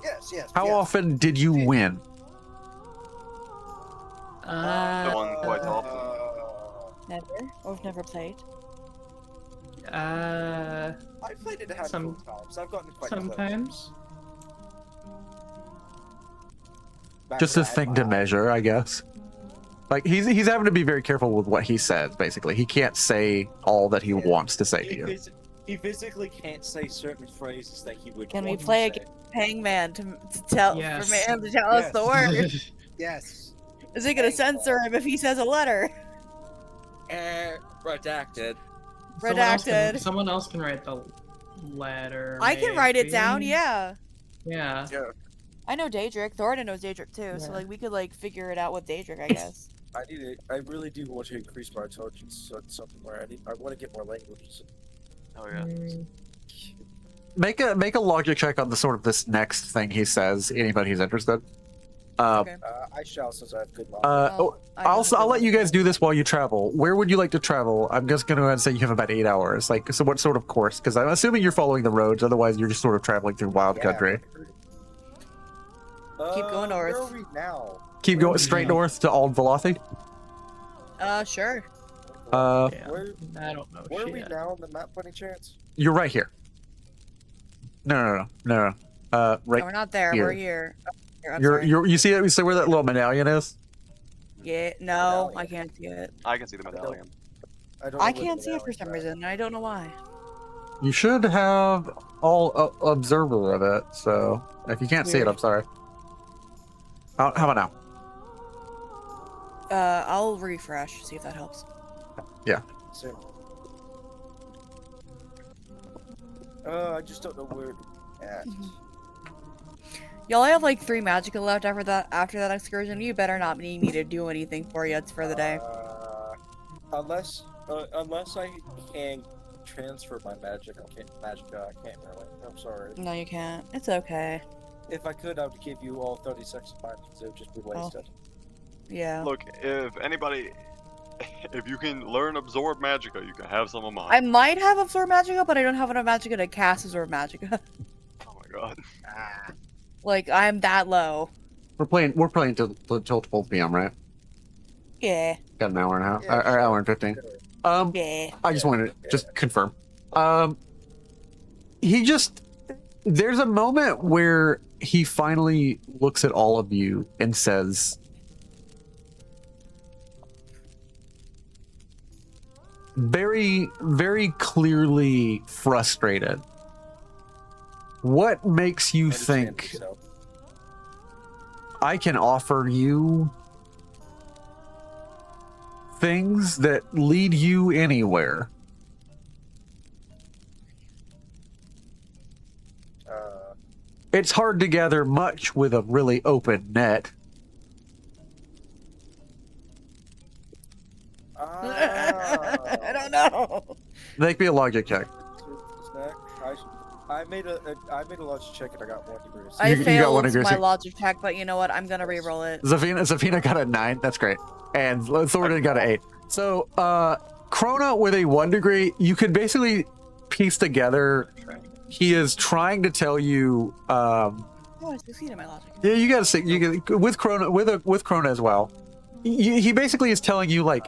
Yes, yes. How yes. often did you win? The one quite often. Never. Or never played. I've played it a handful of times. I've gotten quite Sometimes. close. Just a thing to measure, I guess. Like he's having to be very careful with what he says. Basically, he can't say all that he wants to say to you. He physically can't say certain phrases that he would. Can we want to play a say. game of Hangman to tell Yes. for him to tell us the word? Yes. Is he gonna censor him if he says a letter? Redacted. Redacted. Someone else can write the letter. I can write it down. maybe? Yeah. Yeah. Yeah. I know Daedric. Thornton knows Daedric too. So Yeah. like we could like figure it out with Daedric, I guess. I really do want to increase my intelligence. So it's something where I want to get more languages. Oh yeah. Make a logic check on the sort of this next thing he says. Anybody who's interested. Okay. I shall, since I have good luck. Well, I don't I'll know let you what guys do this while you travel. Where would you like to travel? I'm just going to go ahead and say you have about 8 hours. Like, so what sort of course? Because I'm assuming you're following the roads. Otherwise, you're just sort of traveling through wild country. Keep going north. Where are we now? Keep going straight north to Ald Velothi. Sure. Yeah. Where I don't know. where are we shit. now on the map, by any chance? You're right here. No. No, Right. we're not there. here. We're here. Oh, here, I'm sorry. You see that? You see where that little medallion is? Yeah. No, Medallion. I can't see it. I can see the medallion. I don't. I know where can't the see it for medallion's some at. reason. And I don't know why. You should have all observer of it. So if you can't see it, Weird. I'm sorry. How about now? I'll refresh, see if that helps. Yeah. Same. I just don't know where to at. Y'all, I have like 3 magicka left after that excursion. You better not need me to do anything for you for the day. Unless I can transfer my magicka, I can't really. I'm sorry. No, you can't. It's okay. If I could, I would give you all 30 seconds of mine, because it would just be wasted. Yeah. Look, if anybody, if you can learn absorb magicka, you can have some of mine. I might have absorb magicka, but I don't have enough magicka to cast absorb magicka. Oh my god. Like, I'm that low. We're playing till 12 p.m., right? Yeah. Got an hour and a half. Yeah, Or hour and 15. Yeah. I just wanted to just confirm. There's a moment where he finally looks at all of you and says, very, very clearly frustrated. What makes you think So. I can offer you things that lead you anywhere? It's hard to gather much with a really open net. I don't know. Make me a logic check. I made a logic check and I got 1 degree. I You got failed 1 degree. my logic check, but you know what? I'm gonna re-roll it. Zafina got a 9. That's great. And Thoradin got an 8. So, Krona with a 1 degree, you can basically piece together. He is trying to tell you. Oh, I succeeded my logic. Yeah, you gotta see. You can, with Krona, with Krona as well. He basically is telling you like.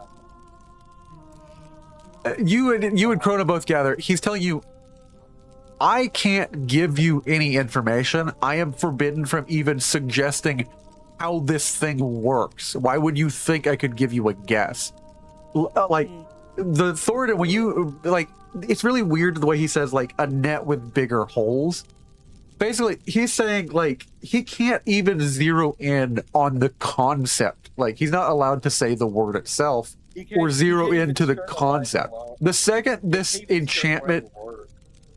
You and Krona both gather. He's telling you, I can't give you any information. I am forbidden from even suggesting how this thing works. Why would you think I could give you a guess? Like, the Thoradin, when you, like, it's really weird the way he says, like, a net with bigger holes. Basically, he's saying, like, he can't even zero in on the concept. Like, he's not allowed to say the word itself or zero into the concept. The second this enchantment...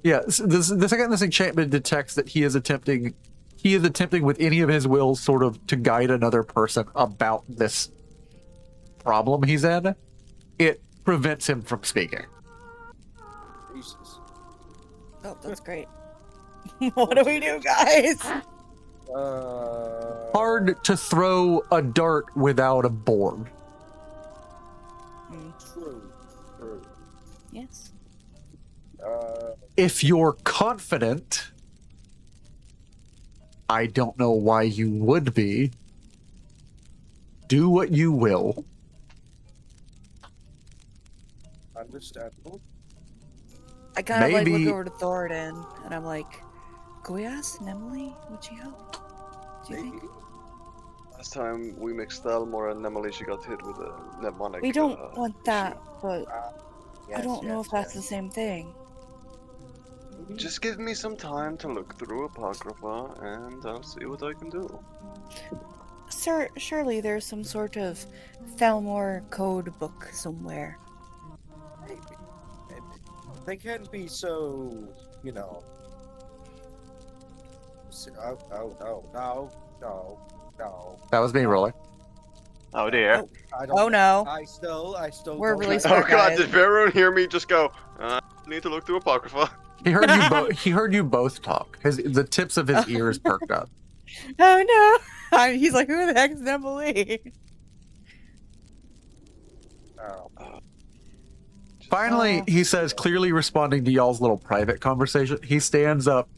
Yeah, the second this enchantment detects that he is attempting with any of his wills sort of to guide another person about this problem he's in, it prevents him from speaking. Jesus. Oh, that's great. What do we do, guys? Hard to throw a dart without a board. True. Yes. If you're confident, I don't know why you would be. Do what you will. Understandable. I kind of like Maybe- look over to Thoradin, and I'm like, "Can we ask Nemli? Would she help? Do you think?" Last time we mixed Thalmor and Emily, she got hit with a mnemonic. We don't want that, but I Yes, don't know yes, if that's yes. the same thing. Just give me some time to look through Apocrypha, and I'll see what I can do. Sir, surely there's some sort of Thalmor code book somewhere. They can't be so, you know. No. That was me rolling. Oh dear. I don't. Oh no. I still. We're don't really like- Oh smart god, guys. did Varun hear me just go, I need to look through Apocrypha? He heard you both. He heard you both talk. The tips of his ears perked up. Oh no! He's like, who the heck is Nemli? Oh. Finally, Oh. he says, clearly responding to y'all's little private conversation, he stands up,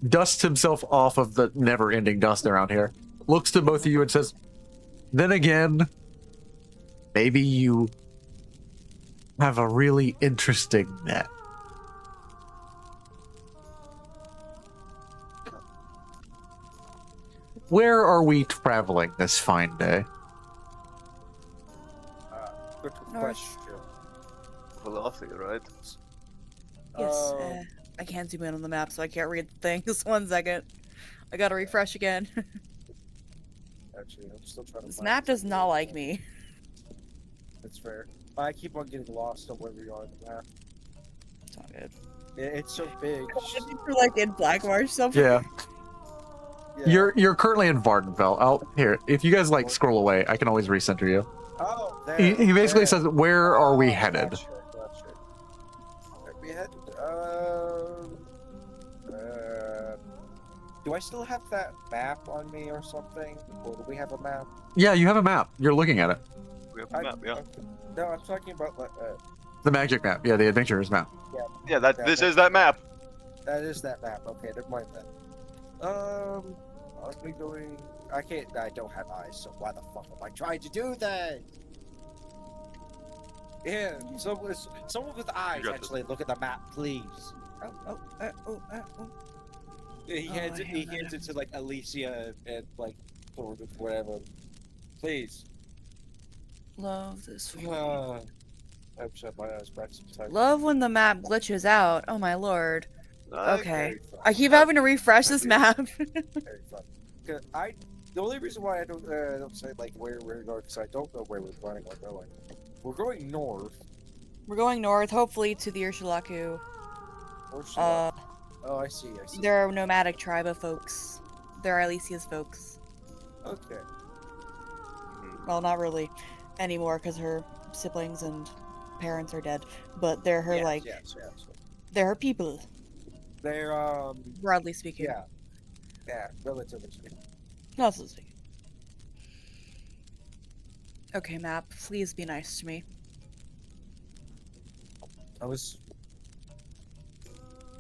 dusts himself off of the never-ending dust around here, looks to both of you and says, then again, maybe you have a really interesting net. Where are we traveling this fine day? Good North. question. Velocity, right? Yes, I can't zoom in on the map, so I can't read the thing. Just 1 second. I gotta refresh again. actually. I'm still trying to This find map does not like me. That's fair. I keep on getting lost on where we are on the map. It's not good. It's so big. You're like in Blackmarsh somewhere. Yeah. You're currently in Vardenfell. Here, if you guys like scroll away, I can always recenter you. Oh, there. He basically there. says, "Where are we headed?" Gotcha. We headed. Do I still have that map on me or something? Or do we have a map? Yeah, you have a map. You're looking at it. We have a map, yeah. No, I'm talking about The magic map. Yeah, the adventurer's map. Yeah, this is that map. that is that map. Okay, never mind that. Are we going? I don't have eyes, so why the fuck am I trying to do that? Yeah, someone with eyes got actually look at the map, please. Oh. He hands it. He hands it to like Alicia and like whatever. Please. Love this. I've shut my eyes back sometimes. Love when the map glitches out. Oh my lord. Okay. Very fun. I keep having to refresh this map. Very fun. 'Cause the only reason why I don't say like where we're going because I don't know where we're planning on going. We're going north. We're going north, hopefully to the Ursulaku. Or south. Oh, I see. They're a nomadic tribe of folks. They're Alicia's folks. Okay. Well, not really anymore because her siblings and parents are dead. But they're her Yes. they're her people, They're broadly speaking. yeah, relatively speaking. Not so speaking. Okay, map. Please be nice to me.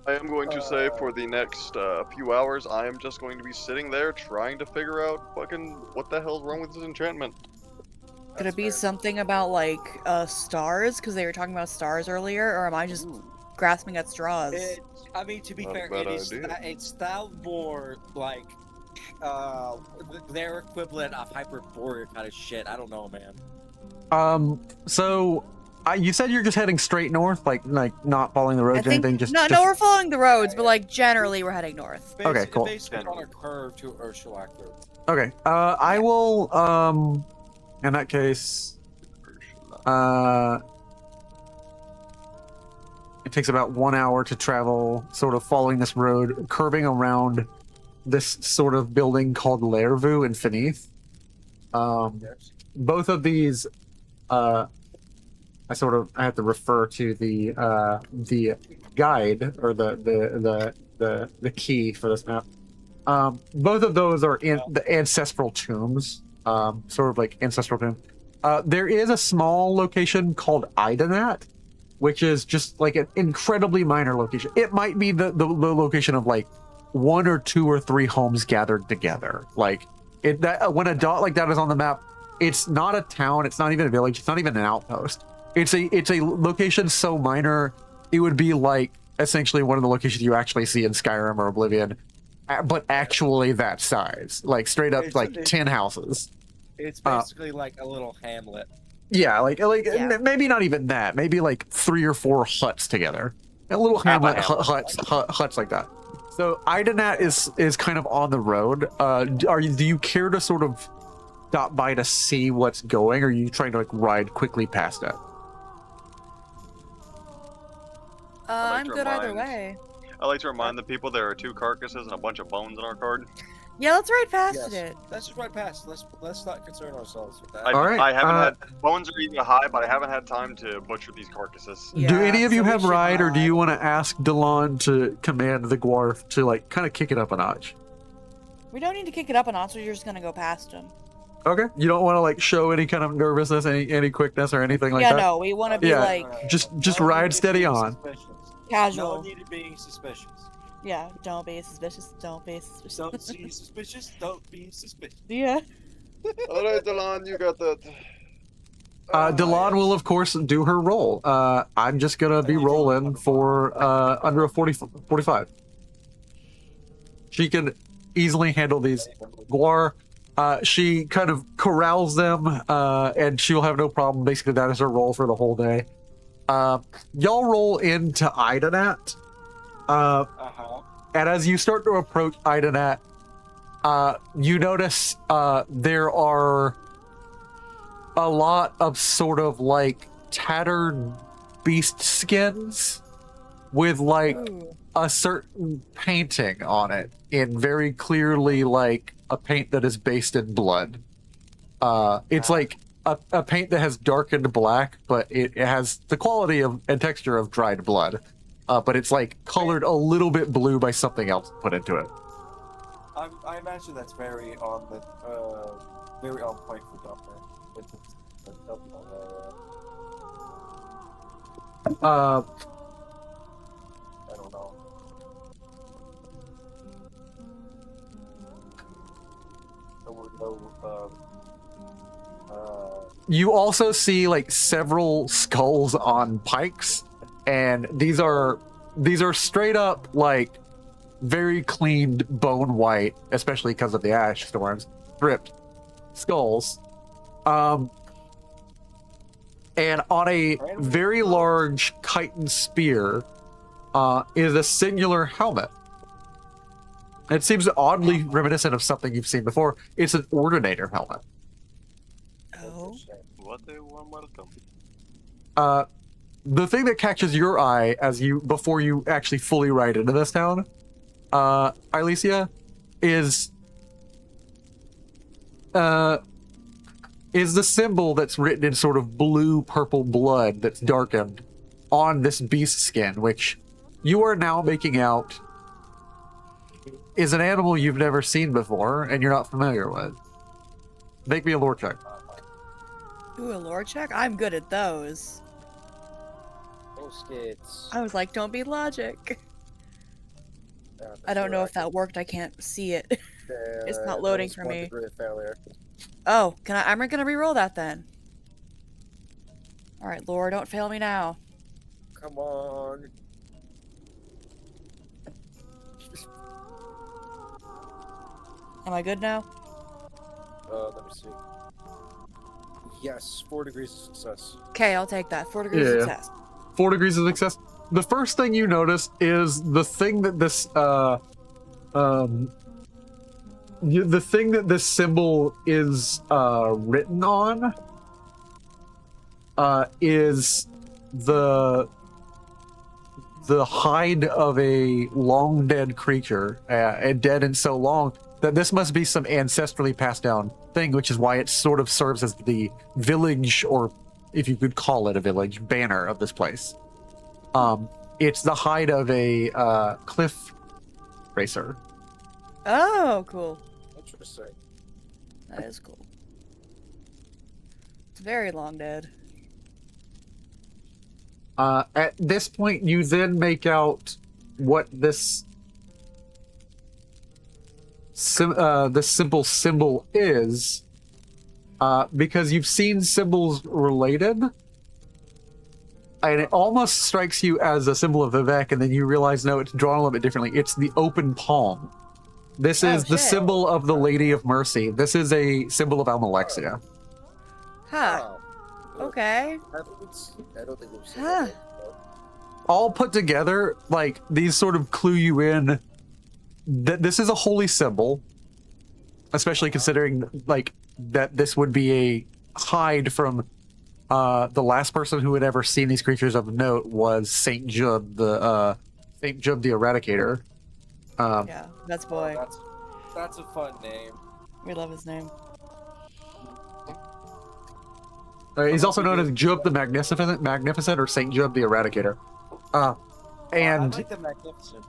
I am going to say for the next few hours, I am just going to be sitting there trying to figure out fucking what the hell's wrong with this enchantment. Could it be something about like stars? Because they were talking about stars earlier, or am I just grasping at straws? I mean, to be Not a fair, bad it's idea. style more like their equivalent of Hyperborea kind of shit. I don't know, man. So you said you're just heading straight north, like not following the I roads or think anything. no, we're following the roads, but like generally we're heading north. Okay, cool. Basically on a curve to Ursulaku. Okay. I will. In that case, it takes about 1 hour to travel, sort of following this road, curving around this sort of building called Lervu in Finith. Both of these, I have to refer to the guide or the key for this map. Both of those are in the ancestral tombs, sort of like ancestral tomb. There is a small location called Idanat, which is just like an incredibly minor location. It might be the location of like 1 or 2 or 3 homes gathered together. Like when a dot like that is on the map, it's not a town. It's not even a village. It's not even an outpost. It's a location so minor, it would be like essentially one of the locations you actually see in Skyrim or Oblivion, but actually that size, like straight up like 10 houses. It's basically like a little hamlet. Yeah, Yeah. maybe not even that. Maybe like 3 or 4 huts together, a little hamlet huts like that. So Idanat is kind of on the road. Do you care to sort of stop by to see what's going, or are you trying to like ride quickly past it? I'm to good either remind- way. I like to remind the people there are 2 carcasses and a bunch of bones in our card. Yeah, let's ride past Yes. it. Let's just ride past. Let's not concern ourselves with that. I, All right, I haven't had bones are eating high, but I haven't had time to butcher these carcasses. Do Yeah, any of you so we have should ride, or do ride. you want to ask Delon to command the Gwarf to like kind of kick it up a notch? We don't need to kick it up a notch. We're just gonna go past him. Okay. You don't want to like show any kind of nervousness, any quickness, or anything like yeah, that. no, we want to be Yeah. like Just No ride need to steady be on. suspicious. casual. No need to be suspicious. Yeah, don't be suspicious. Don't be suspicious. Don't be suspicious. Don't be suspicious. Yeah. All right, Delon, you got that. Delon will of course do her roll. I'm just gonna be rolling for under a 45. She can easily handle these. Gwar, she kind of corrals them, and she'll have no problem. Basically, that is her roll for the whole day. Y'all roll into Idanat, Uh-huh. and as you start to approach Idanat, you notice there are a lot of sort of like tattered beast skins with like Ooh. a certain painting on it in very clearly like a paint that is based in blood. It's like a paint that has darkened black, but it has the quality of and texture of dried blood. But it's like colored a little bit blue by something else put into it. I imagine that's very on point for Dumper. Which is Uh, I don't know. you also see like several skulls on pikes, and these are straight up like very cleaned bone white, especially because of the ash storms, stripped skulls. And on a very large chitin spear is a singular helmet. It seems oddly reminiscent of something you've seen before. It's an ordinator helmet. Oh. What a warm welcome. The thing that catches your eye before you actually fully ride into this town, Alicia, is the symbol that's written in sort of blue purple blood that's darkened on this beast skin, which you are now making out is an animal you've never seen before and you're not familiar with. Make me a lore check. Ooh, a lore check? I'm good at those. Skits. I was like, don't be logic. I don't know if that worked. I can't see it. It's not loading for me. Oh, I'm gonna re-roll that then. All right, lore, don't fail me now. Come on. Am I good now? Let me see. Yes, 4 degrees of success. Okay, I'll take that. 4 degrees of success. 4 degrees of success. The first thing you notice is the thing that this symbol is written on is the hide of a long dead creature, and dead and so long that this must be some ancestrally passed down thing, which is why it sort of serves as the village, or if you could call it a village, banner of this place. It's the hide of a cliff racer. Oh, cool. Interesting. That is cool. It's very long dead. At this point, you then make out what this simple symbol is, because you've seen symbols related, and it almost strikes you as a symbol of Vivek, and then you realize, no, it's drawn a little bit differently. It's the open palm. This is the symbol of the Lady of Mercy. This is a symbol of Almalexia. Huh. Okay. I don't think we've seen Huh. that. All put together, like, these sort of clue you in that this is a holy symbol, especially considering, like, that this would be a hide from the last person who had ever seen these creatures of note was Saint Jub, the Eradicator. Yeah, that's boy. That's a fun name. We love his name. He's also known as Jub the Magnificent, or Saint Jub the Eradicator. I And like the Magnificent.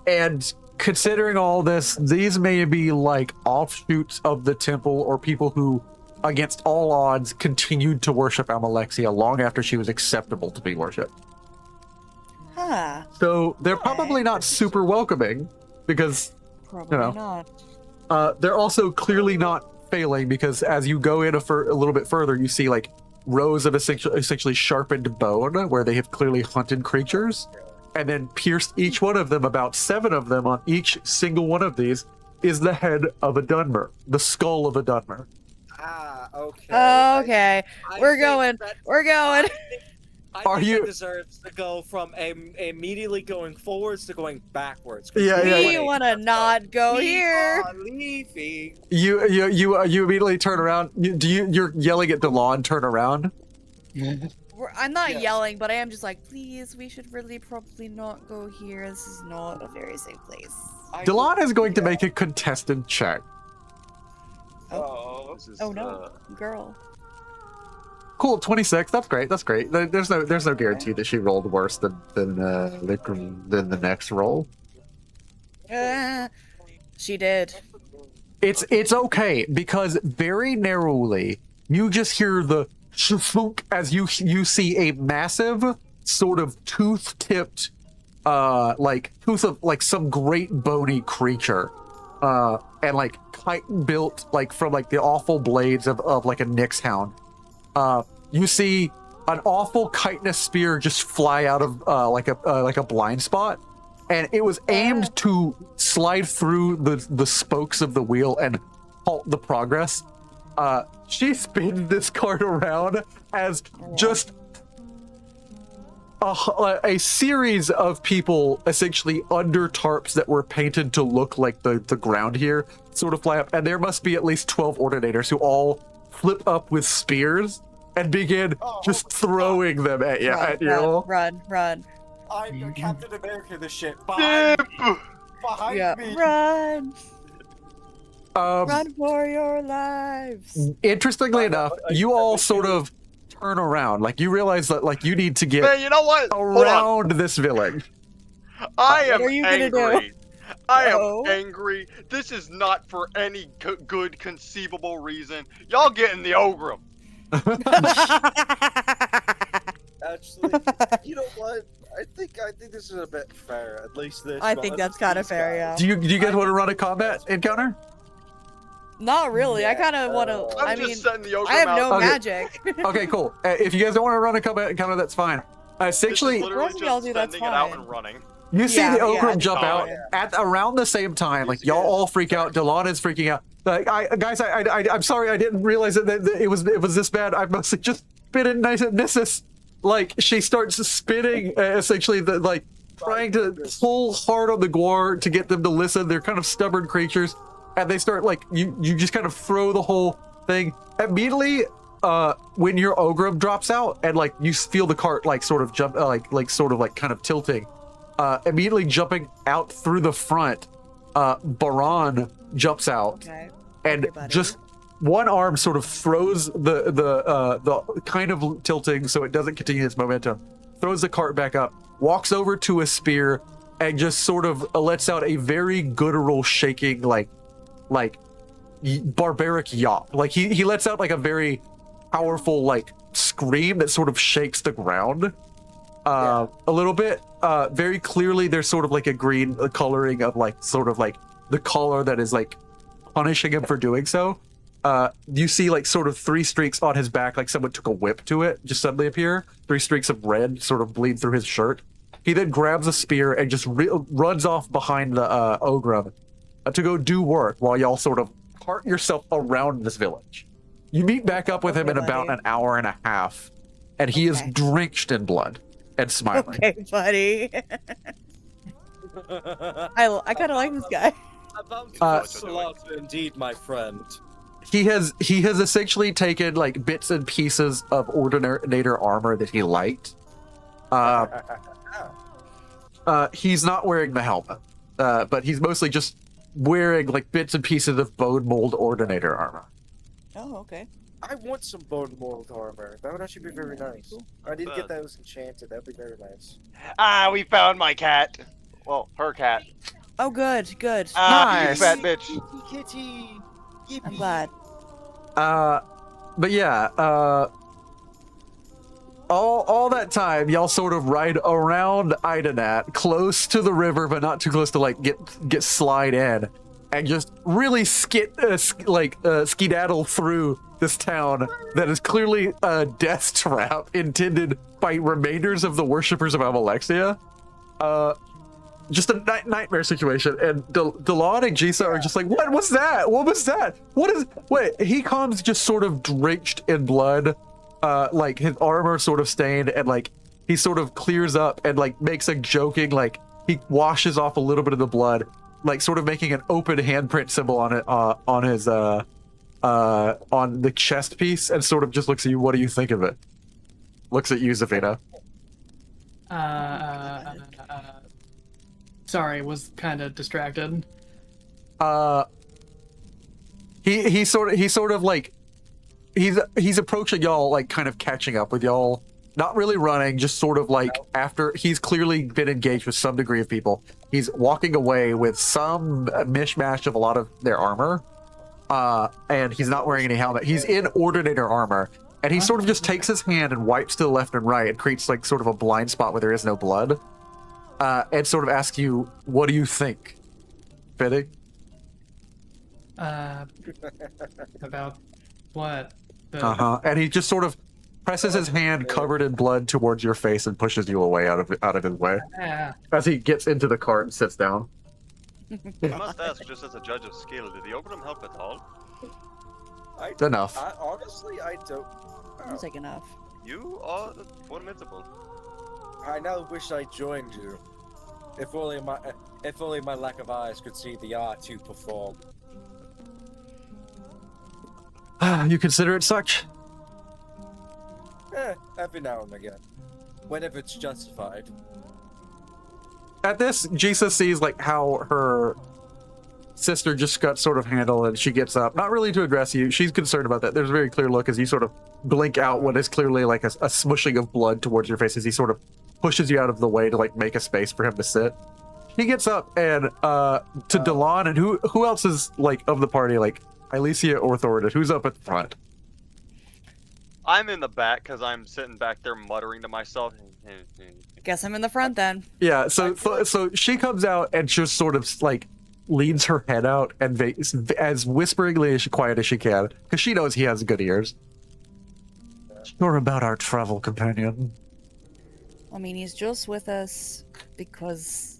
and considering all this, these may be like offshoots of the temple, or people who, against all odds, continued to worship Almalexia long after she was acceptable to be worshipped. Huh. So they're probably not super welcoming, because Probably know. not. they're also clearly not failing, because as you go in a little bit further, you see like rows of essentially sharpened bone where they have clearly hunted creatures, and then pierced each one of them. About 7 of them on each single one of these is the head of a Dunmer, the skull of a Dunmer. Ah, okay. Okay. I We're think going. that- We're going. I Are think you- it deserves to go from immediately going forwards to going backwards. Yeah, yeah, We want to not go We here. are leaving. You immediately turn around. You're yelling at Delon, turn around. I'm not Yes. yelling, but I am just like, please, we should really probably not go here. This is not a very safe place. Delon is going to make a contested check. Oh. This is, Oh no, girl. Cool, 26. That's great. That's great. There's no guarantee that she rolled worse than the next roll. She did. It's okay because very narrowly you just hear the shfunk as you see a massive sort of tooth-tipped like tooth of like some great bony creature and like kite built like from like the awful blades of like a Nyx hound. You see an awful chitinous spear just fly out of like a blind spot, and it was aimed to slide through the spokes of the wheel and halt the progress. She spins this cart around as just a series of people essentially under tarps that were painted to look like the ground here sort of fly up, and there must be at least 12 ordinators who all flip up with spears and begin just throwing them at you. Run. I'm Captain America this shit. Behind Yeah, me. run for your lives. Interestingly enough, you all sort of turn around, like you realize that like you need to get Man, you know what? Hold on. around this village. I am are you gonna do? angry. I Uh-oh. am angry. This is not for any good conceivable reason. Y'all get in the Ogrim. Actually, you know what? I think this is a bit fair. At least this. I think that's kind of fair, yeah. Do you guys want to run a combat encounter? Not really. I kind of want to. I'm I just mean, setting the Ogrim I have out. no Okay. magic. Okay, cool. If you guys don't want to run a combat encounter, that's fine. Essentially, This is literally Rest of y'all just do, that's sending it out fine. and running. you see Yeah, the yeah, Ogrim I jump know. out at around the same time. Like y'all all freak out. Delon is freaking out. Like, I'm sorry, I didn't realize that it was this bad. I mostly just spit in nice at Nissus. Like she starts spinning, essentially trying to pull hard on the Gwar to get them to listen. They're kind of stubborn creatures, and they start like you just kind of throw the whole thing immediately. When your Ogrim drops out and like you feel the cart like sort of jump kind of tilting, immediately jumping out through the front, Baran jumps out Okay. and Okay, buddy. just one arm sort of throws the kind of tilting so it doesn't continue its momentum, throws the cart back up, walks over to a spear, and just sort of lets out a very guttural shaking like barbaric yawp. Like he lets out like a very powerful like scream that sort of shakes the ground a little bit. Very clearly there's sort of like a green coloring of like sort of like the collar that is like punishing him for doing so. You see like sort of 3 streaks on his back, like someone took a whip to it, just suddenly appear. 3 streaks of red sort of bleed through his shirt. He then grabs a spear and just runs off behind the Ogrim to go do work while y'all sort of cart yourself around this village. You meet back up with him in Okay, about buddy. an hour and a half, and he is Okay. drenched in blood and smiling. Okay, buddy. I kind of like this guy. About Uh, to slaughter indeed, my friend. He has essentially taken like bits and pieces of Ordinator armor that he liked. He's not wearing the helmet, but he's mostly just wearing like bits and pieces of bone mold Ordinator armor. Oh, okay. I want some bone mold armor. That would actually be very nice. I need to get those enchanted. That'd be very nice. Ah, we found my cat. Well, her cat. Oh, good. Ah, Nice. you fat bitch. Kitty. I'm glad. But yeah, all that time, y'all sort of ride around Idenat, close to the river, but not too close to like get slide in, and just really skedaddle through this town that is clearly a death trap intended by remainders of the worshippers of Amalexia. Just a nightmare situation, and Delon and Jisa are just like, what was that? What was that? Wait, he comes just sort of drenched in blood, like his armor sort of stained, and like he sort of clears up and like makes a joking, like he washes off a little bit of the blood, like sort of making an open handprint symbol on it, on his on the chest piece, and sort of just looks at you. What do you think of it? Looks at you, Zafina. Sorry, was kind of distracted. He sort of like he's approaching y'all, like kind of catching up with y'all, not really running, just sort of like after he's clearly been engaged with some degree of people. He's walking away with some mishmash of a lot of their armor, and he's not wearing any helmet. He's in ordinator armor, and he sort of just takes his hand and wipes to the left and right and creates like sort of a blind spot where there is no blood, and sort of asks you, "What do you think, Fitting?" About what? And he just sort of presses his hand covered in blood towards your face and pushes you away out of his way as he gets into the cart and sits down. I must ask, just as a judge of skill, did the opium help at all? Enough. Honestly, I don't. Seems like enough. You are formidable. I now wish I joined you. If only my lack of eyes could see the art you perform. You consider it such? Every now and again. Whenever it's justified. At this, Jesus sees like how her sister just got sort of handled, and she gets up, not really to address you. She's concerned about that. There's a very clear look as you sort of blink out what is clearly like a smushing of blood towards your face as he sort of pushes you out of the way to like make a space for him to sit. He gets up and to Delon, and who else is like of the party, like Alicia or Thoradin? Who's up at the front? I'm in the back because I'm sitting back there muttering to myself. Guess I'm in the front then. Yeah, so she comes out and just sort of like leans her head out and as whisperingly as quiet as she can, because she knows he has good ears. Sure about our travel companion. I mean, he's just with us because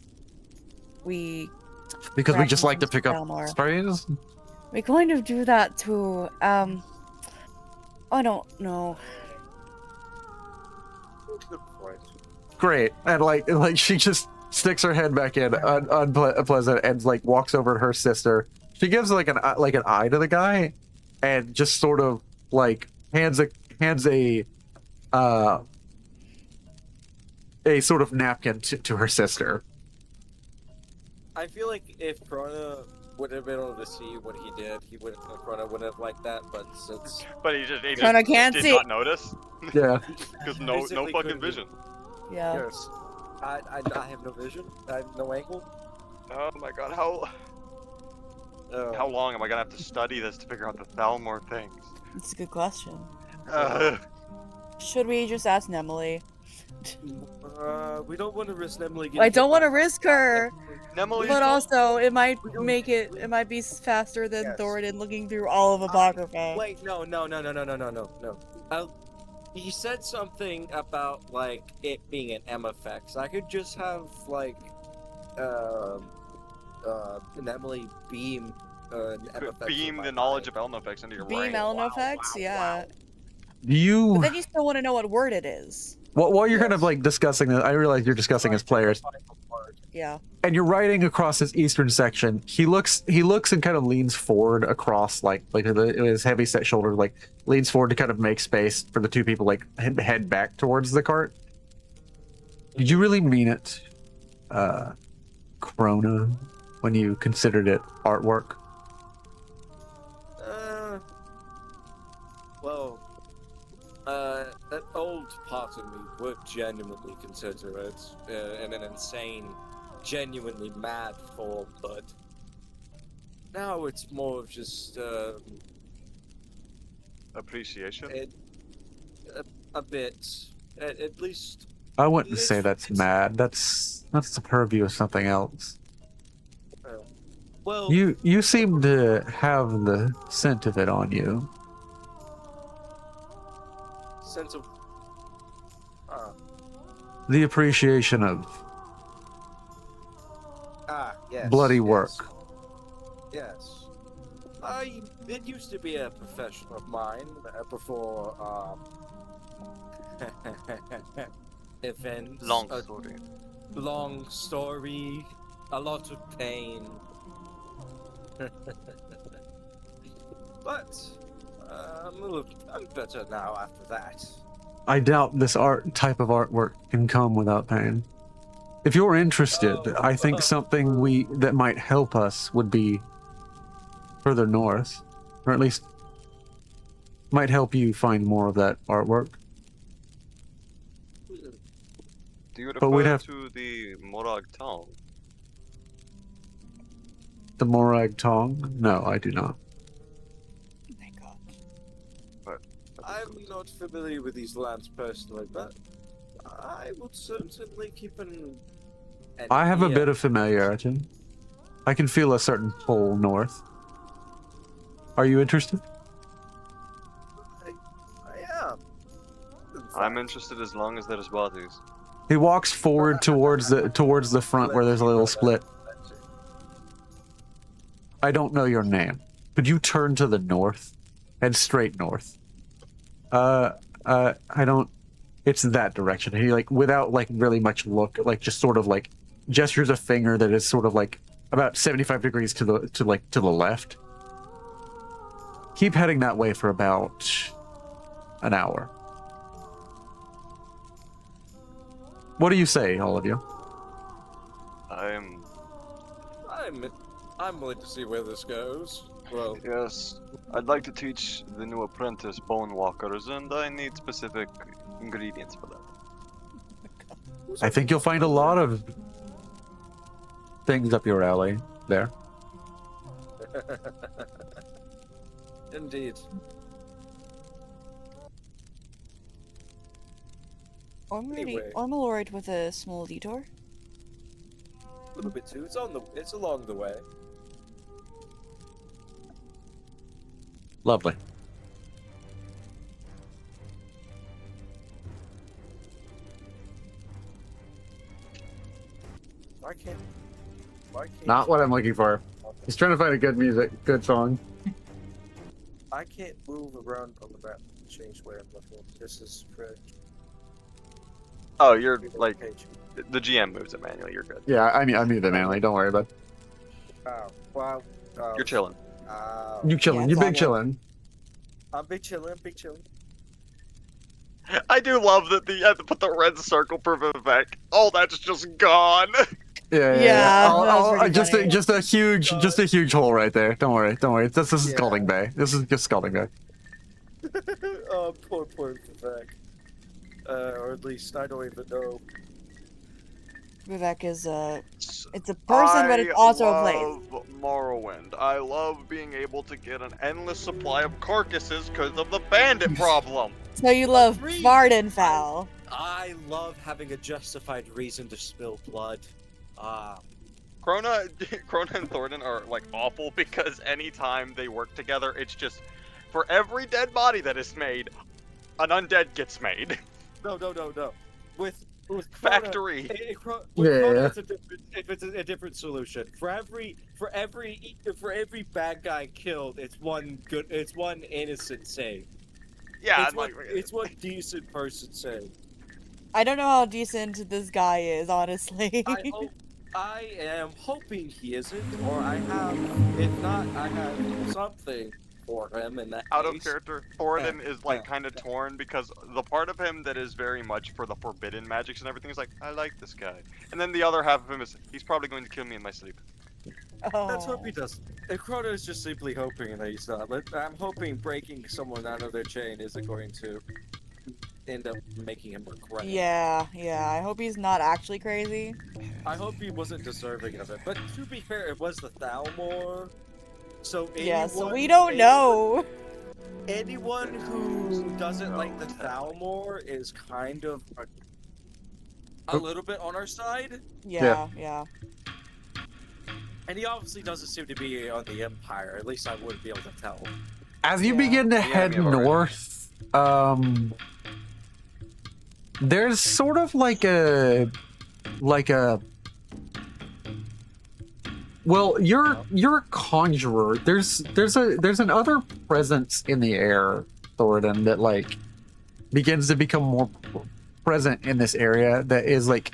we just like to pick up sprays. We kind of do that too. I don't know. Good point. Great, and like she just sticks her head back in, unpleasant, and like walks over to her sister. She gives like an eye to the guy, and just sort of like hands a sort of napkin to her sister. I feel like if Corona would have been able to see what he did, Corona wouldn't have liked that, but since... But he just Corona can't did see. not notice. Yeah. Because no Basically fucking couldn't do- vision. Yeah. Yes. I have no vision. I have no angle. Oh my god, how long am I gonna have to study this to figure out the Thalmor things? That's a good question. Uh, Should we just ask Nemily? We don't want to risk Emily getting... I don't want to risk her, Nemily, but also it might be faster than Yes. Thoradin looking through all of Apocrypha. Wait, no. He said something about, like, it being an M effect. So I could just have, like, Emily beam an M effect. beam the knowledge of Elm effects into your Beam brain. Elno effects, yeah. Do you? But then you still want to know what word it is. While you're kind of like discussing this, I realize you're discussing as players, Yeah. and you're riding across this eastern section. He looks and kind of leans forward across like his heavy set shoulders, like leans forward to kind of make space for the two people, like head back towards the cart. Did you really mean it, Corona, when you considered it artwork? Well, that old part of me would genuinely consider it in an insane, genuinely mad form, but now it's more of just Appreciation? a bit, at least. I wouldn't say that's mad. That's the purview of something else. Well, You seem to have the scent of it on you. sense of The appreciation of yes, bloody yes. work. Yes. It used to be a profession of mine before, events. Long a story. long story. A lot of pain. But I'm better now after that. I doubt this type of artwork can come without pain. If you're interested, I think something that might help us would be further north, or at least might help you find more of that artwork. Do you But we'd refer have- to the Morag town? The Morag Tong? No, I do not. Thank God. I'm not familiar with these lands personally, but I would certainly keep an I have a ear. bit of familiarity. I can feel a certain pull north. Are you interested? I am. In I'm fact. interested as long as there's bodies. He walks forward towards the front where there's a little split. I don't know your name. Could you turn to the north? Head straight north. I don't... It's that direction. He, like, without, like, really much look, like, just sort of, like, gestures a finger that is sort of, like, about 75 degrees to the left. Keep heading that way for about an hour. What do you say, all of you? I'm willing to see where this goes. Well, Yes, I'd like to teach the new apprentice bone walkers, and I need specific ingredients for that. I think you'll find a lot of things up your alley there. Indeed. Anyway. I'm alright with a small detour. A little bit too. It's along the way. Lovely. Why can't? Not what I'm looking for. He's trying to find a good song. I can't move around on the map to change where I'm looking. This is correct. Oh, you're like Page. the GM moves it manually. You're good. Yeah, I mute it manually. Don't worry about it. Oh, wow. You're chilling. You chilling. Yeah, You it's big all good. chilling. I'm big chilling. Big chilling. I do love that you have to put the red circle for Vivek. Oh, that's just gone. Yeah. Yeah, that was pretty Just funny. just a huge hole right there. Don't worry. This is Scalding Bay. This is just Scalding Bay. Oh, poor Vivek. Or at least I don't even know. Vivek is it's a person, but it's also a place. I love Morrowind. I love being able to get an endless supply of carcasses because of the bandit problem. So you love Agreed. Vardenfell. I love having a justified reason to spill blood. Krona and Thornton are like awful because anytime they work together, it's just for every dead body that is made, an undead gets made. No. With Krona, Factory. With Yeah. Krona, it's a different solution. For every bad guy killed, it's one innocent saved. Yeah, It's one decent person saved. I don't know how decent this guy is, honestly. I am hoping he isn't, or if not, I have something for him in that out of case. character. Thoradin is like kind of torn because the part of him that is very much for the forbidden magics and everything is like, I like this guy. And then the other half of him is, he's probably going to kill me in my sleep. Let's hope Oh. he doesn't. And Crota is just simply hoping that he's not. I'm hoping breaking someone out of their chain isn't going to end up making him regret it. Yeah. I hope he's not actually crazy. I hope he wasn't deserving of it. But to be fair, it was the Thalmor. So Yeah, so anyone- we don't know. Anyone who doesn't like the Thalmor is kind of a little bit on our side. Yeah. And he obviously doesn't seem to be on the Empire. At least I wouldn't be able to tell. As you Yeah. begin to Yeah, head me already. north, there's sort of like a well, you're a conjurer. There's another presence in the air, Thoradin, that like begins to become more present in this area that is like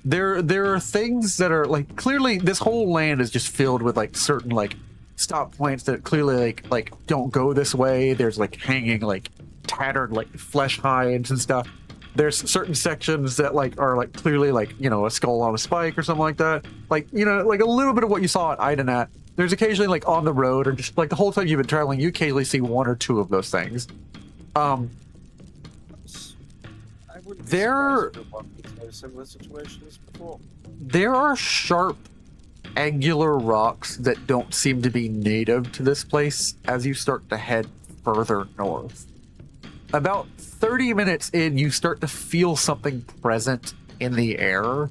there are things that are like clearly this whole land is just filled with like certain like stop points that clearly like don't go this way. There's like hanging like tattered like flesh hides and stuff. There's certain sections that like are like clearly like, you know, a skull on a spike or something like that. Like, you know, like a little bit of what you saw at Idenat. There's occasionally like on the road or just like the whole time you've been traveling, you occasionally see one or two of those things. I wouldn't be There- surprised if it walked into similar situations before. There are sharp, angular rocks that don't seem to be native to this place as you start to head further north. About 30 minutes in, you start to feel something present in the air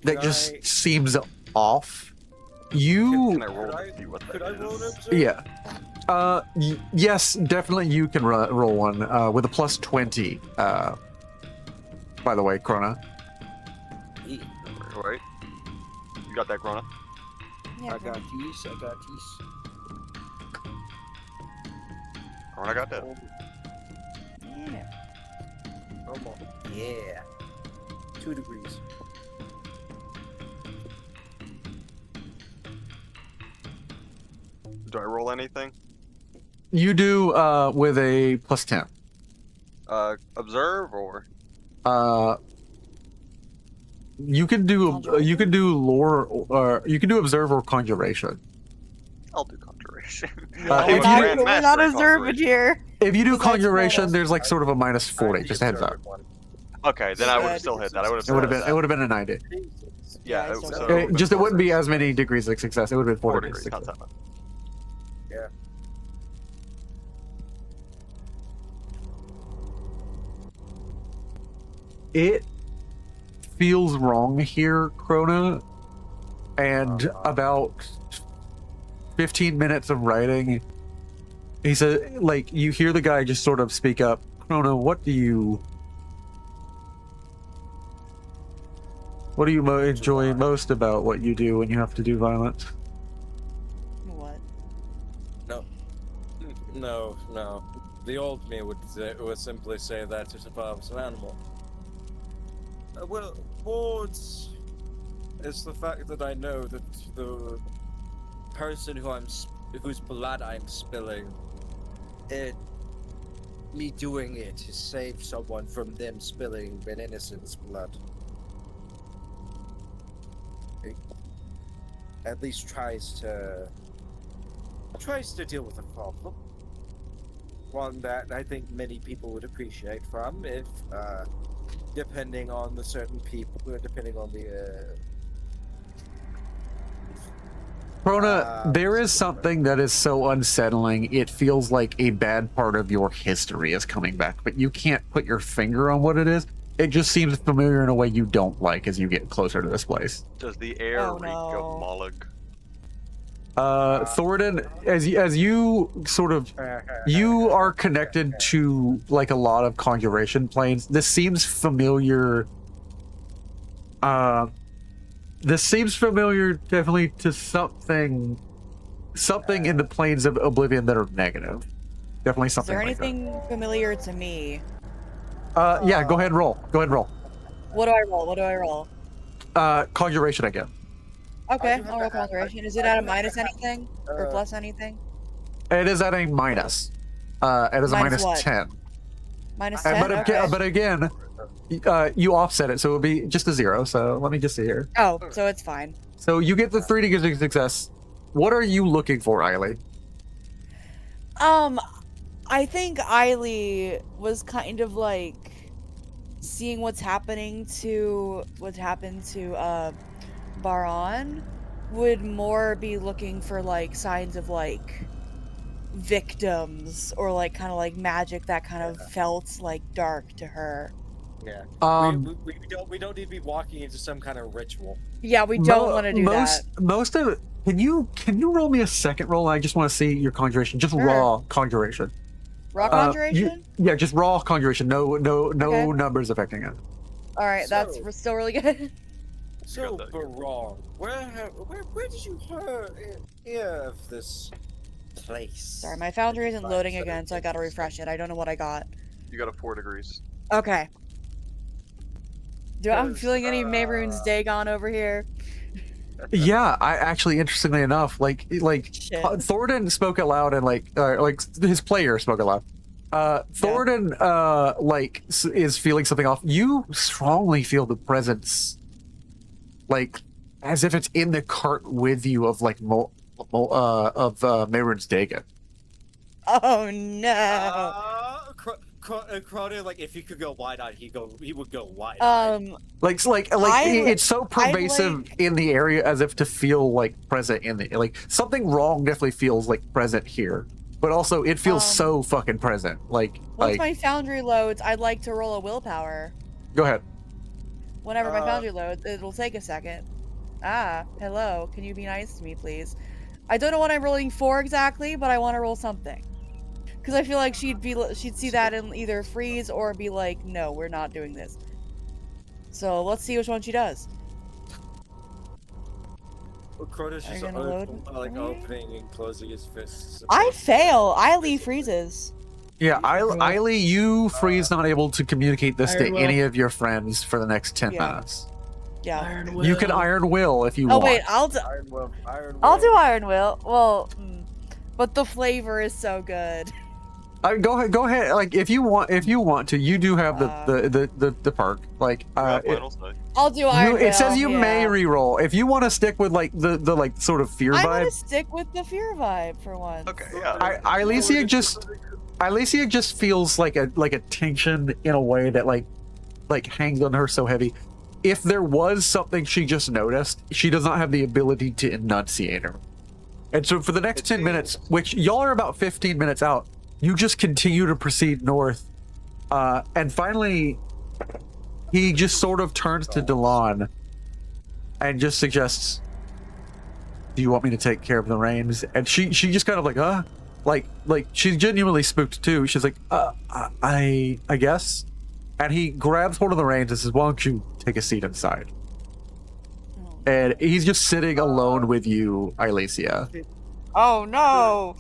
that Could just I- seems off. You, Can I roll Could to see what Could that I roll an is? observe? yeah. Yes, definitely you can roll one with a plus 20. By the way, Krona. Right. You got that, Corona? Yeah, I got these. I got these. Corona got that. yeah. Come on. Yeah. 2 degrees. Do I roll anything? You do with a plus 10. Observe or? You can do lore or you can do observe or conjuration. I'll do conjuration. No, if we're you- not, Grand we're not Master in observant conjuration. here. If you do Besides conjuration, Kronos. there's like sort of a minus 40. Just a heads up. Okay, then I would Yeah, have still hit that. I would have It would have still been it would have been a 90. Yeah, Yeah, so so- would've been Just it 4 wouldn't be degrees. as many degrees of success. It would have been 4 4 degrees. degrees, of not success. that much. It feels wrong here, Krona. And about 15 minutes of writing, he said, like, you hear the guy just sort of speak up. Krona, what do you enjoy most about what you do when you have to do violence? What? No. The old me would simply say that to survive as an animal. Well, boards is the fact that I know that the person whose blood I'm spilling, me doing it to save someone from them spilling an innocent's blood. It at least tries to deal with a problem. One that I think many people would appreciate from if, depending on the certain people, depending on the, Krona, there is something that is so unsettling. It feels like a bad part of your history is coming back, but you can't put your finger on what it is. It just seems familiar in a way you don't like as you get closer to this place. Does the air Oh, reek no. of Molag? Thornton, as you sort of you are connected to like a lot of conjuration planes. This seems familiar. This seems familiar, definitely, to something in the planes of Oblivion that are negative. Definitely Is something there like anything familiar to me? that. Yeah, go ahead and roll. Go ahead and roll. What do I roll? Conjuration again. Okay, do have I'll roll to add- conjuration. Is it at a minus anything? Or Uh, plus anything? It is at a minus. It is a Minus minus what? 10. Minus 10? But, Okay. but again, you offset it, so it would be just a 0. So let me just see here. Oh, so it's fine. So you get the 3 degrees of success. What are you looking for, Eiley? I think Eiley was kind of like seeing what's happened to Baron, would more be looking for like signs of like victims or like kind of like magic that kind of felt like dark to her. yeah. Um, We don't need to be walking into some kind of ritual. Yeah, we don't want to do that. Most of it. Can you roll me a second roll? I just want to see your conjuration, just Sure. raw conjuration. Raw you- conjuration? Yeah, just raw conjuration. No Okay. numbers affecting it. All right, that's So- still really good. So, got that. but wrong. Where did you hear of this place? Sorry, my foundry isn't loading again, so I gotta refresh it. I don't know what I got. You got a 4 degrees. Okay. I'm 'Cause, feeling any Mayroon's Dagon over here. Yeah, I actually, interestingly enough, Shit. Thornton spoke aloud and like his player spoke aloud. Thornton is feeling something off. You strongly feel the presence, like as if it's in the cart with you of like Mayron's Dagon. Oh no. Crota, like if he could go wide-eyed, he would go wide-eyed. It's so pervasive like- in the area as if to feel like present in the like something wrong definitely feels like present here, but also it feels so fucking present. Once my foundry loads, I'd like to roll a willpower. Go ahead. Whenever my foundry loads, it'll take a second. Ah, hello. Can you be nice to me, please? I don't know what I'm rolling for exactly, but I want to roll something. Because I feel like she'd see that and either freeze or be like, no, we're not doing this. So let's see which one she does. Crota's just opening and closing his fists. I fail. Eileen freezes. Yeah, Eiley, you freeze not able to communicate this to Iron Will. any of your friends for the next 10 minutes. Yeah. Iron Will. You can Iron Will if you Oh want. wait, I'll do Iron Will. Well, but the flavor is so good. Go ahead. Like if you want to, you do have the perk. Like I'll do Iron Will. it says you yeah. may reroll if you want to stick with like the like sort of fear I'm vibe. gonna stick with the fear vibe for once. Okay, yeah. Ilicia just feels like a tension in a way that like hangs on her so heavy. If there was something she just noticed, she does not have the ability to enunciate her. And so for the next 10 minutes, which y'all are about 15 minutes out, you just continue to proceed north. And finally, he just sort of turns to Delon and just suggests, do you want me to take care of the reins? And she just kind of like, like she's genuinely spooked too. She's like, I guess. And he grabs hold of the reins and says, why don't you take a seat inside? And he's just sitting alone with you, Ilicia. Oh no!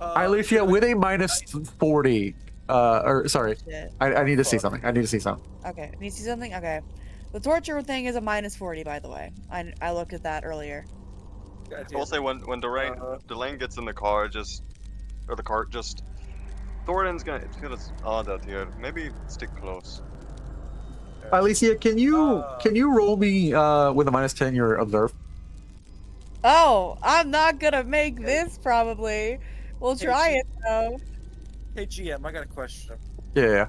Ilicia, with a minus 40, or sorry, Shit. I need to see something. I need to see something. Okay, need to see something? Okay. The torture thing is a minus 40, by the way. I looked at that earlier. We'll say when Delane gets in the car, the cart, Thornton's gonna odd out here. Maybe stick close. Ilicia, can you roll me with a minus 10 your observe? Oh, I'm not gonna make this probably. We'll try it though. Hey GM, I got a question. Yeah.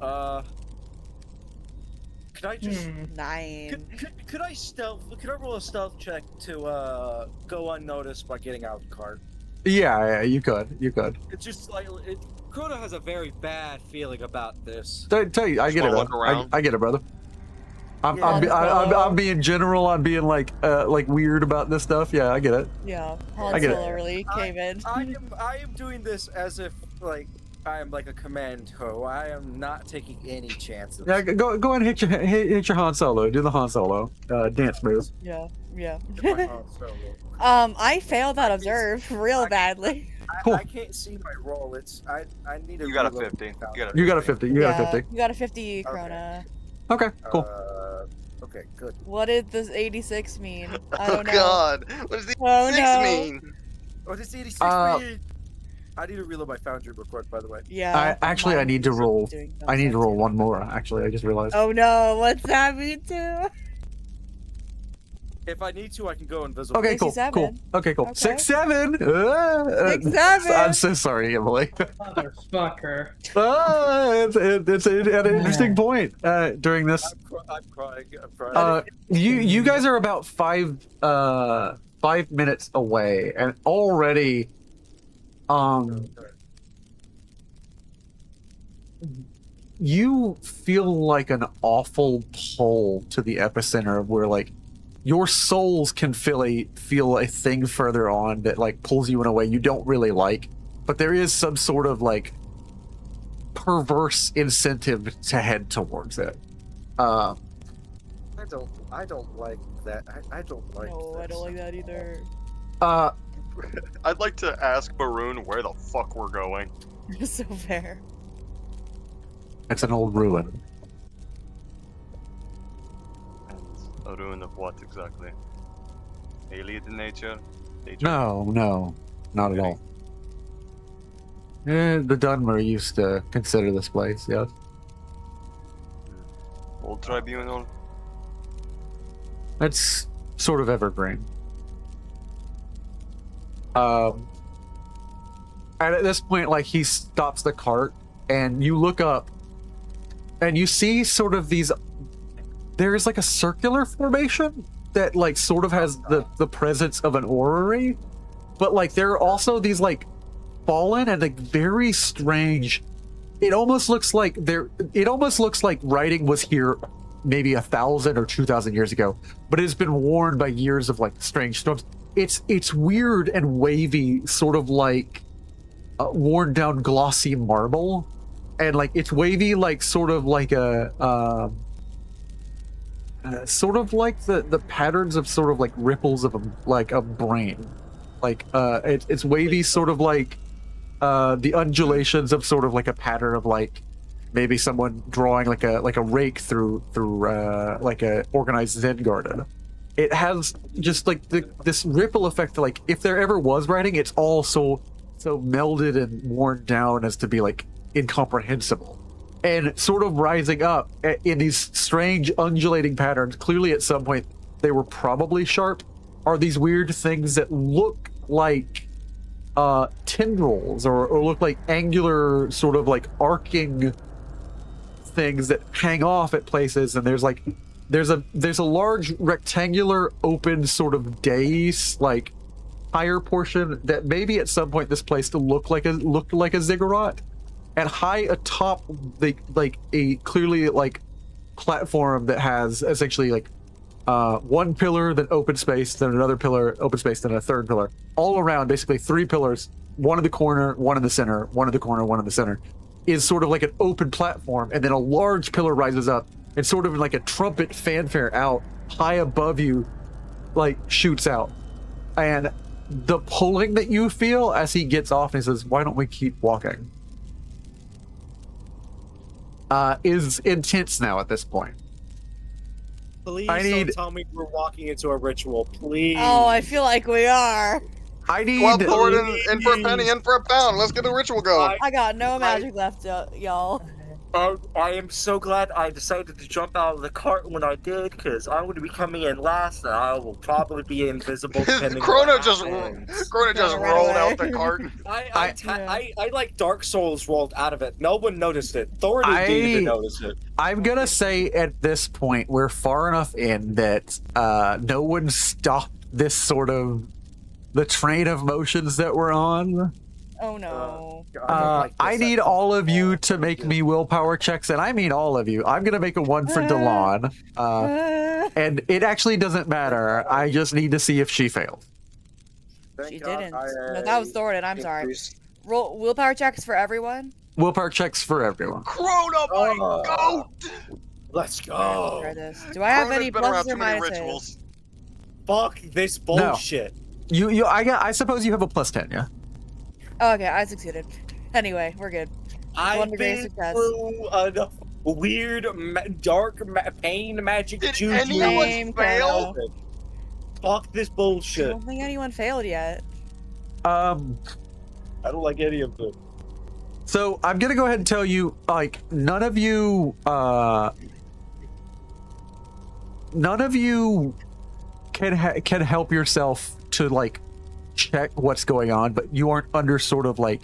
Could I just 9. could I roll a stealth check to go unnoticed by getting out of the cart? Yeah, you could. It's just like Crota has a very bad feeling about this. Tell you, I get it, brother. I get it, brother. I'm being general. I'm being like weird about this stuff. Yeah, I get it. Yeah, I get it. Han Solo really came in. I am doing this as if like I am like a commando. I am not taking any chances. Yeah, go ahead and hit your Han Solo. Do the Han Solo dance move. Yeah. My Han Solo. I failed that observe real badly. I can't see my roll. I need a. You got a 50. You got a 50. You got a 50. You got a 50, Krona. Okay, cool. Okay, good. What did this 86 mean? I don't know. Oh god, what does the 6 no. mean? What does 86 mean? I need to reload my foundry real quick, by the way. Yeah. I need to roll. I need to roll one more. Actually, I just realized. Oh no, what's that mean too? If I need to, I can go invisible. Okay, cool. 67. Okay, cool. Okay. 6, 7. 6, 7. I'm so sorry, Emily. Motherfucker. It's an interesting point during this. I'm crying. You guys are about 5 minutes away, and already, you feel like an awful pull to the epicenter where like your souls can feel a thing further on that like pulls you in a way you don't really like, but there is some sort of like perverse incentive to head towards it. I don't like that. I don't like. No, I don't like that either. I'd like to ask Baroon where the fuck we're going. So fair. It's an old ruin. A ruin of what exactly? Alien in nature? No, not at all. The Dunmer used to consider this place, yes. Old tribunal? It's sort of evergreen. And at this point, like, he stops the cart, and you look up, and you see sort of these. There's like a circular formation that, like, sort of has the presence of an orrery, but like there are also these like fallen and like very strange. It almost looks like writing was here maybe 1,000 or 2,000 years ago, but it has been worn by years of like strange storms. It's weird and wavy, sort of like worn down glossy marble, and like it's wavy like sort of like a sort of like the patterns of sort of like ripples of a brain, like it's wavy, sort of like the undulations of sort of like a pattern of like maybe someone drawing like a rake through like a organized Zen garden. It has just like this ripple effect. Like if there ever was writing, it's all so melded and worn down as to be like incomprehensible, and sort of rising up in these strange undulating patterns. Clearly at some point they were probably sharp, are these weird things that look like tendrils or look like angular sort of like arcing things that hang off at places. And there's a large rectangular open sort of dais like higher portion that maybe at some point this place looked like a ziggurat, and high atop like a clearly like platform that has essentially like one pillar, then open space, then another pillar, open space, then a third pillar, all around basically 3 pillars, one in the corner, one in the center, one in the corner, one in the center, is sort of like an open platform, and then a large pillar rises up and sort of like a trumpet fanfare out high above you, like shoots out. And the pulling that you feel as he gets off and he says, "Why don't we keep walking?" Is intense now at this point. Please don't tell me we're walking into a ritual, please. Oh, I feel like we are. I need. Well, Thornton, in for a penny, in for a pound. Let's get the ritual going. I got no magic left, y'all. I am so glad I decided to jump out of the cart when I did, because I'm going to be coming in last, and I will probably be invisible. Chrono just rolled out the cart. I like Dark Souls rolled out of it. No one noticed it. Thornton didn't even notice it. I'm gonna say at this point we're far enough in that no one stopped this sort of the train of motions that we're on. Oh no. I need all of you to make me willpower checks, and I mean all of you. I'm gonna make a 1 for Delon, and it actually doesn't matter. I just need to see if she failed. She didn't. No, that was Thornton. I'm sorry. Roll willpower checks for everyone. Willpower checks for everyone. Chrono, my goat! Let's go. Do I have Chrono's any been around pluses too or many minuses? rituals. Fuck this bullshit. I suppose you have a +10, yeah. Oh, okay, I succeeded. Anyway, we're good. I've been through enough weird, dark, pain magic Did juju. anyone fail? Fuck this I bullshit. don't think anyone failed yet. I don't like any of them. So I'm gonna go ahead and tell you, like, none of you can help yourself to like check what's going on, but you aren't under sort of like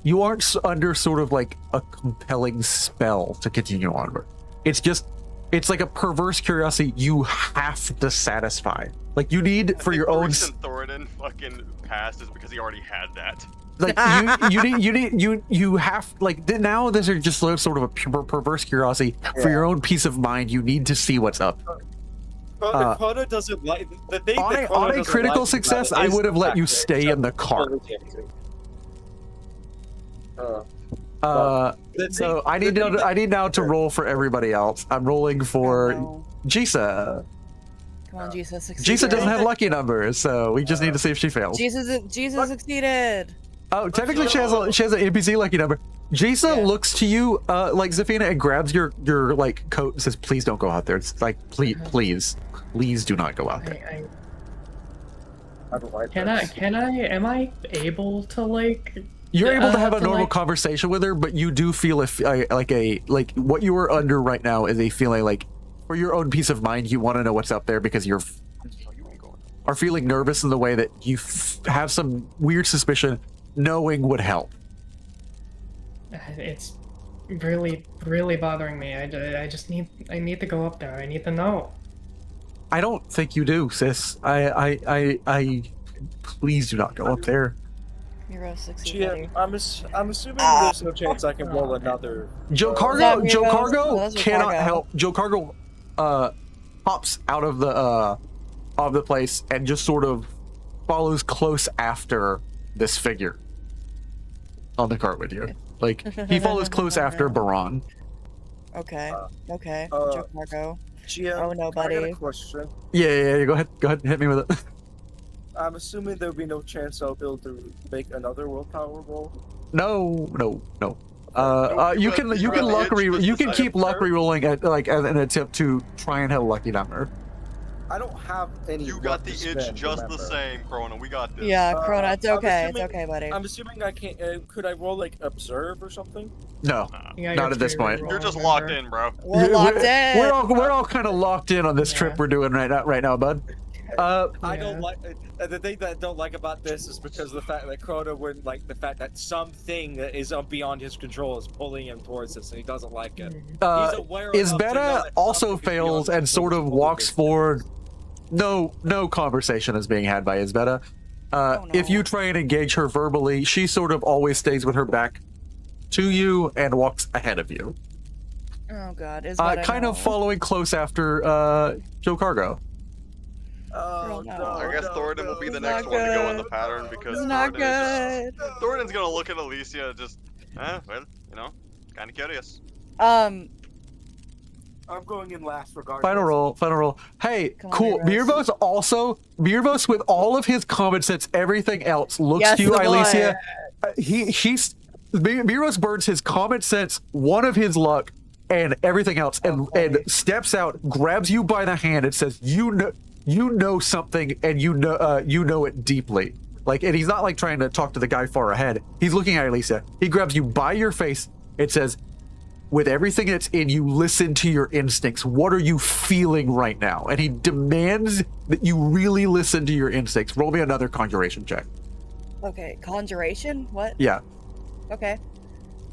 a compelling spell to continue onward. It's like a perverse curiosity you have to satisfy. Like you need for your own. Thornton fucking passed is because he already had that. Like you have like now. This is just sort of a pure perverse curiosity for your own peace of mind. You need to see what's up. Chrono doesn't like the thing. On a critical success, I would have let you stay in the car. So I need now to roll for everybody else. I'm rolling for Jisa. Come on, Jesus. Jisa doesn't have lucky numbers, so we just need to see if she fails. Jesus succeeded. Oh, technically she has an NPC lucky number. Jason Yeah. looks to you, like Zafina, and grabs your like coat and says, "Please don't go out there." It's like, please do not go out there. I don't like Can this. am I able to like? You're able to have a to, normal like- conversation with her, but you do feel like what you are under right now is a feeling like, for your own peace of mind, you want to know what's up there because you're are feeling nervous in the way that you have some weird suspicion knowing would help. It's really bothering me. I just need to go up there. I need to know. I don't think you do, sis. I please do not go up there. Miro 60, GM, buddy. I'm assuming there's no chance I can roll another. Joe Is Cargo, that Joe Mirror's? Cargo Oh, that's Joe cannot Cargo. help. Joe Cargo, hops out of the place and just sort of follows close after this figure on the cart with you. Like he follows close after Baron. Okay. Okay. uh, Joe Margo. GM, Oh, no, I got buddy. a question. Yeah. Go ahead, hit me with it. I'm assuming there'll be no chance I'll be able to make another willpower roll. No. You can you got the luck itch just you to can say keep luck re-rolling at like as an attempt to try and hit a lucky number. I don't have any. You luck got the to itch spend, just the remember. same, Corona. We got this. Yeah, Corona, it's I'm okay. It's assuming- okay, buddy. I'm assuming I can't. Could I roll like observe or something? No, Yeah, not you're at this free point. to You're just roll, locked remember? in, bro. We're locked in. We're all kind of locked in on this trip Yeah. we're doing right now, bud. I Yeah. don't like the thing that I don't like about this is because of the fact that Crota wouldn't like the fact that something that is beyond his control is pulling him towards this, and he doesn't like it. He's aware enough to know Isbetta that also something is fails beyond and his sort of control walks is forward. No conversation is being had by Isbetta. Oh, If no. you try and engage her verbally, she sort of always stays with her back to you and walks ahead of you, Oh god, is what I kind of know. following close after Joe Cargo. Oh, no. I guess Thoradin will be the It's next not one to go in the good. pattern because It's not Thoradin is good. just, Thoradin's gonna look at Alicia just, well, you know, kind of curious. I'm going in last regardless. Final roll. Hey, Come on, cool. Mirvos. Mirvos with all of his common sense, everything else, looks Yes, to you, the boy. Alicia. Mirvos burns his common sense, one of his luck, and everything else, and steps out, grabs you by the hand, and says, "You know something, and you know it deeply." Like, and he's not like trying to talk to the guy far ahead. He's looking at Alicia. He grabs you by your face and says, "With everything that's in you, listen to your instincts. What are you feeling right now?" And he demands that you really listen to your instincts. Roll me another conjuration check. Okay, conjuration? What? Yeah. Okay.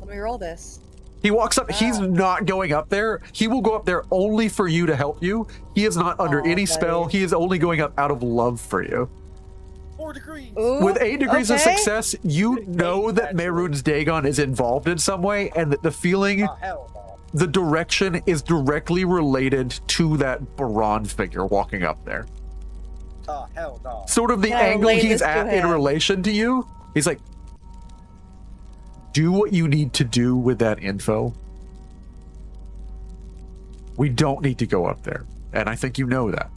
Let me roll this. He walks up. He's not going up there. He will go up there only for you to help you. He is not under Aw, any spell. buddy. He is only going up out of love for you. 4 degrees. Ooh, With 8 degrees of okay. success, you know that Mehrunes Dagon is involved in some way, and that the feeling, Oh, hell no. the direction is directly related to that Baron figure walking up there. Oh, hell no. Sort of the Can I angle relay he's this to at in him? relation to you. He's like, do what you need to do with that info. We don't need to go up there, and I think you know that.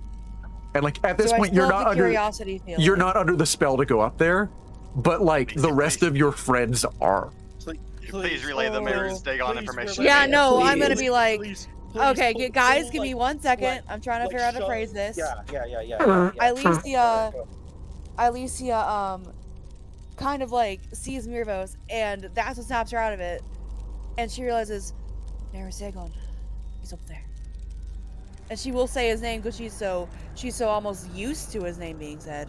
And like at this So I point, still you're have not the under curiosity feeling. you're not under the spell to go up there, but like the rest of your friends are. Please relay the Mary's Dagon please information. relay Yeah, it. no, I'm Please, gonna be like, please, okay, please, guys, please, give me like- 1 second. like- I'm trying to like figure out how to shut- phrase this. Yeah. Alicia, kind of like sees Mirvos, and that's what snaps her out of it. And she realizes, Maris Dagon, he's up there. And she will say his name because she's so almost used to his name being said.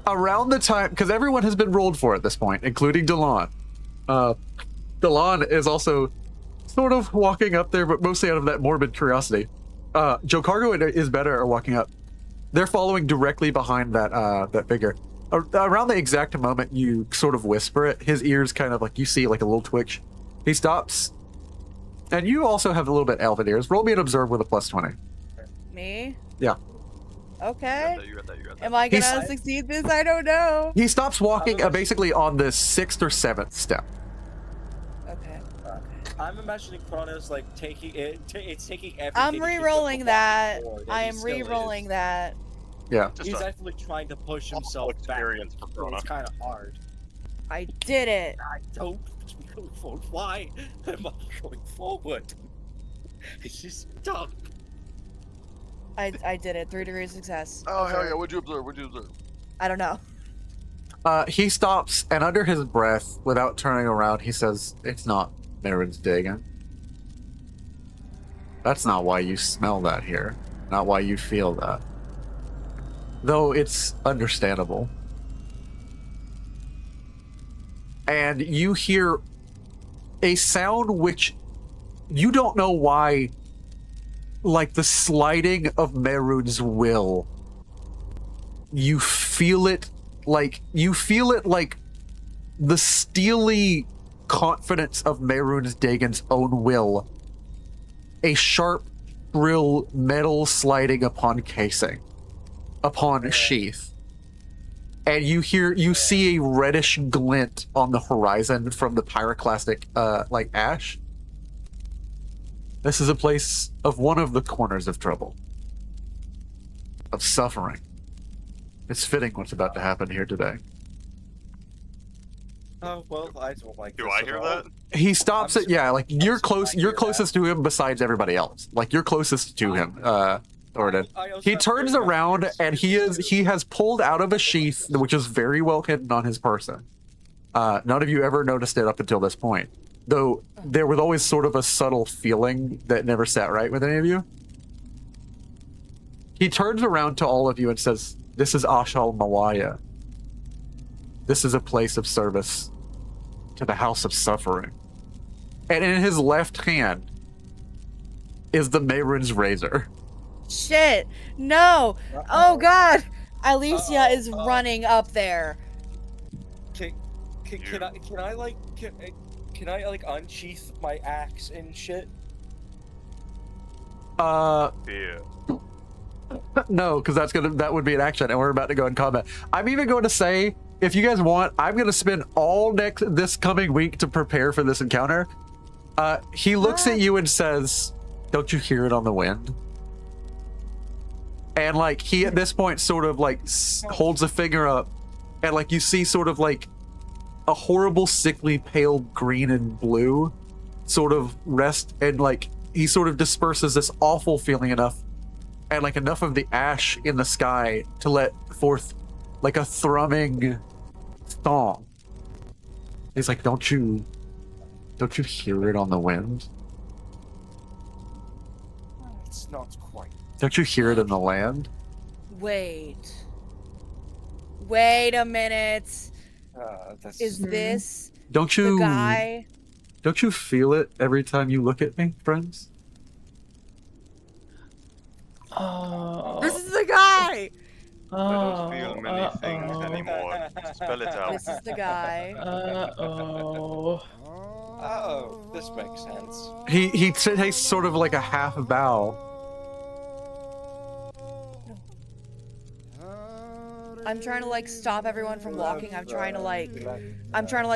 Around the time, because everyone has been rolled for at this point, including Delon. Delon is also sort of walking up there, but mostly out of that morbid curiosity. Joe Cargo and Isbetta are walking up. They're following directly behind that figure. Around the exact moment you sort of whisper it, his ears kind of like, you see like a little twitch. He stops. And you also have a little bit elven ears. Roll me an observe with a +20. Me? Yeah. Okay. You got that. Am I gonna He's- succeed this? I don't know. He stops walking basically on the 6th or 7th step. Okay. I'm imagining Chronos like taking it. It's taking everything. I'm to keep the re-rolling ball that. forward, and I he am still is. re-rolling that. Yeah. Just He's a actually trying to push awful himself back. experience for So Corona. it's kind of hard. I did it. I don't Going forward. Why am I going forward? It's just stuck. I did it. 3 degrees of success. Oh, hell Observe. yeah. What'd you observe? What'd you observe? I don't know. He stops, and under his breath, without turning around, he says, "It's not Merrin's digging. That's not why you smell that here. Not why you feel that. Though it's understandable." And you hear a sound which you don't know why, like the sliding of Merun's will. You feel it like the steely confidence of Merun's Dagon's own will. A sharp, shrill metal sliding upon casing, upon sheath. And you see a reddish glint on the horizon from the pyroclastic, like ash. This is a place of one of the corners of trouble, of suffering. It's fitting what's about to happen here today. Oh well, I don't like. Do this I at hear all. that? He stops I'm it. Yeah, like you're surprised close. You're you're closest to him besides everybody else. Like you're closest to him, Thoradin. I also He have turns very around much and he has pulled out of a sheath which is very well hidden on his person. None of you ever noticed it up until this point, though there was always sort of a subtle feeling that never sat right with any of you. He turns around to all of you and says, "This is Ashal Mawaya. This is a place of service to the House of Suffering." And in his left hand is the Mayron's razor. Shit! No! Oh god! Alicia Uh-oh. is running up there. Can I like unsheath my axe and shit? Yeah. No, because that would be an action, and we're about to go in combat. I'm even going to say, if you guys want, I'm going to spend all this coming week to prepare for this encounter. He looks at you and says, "Don't you hear it on the wind?" And like he at this point sort of like holds a finger up, and like you see sort of like a horrible, sickly, pale green and blue sort of rest, and like he sort of disperses this awful feeling enough, and like enough of the ash in the sky to let forth like a thrumming song. He's like, don't you hear it on the wind? It's not quite. Don't you hear it in the land? Wait a minute. That's Is this Don't the you guy? don't you feel it every time you look at me, friends? Oh. This is the guy! I don't feel many things anymore. Spell it out. This is the guy. Oh. Oh, this makes sense. He takes sort of like a half bow. I'm trying to like stop everyone from walking. I'm trying to like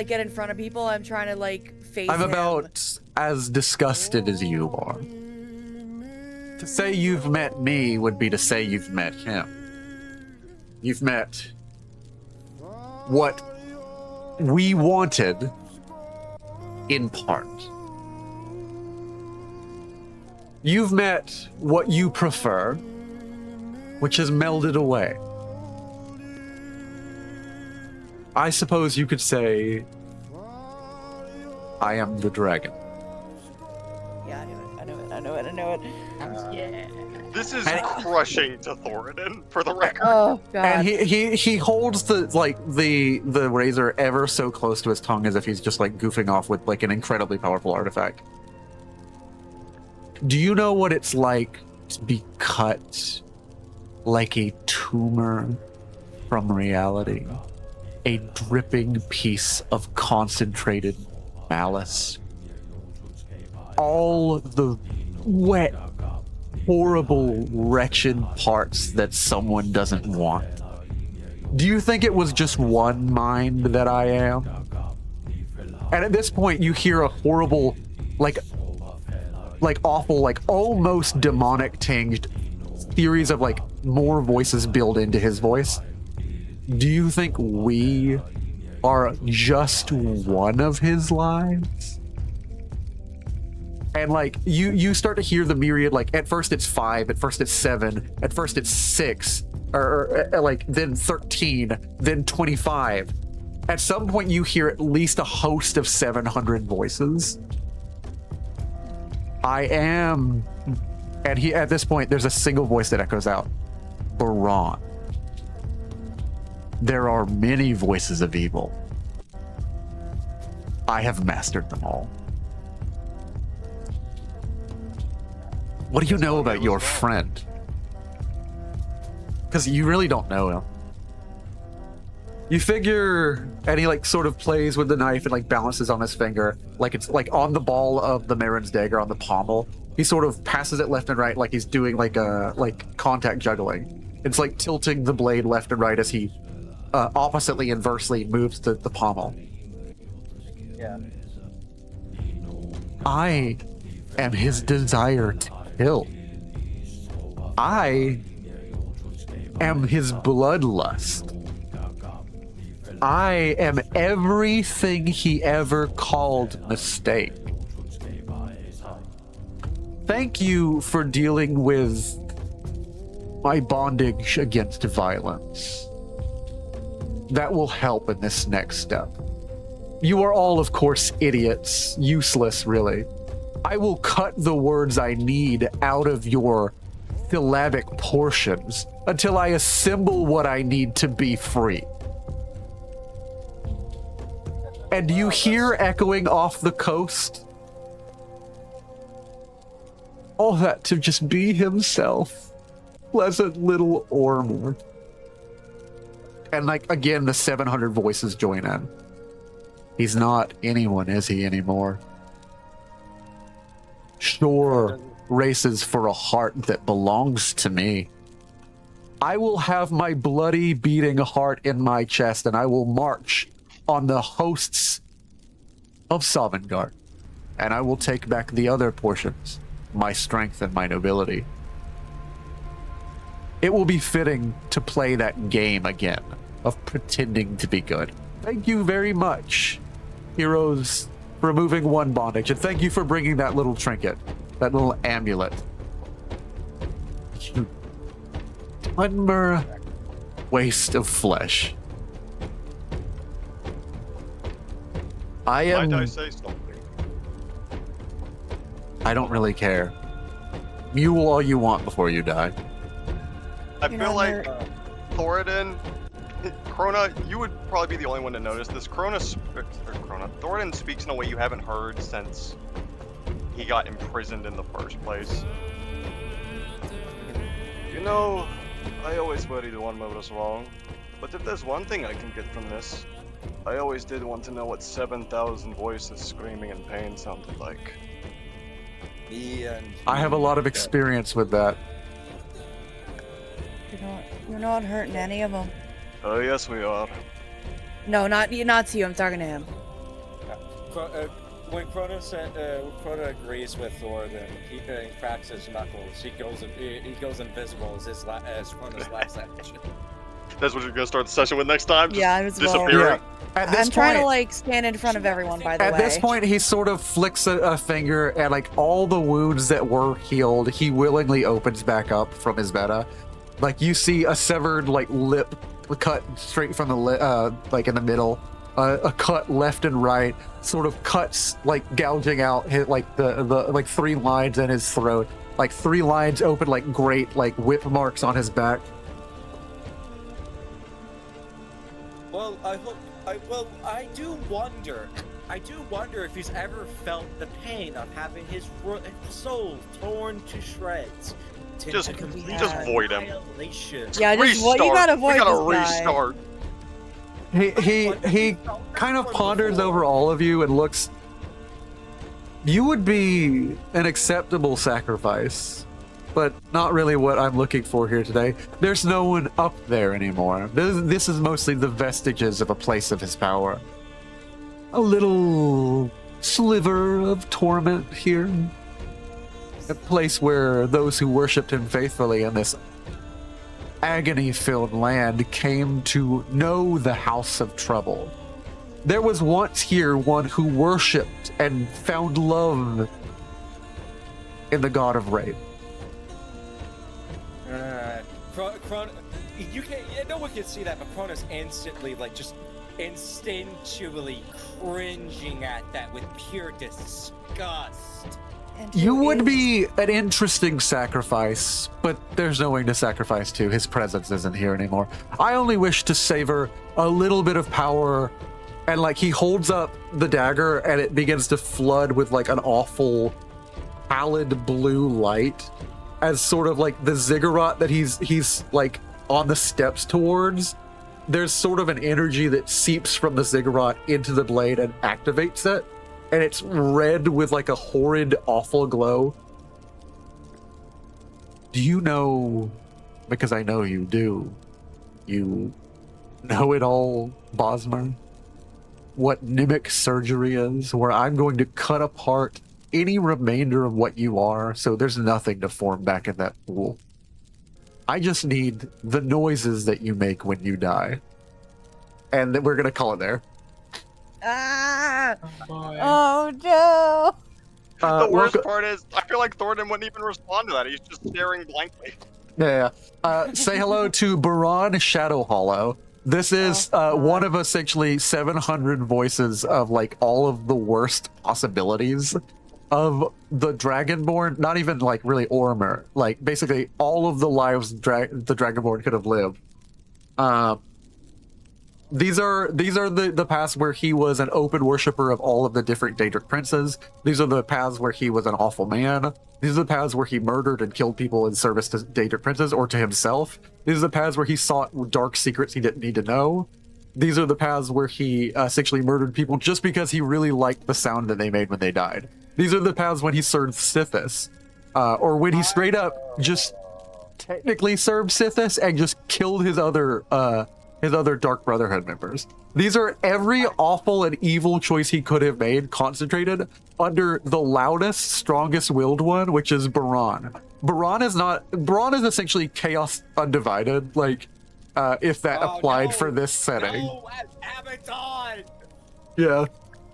get in front of people. I'm trying to like face I'm him. about as disgusted as you are. To say you've met me would be to say you've met him. You've met what we wanted in part. You've met what you prefer, which has melded away. I suppose you could say I am the dragon. Yeah, I know it. Yeah. This is crushing to Thoradin, for the record. Oh god. And he holds the razor ever so close to his tongue as if he's just like goofing off with like an incredibly powerful artifact. Do you know what it's like to be cut like a tumor from reality? A dripping piece of concentrated malice. All the wet, horrible, wretched parts that someone doesn't want. Do you think it was just one mind that I am? And at this point, you hear a horrible, like awful, like almost demonic tinged series of like more voices build into his voice. Do you think we are just one of his lives. And like you start to hear the myriad, like at first it's 5, at first it's 7, at first it's 6, or like then 13, then 25. At some point you hear at least a host of 700 voices. I am, and he at this point there's a single voice that echoes out, Baron. There are many voices of evil. I have mastered them all. What do you know about your friend? Because you really don't know him. You figure, and he like sort of plays with the knife and like balances on his finger, like it's like on the ball of the Marin's dagger on the pommel. He sort of passes it left and right, like he's doing like a contact juggling. It's like tilting the blade left and right as he oppositely, inversely moves the pommel. Yeah. I am his desire to kill. I am his bloodlust. I am everything he ever called mistake. Thank you for dealing with my bondage against violence. That will help in this next step. You are all, of course, idiots. Useless, really. I will cut the words I need out of your syllabic portions until I assemble what I need to be free. And you hear echoing off the coast, all that to just be himself. Pleasant little Ormond. And like, again, the 700 voices join in. He's not anyone, is he, anymore? Sure, races for a heart that belongs to me. I will have my bloody beating heart in my chest, and I will march on the hosts of Sovngarde. And I will take back the other portions, my strength and my nobility. It will be fitting to play that game again of pretending to be good. Thank you very much, heroes, for removing one bondage, and thank you for bringing that little trinket, that little amulet. You unmer waste of flesh. I am. Might I say something? I don't really care. Mule all you want before you die. I You're feel not like hurt. Thoradin, Krona, you would probably be the only one to notice this. Thoradin speaks in a way you haven't heard since he got imprisoned in the first place. You know, I always worried one was wrong, but if there's one thing I can get from this, I always did want to know what 7,000 voices screaming in pain sounded like. I have a lot of experience with that. You're not hurting any of them. Oh yes, we are. No, not to you. I'm talking to him. When Crota agrees with Thor, then he cracks his knuckles. He goes invisible as Crona's last action. That's what you're gonna start the session with next time? Just Yeah, I was disappearing? At this I'm trying to point- like stand in front of everyone. By the way. At this point, he sort of flicks a finger, and like all the wounds that were healed, he willingly opens back up from his meta. Like you see a severed like lip cut straight from the like in the middle, a cut left and right, sort of cuts like gouging out his, like the like 3 lines in his throat, like 3 lines open like great like whip marks on his back. Well, I do wonder if he's ever felt the pain of having his soul torn to shreds. Just void him. Annihilation. Yeah, just Restart. you gotta avoid we gotta this guy. restart. He kind of ponders over all of you and looks. You would be an acceptable sacrifice, but not really what I'm looking for here today. There's no one up there anymore. This is mostly the vestiges of a place of his power. A little sliver of torment here. A place where those who worshipped him faithfully in this agony-filled land came to know the House of Trouble There was once here one who worshipped and found love in the god of rain. You can't. No one can see that, but Cronus instantly, like, just instinctually cringing at that with pure disgust. And You who would is- be an interesting sacrifice, but there's no one to sacrifice to. His presence isn't here anymore. I only wish to savor a little bit of power, and like he holds up the dagger and it begins to flood with like an awful pallid blue light as sort of like the ziggurat that he's like on the steps towards. There's sort of an energy that seeps from the ziggurat into the blade and activates it. And it's red with like a horrid, awful glow. Do you know, because I know you do, you know it all, Bosmer? What mimic surgery is, where I'm going to cut apart any remainder of what you are, so there's nothing to form back in that pool. I just need the noises that you make when you die. And then we're going to call it there. Ah! Oh boy. Oh no! The worst welcome- part is, I feel like Thornton wouldn't even respond to that. He's just staring blankly. Yeah. Say hello to Baron Shadow Hollow. This is one of essentially 700 voices of like all of the worst possibilities of the Dragonborn. Not even like really Ormer. Like basically all of the lives the Dragonborn could have lived. These are the paths where he was an open worshiper of all of the different Daedric princes. These are the paths where he was an awful man. These are the paths where he murdered and killed people in service to Daedric princes or to himself. These are the paths where he sought dark secrets he didn't need to know. These are the paths where he essentially murdered people just because he really liked the sound that they made when they died. These are the paths when he served Sithis, or when he straight up just technically served Sithis and just killed his other Dark Brotherhood members. These are every awful and evil choice he could have made concentrated under the loudest, strongest willed one, which is Baron. Baron is essentially chaos undivided, like, if that applied for this setting. No, Abaddon! Yeah.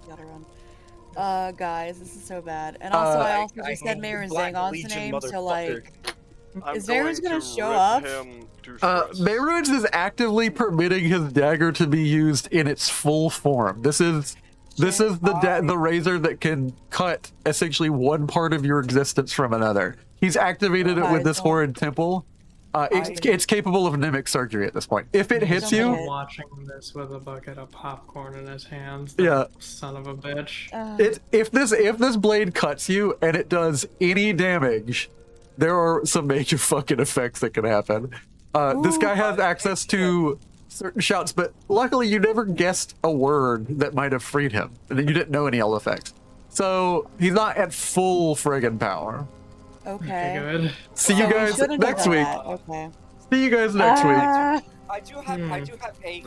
Gotta run. Guys, this is so bad. And also, I also just said Mayor and Black Zangon's Legion name, so like, I'm Is Varus going gonna to show rip up? him to shreds. Mehrunes is actively permitting his dagger to be used in its full form. This is the razor that can cut essentially one part of your existence from another. He's activated it with this horrid temple. It's capable of mimic surgery at this point. If it hits you, Shit. Watching this with a bucket of popcorn in his hands. Yeah. Son of a bitch. if this blade cuts you and it does any damage, there are some major fucking effects that can happen. This guy has access to certain shouts, but luckily you never guessed a word that might have freed him, and then you didn't know any ill effects. So he's not at full friggin' power. okay. Good. See So you we guys shouldn't have next done week. that. Okay. See you guys next week. I do have a The question. thing